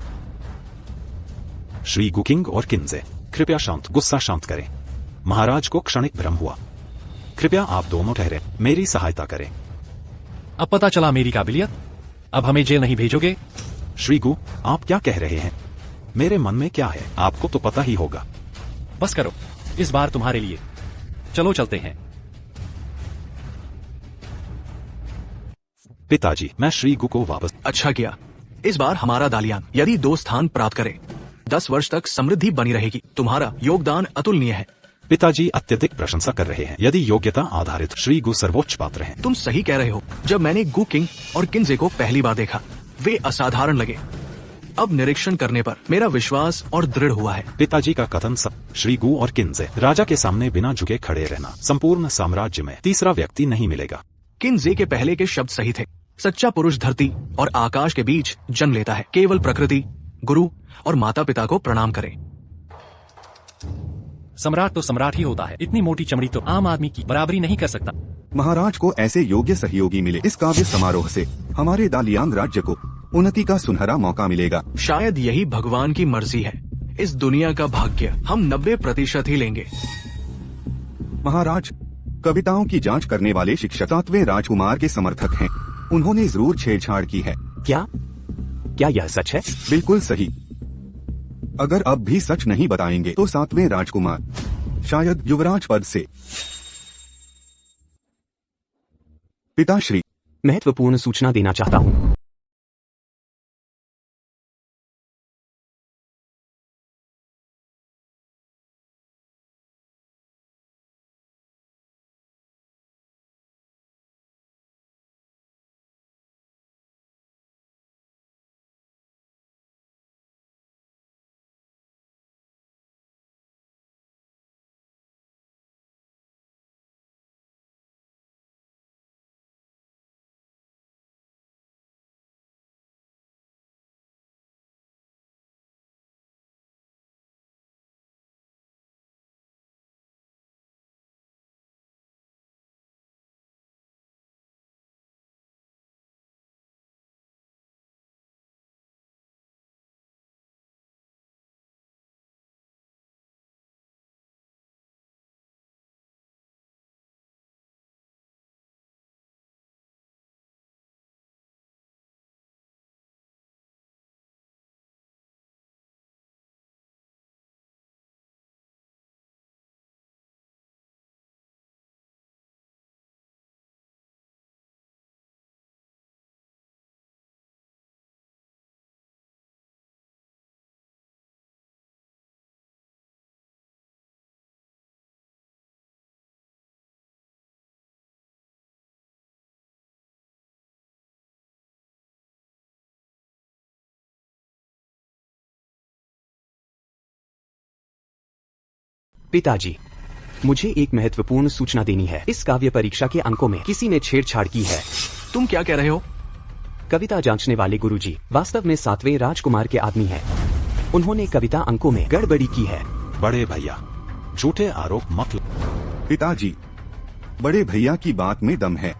श्री गुकिंग और किन्जे, कृपया शांत, गुस्सा शांत करें। महाराज को क्षणिक भ्रम हुआ। कृपया आप दोनों ठहरे, मेरी सहायता करें। अब पता चला मेरी काबिलियत। अब हमें जेल नहीं भेजोगे? श्री गु, आप क्या कह रहे हैं? मेरे मन में क्या है आपको तो पता ही होगा। बस करो, इस बार तुम्हारे लिए। चलो चलते हैं। पिताजी, मैं श्री गु को वापस। अच्छा किया। इस बार हमारा दालियान यदि 2 स्थान प्राप्त करे 10 वर्ष तक समृद्धि बनी रहेगी। तुम्हारा योगदान अतुलनीय है। पिताजी अत्यधिक प्रशंसा कर रहे हैं। यदि योग्यता आधारित श्री गु सर्वोच्च पात्र हैं। तुम सही कह रहे हो। जब मैंने गु किंग और किन्जे को पहली बार देखा वे असाधारण लगे। अब निरीक्षण करने पर मेरा विश्वास और दृढ़ हुआ है। पिताजी का कथन सब। श्री गु और किन्जे, राजा के सामने बिना झुके खड़े रहना। संपूर्ण साम्राज्य में तीसरा व्यक्ति नहीं मिलेगा। किन्जे के पहले के शब्द सही थे। सच्चा पुरुष धरती और आकाश के बीच जन्म लेता है। केवल प्रकृति, गुरु और माता पिता को प्रणाम करें। सम्राट तो सम्राट ही होता है। इतनी मोटी चमड़ी तो आम आदमी की बराबरी नहीं कर सकता। महाराज को ऐसे योग्य सहयोगी मिले। इस काव्य समारोह से हमारे दालियांग राज्य को उन्नति का सुनहरा मौका मिलेगा। शायद यही भगवान की मर्जी है। इस दुनिया का भाग्य हम 90% ही लेंगे। महाराज, कविताओं की जांच करने वाले शिक्षक 7वें राजकुमार के समर्थक हैं। उन्होंने जरूर छेड़छाड़ की है। क्या यह सच है? बिल्कुल सही। अगर अब भी सच नहीं बताएंगे तो 7वें राजकुमार शायद युवराज पद से। पिताश्री, महत्वपूर्ण सूचना देना चाहता हूँ। पिताजी, मुझे एक महत्वपूर्ण सूचना देनी है। इस काव्य परीक्षा के अंकों में किसी ने छेड़छाड़ की है। तुम क्या कह रहे हो? कविता जांचने वाले गुरुजी वास्तव में 7वें राजकुमार के आदमी हैं। उन्होंने कविता अंकों में गड़बड़ी की है। बड़े भैया, झूठे आरोप मत पिताजी, बड़े भैया की बात में दम है।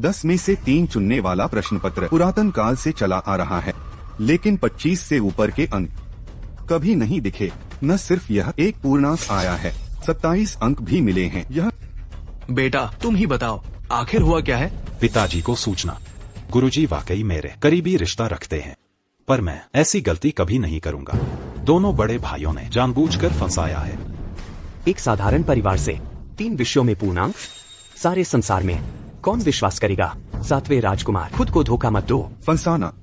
10 में से 3 चुनने वाला प्रश्न पत्र पुरातन काल से चला आ रहा है, लेकिन 25 से ऊपर के अंक कभी नहीं दिखे। न सिर्फ यह, एक पूर्णांक आया है, 27 अंक भी मिले हैं। यह बेटा तुम ही बताओ, आखिर हुआ क्या है? पिताजी को सूचना। गुरुजी वाकई मेरे करीबी रिश्ता रखते हैं, पर मैं ऐसी गलती कभी नहीं करूंगा। दोनों बड़े भाइयों ने जानबूझकर फंसाया है। एक साधारण परिवार से 3 विषयों में पूर्णांक, सारे संसार में कौन विश्वास करेगा? 7वें राजकुमार, खुद को धोखा मत दो। फंसाना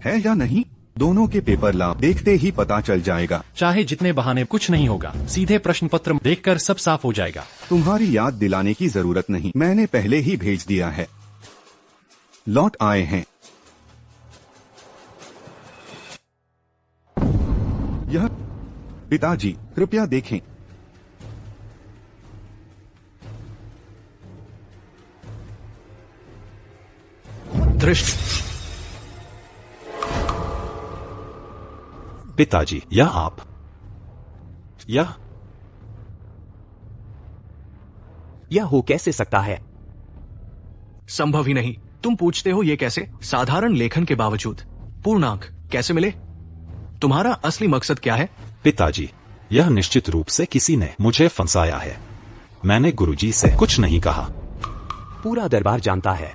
है या नहीं, दोनों के पेपर ला, देखते ही पता चल जाएगा। चाहे जितने बहाने, कुछ नहीं होगा। सीधे प्रश्न पत्र देखकर सब साफ हो जाएगा। तुम्हारी याद दिलाने की जरूरत नहीं, मैंने पहले ही भेज दिया है। लौट आए हैं। यह पिताजी, कृपया देखें। दृष्ट। पिताजी, यह आप? यह हो कैसे सकता है? संभव ही नहीं। तुम पूछते हो ये कैसे? साधारण लेखन के बावजूद पूर्णांक कैसे मिले? तुम्हारा असली मकसद क्या है? पिताजी, यह निश्चित रूप से किसी ने मुझे फंसाया है। मैंने गुरुजी से कुछ नहीं कहा। पूरा दरबार जानता है,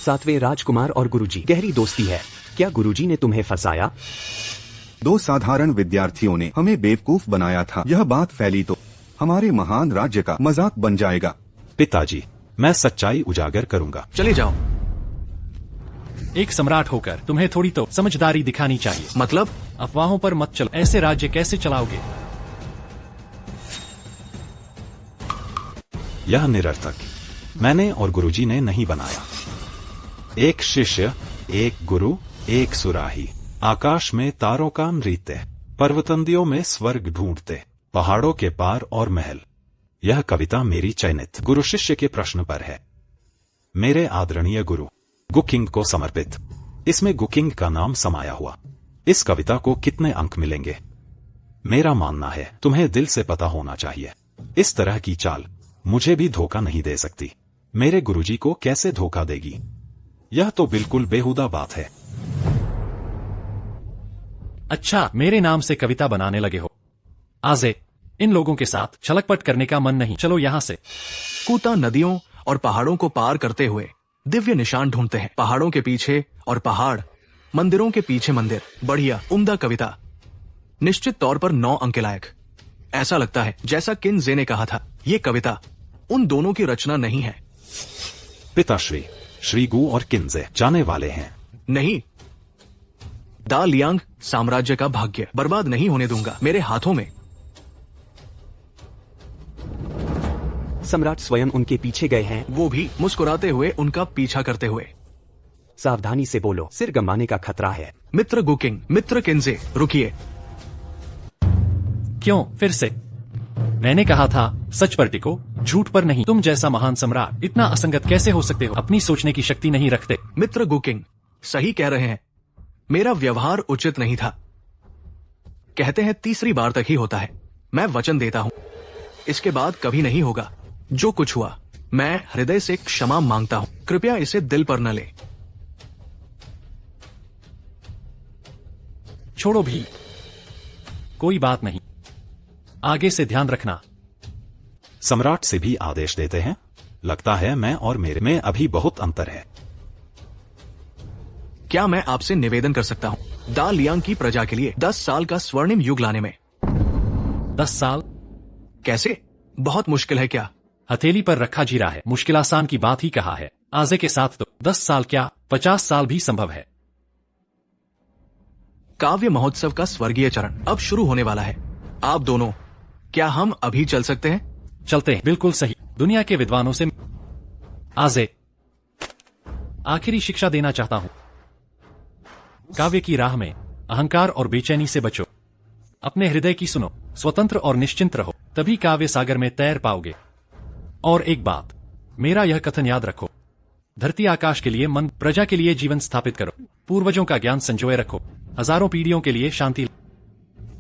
7वें राजकुमार और गुरुजी गहरी दोस्ती है। क्या गुरुजी ने तुम्हें फंसाया? 2 साधारण विद्यार्थियों ने हमें बेवकूफ बनाया था। यह बात फैली तो हमारे महान राज्य का मजाक बन जाएगा। पिताजी, मैं सच्चाई उजागर करूंगा। चले जाओ। एक सम्राट होकर तुम्हें थोड़ी तो समझदारी दिखानी चाहिए। मतलब? अफवाहों पर मत चलो। ऐसे राज्य कैसे चलाओगे? यह निरर्थक मैंने और गुरुजी ने नहीं बनाया। एक शिष्य, एक गुरु, एक सुराही। आकाश में तारों का नृत्य, पर्वतंदियों में स्वर्ग ढूंढते, पहाड़ों के पार और महल। यह कविता मेरी चयनित गुरु शिष्य के प्रश्न पर है। मेरे आदरणीय गुरु गुकिंग को समर्पित। इसमें गुकिंग का नाम समाया हुआ। इस कविता को कितने अंक मिलेंगे? मेरा मानना है तुम्हें दिल से पता होना चाहिए। इस तरह की चाल मुझे भी धोखा नहीं दे सकती। मेरे गुरुजी को कैसे धोखा देगी? यह तो बिल्कुल बेहुदा बात है। अच्छा, मेरे नाम से कविता बनाने लगे हो? आजे, इन लोगों के साथ छलकपट करने का मन नहीं। चलो यहाँ से। कूता नदियों और पहाड़ों को पार करते हुए दिव्य निशान ढूंढते हैं। पहाड़ों के पीछे और पहाड़, मंदिरों के पीछे मंदिर। बढ़िया, उम्दा कविता। निश्चित तौर पर 9 अंक के लायक। ऐसा लगता है जैसा किनजे ने कहा था, ये कविता उन दोनों की रचना नहीं है। पिताश्री, श्री गु और किनजे जाने वाले हैं। नहीं, दा लियांग साम्राज्य का भाग्य बर्बाद नहीं होने दूंगा मेरे हाथों में। सम्राट स्वयं उनके पीछे गए हैं, वो भी मुस्कुराते हुए उनका पीछा करते हुए। सावधानी से बोलो, सिर गंवाने का खतरा है। मित्र गुकिंग, मित्र किनजे, रुकिए। क्यों फिर से? मैंने कहा था सच पर टिको, झूठ पर नहीं। तुम जैसा महान सम्राट इतना असंगत कैसे हो सकते हो? अपनी सोचने की शक्ति नहीं रखते। मित्र गुकिंग सही कह रहे हैं, मेरा व्यवहार उचित नहीं था। कहते हैं तीसरी बार तक ही होता है। मैं वचन देता हूं, इसके बाद कभी नहीं होगा। जो कुछ हुआ, मैं हृदय से क्षमा मांगता हूं। कृपया इसे दिल पर न ले। छोड़ो भी, कोई बात नहीं। आगे से ध्यान रखना। सम्राट से भी आदेश देते हैं? लगता है मैं और मेरे में अभी बहुत अंतर है। क्या मैं आपसे निवेदन कर सकता हूं, दा लियांग की प्रजा के लिए 10 साल का स्वर्णिम युग लाने में? 10 साल? कैसे? बहुत मुश्किल है क्या? हथेली पर रखा जीरा है। मुश्किल आसान की बात ही कहा है। आजे के साथ तो 10 साल क्या 50 साल भी संभव है। काव्य महोत्सव का स्वर्गीय चरण अब शुरू होने वाला है। आप दोनों, क्या हम अभी चल सकते हैं? चलते हैं। बिल्कुल सही। दुनिया के विद्वानों से आजे आखिरी शिक्षा देना चाहता हूं। काव्य की राह में अहंकार और बेचैनी से बचो। अपने हृदय की सुनो। स्वतंत्र और निश्चिंत रहो। तभी काव्य सागर में तैर पाओगे। और एक बात, मेरा यह कथन याद रखो, धरती आकाश के लिए मन, प्रजा के लिए जीवन स्थापित करो, पूर्वजों का ज्ञान संजोए रखो, हजारों पीढ़ियों के लिए शांति।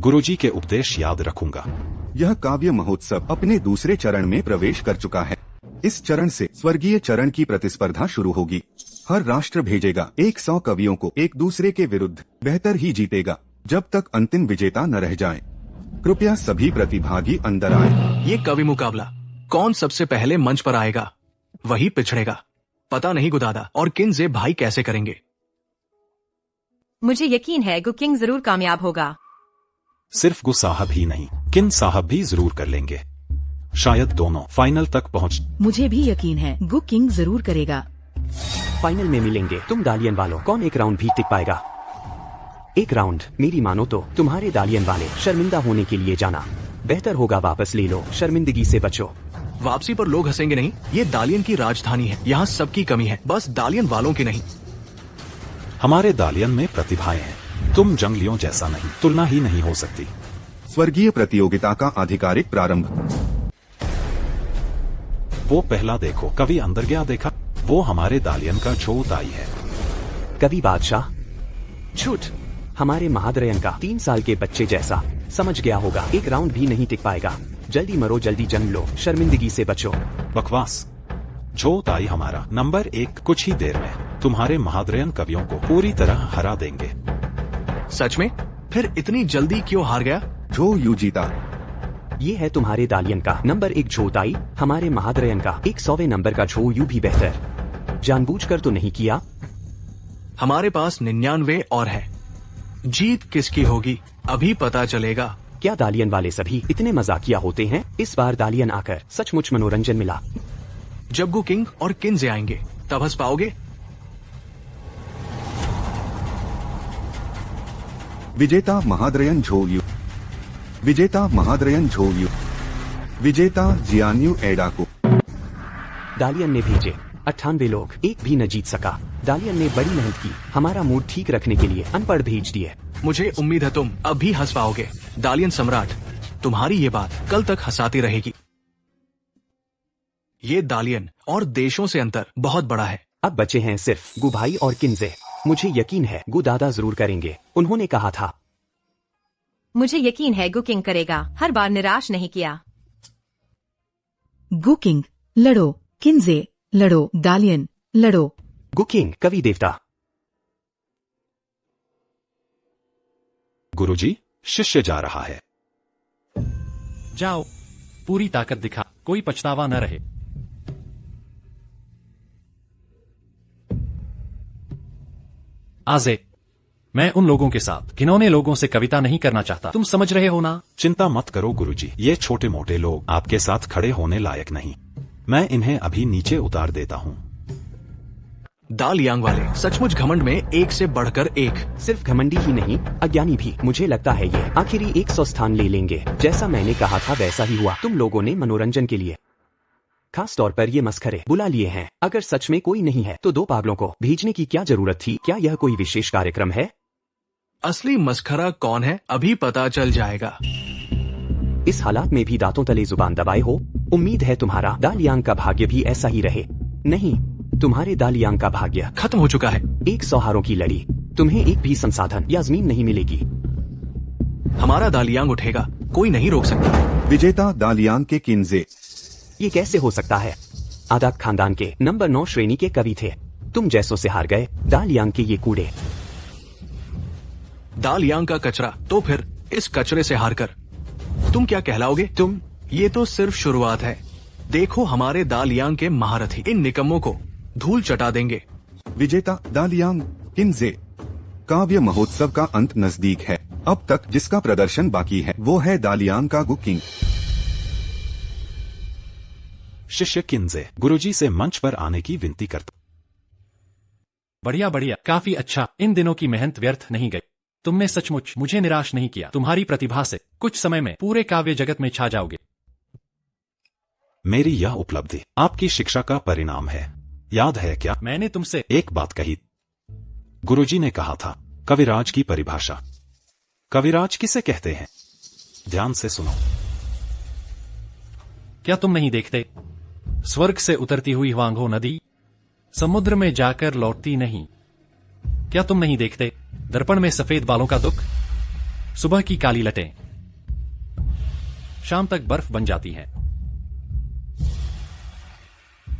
गुरुजी के उपदेश याद रखूंगा। यह काव्य महोत्सव अपने दूसरे चरण में प्रवेश कर चुका है। इस चरण से स्वर्गीय चरण की प्रतिस्पर्धा शुरू होगी। हर राष्ट्र भेजेगा 100 कवियों को, एक दूसरे के विरुद्ध। बेहतर ही जीतेगा जब तक अंतिम विजेता न रह जाए। कृपया सभी प्रतिभागी अंदर आए। ये कवि मुकाबला कौन सबसे पहले मंच पर आएगा वही पिछड़ेगा। पता नहीं गुदादा और किन्जे भाई कैसे करेंगे। मुझे यकीन है गुकिंग जरूर कामयाब होगा। सिर्फ गु साहब ही नहीं, किन साहब भी जरूर कर लेंगे। शायद दोनों फाइनल तक पहुंच। मुझे भी यकीन है गु किंग जरूर करेगा। फाइनल में मिलेंगे तुम दालियन वालों। कौन एक राउंड भी टिक पाएगा? एक राउंड मेरी मानो तो तुम्हारे दालियन वाले शर्मिंदा होने के लिए जाना बेहतर होगा। वापस ले लो, शर्मिंदगी से बचो। वापसी पर लोग हंसेंगे नहीं। ये दालियन की राजधानी है, यहाँ सबकी कमी है, बस दालियन वालों की नहीं। हमारे दालियन में प्रतिभाएं हैं। तुम जंगलियों जैसा नहीं, तुलना ही नहीं हो सकती। स्वर्गीय प्रतियोगिता का आधिकारिक प्रारंभ। वो पहला देखो, कवि अंदर गया देखा। वो हमारे दालियन का छोताई है। कवि बादशाह झूठ। हमारे महाद्रयन का 3 साल के बच्चे जैसा समझ गया होगा। एक राउंड भी नहीं टिक पाएगा। जल्दी मरो, जल्दी जन्म लो, शर्मिंदगी से बचो। बकवास। छोताई हमारा नंबर 1 कुछ ही देर में तुम्हारे महाद्रयन कवियों को पूरी तरह हरा देंगे। सच में? फिर इतनी जल्दी क्यों हार गया? जो यू जीता। ये है तुम्हारे दालियन का नंबर 1 झोताई, हमारे महाद्रयन का 100वें नंबर का झो यू भी बेहतर। जानबूझकर तो नहीं किया। हमारे पास 99 और है। जीत किसकी होगी अभी पता चलेगा। क्या दालियन वाले सभी इतने मजाकिया होते हैं? इस बार दालियन आकर सचमुच मनोरंजन मिला। जब गु किंग और किन्जे आएंगे तब हंस पाओगे। विजेता महाद्रयन झोयू, विजेता महाद्रयन झोयू, विजेता जियान्यू एडाको। दालियन ने भेजे 98 लोग, एक भी न जीत सका। दालियन ने बड़ी मेहनत की हमारा मूड ठीक रखने के लिए। अनपढ़ भेज दिए। मुझे उम्मीद है तुम अब भी हंस पाओगे। दालियन सम्राट, तुम्हारी ये बात कल तक हंसाती रहेगी। ये दालियन और देशों से अंतर बहुत बड़ा है। अब बचे हैं सिर्फ गु भाई और किन्जे। मुझे यकीन है गु दादा जरूर करेंगे, उन्होंने कहा था। मुझे यकीन है गुकिंग करेगा, हर बार निराश नहीं किया। गु किंग लड़ो, किन्जे लड़ो, दालियन लड़ो। गु किंग कवि देवता। गुरुजी, शिष्य जा रहा है। जाओ, पूरी ताकत दिखा, कोई पछतावा न रहे। आजे, मैं उन लोगों के साथ घिनौने लोगों से कविता नहीं करना चाहता, तुम समझ रहे हो ना? चिंता मत करो गुरुजी, ये छोटे मोटे लोग आपके साथ खड़े होने लायक नहीं। मैं इन्हें अभी नीचे उतार देता हूँ। दालियांग वाले सचमुच घमंड में एक से बढ़कर एक। सिर्फ घमंडी ही नहीं, अज्ञानी भी। मुझे लगता है ये आखिरी 100 स्थान ले लेंगे। जैसा मैंने कहा था वैसा ही हुआ। तुम लोगों ने मनोरंजन के लिए खास तौर पर ये मस्खरे बुला लिए हैं। अगर सच में कोई नहीं है तो 2 पागलों को भेजने की क्या जरूरत थी? क्या यह कोई विशेष कार्यक्रम है? असली मस्खरा कौन है अभी पता चल जाएगा। इस हालात में भी दांतों तले जुबान दबाए हो। उम्मीद है तुम्हारा दालियांग का भाग्य भी ऐसा ही रहे। नहीं, तुम्हारे दालियांग का भाग्य खत्म हो चुका है। 100 हारों की लड़ी, तुम्हें एक भी संसाधन या जमीन नहीं मिलेगी। हमारा दालियांग उठेगा, कोई नहीं रोक सकता। विजेता दालियांग के किन्जे। ये कैसे हो सकता है? आदाक खानदान के नंबर 9 श्रेणी के कवि थे। तुम जैसों से हार गए, दालियांग के ये कूड़े। दालियांग का कचरा, तो फिर इस कचरे से हार कर तुम क्या कहलाओगे? तुम, ये तो सिर्फ शुरुआत है। देखो हमारे दालियांग के महारथी इन निकम्मों को धूल चटा देंगे। विजेता दालियांग किन्जे। काव्य महोत्सव का अंत नजदीक है। अब तक जिसका प्रदर्शन बाकी है वो है दालियांग का गु किंग। शिष्य किन्जे गुरुजी से मंच पर आने की विनती करता। बढ़िया बढ़िया, काफी अच्छा। इन दिनों की मेहनत व्यर्थ नहीं गई। तुमने सचमुच मुझे निराश नहीं किया। तुम्हारी प्रतिभा से कुछ समय में पूरे काव्य जगत में छा जाओगे। मेरी यह उपलब्धि आपकी शिक्षा का परिणाम है। याद है क्या मैंने तुमसे एक बात कही? गुरुजी ने कहा था कविराज की परिभाषा। कविराज किसे कहते हैं? ध्यान से सुनो। क्या तुम नहीं देखते? स्वर्ग से उतरती हुई वांगो नदी समुद्र में जाकर लौटती नहीं। क्या तुम नहीं देखते? दर्पण में सफेद बालों का दुख, सुबह की काली लटें शाम तक बर्फ बन जाती हैं।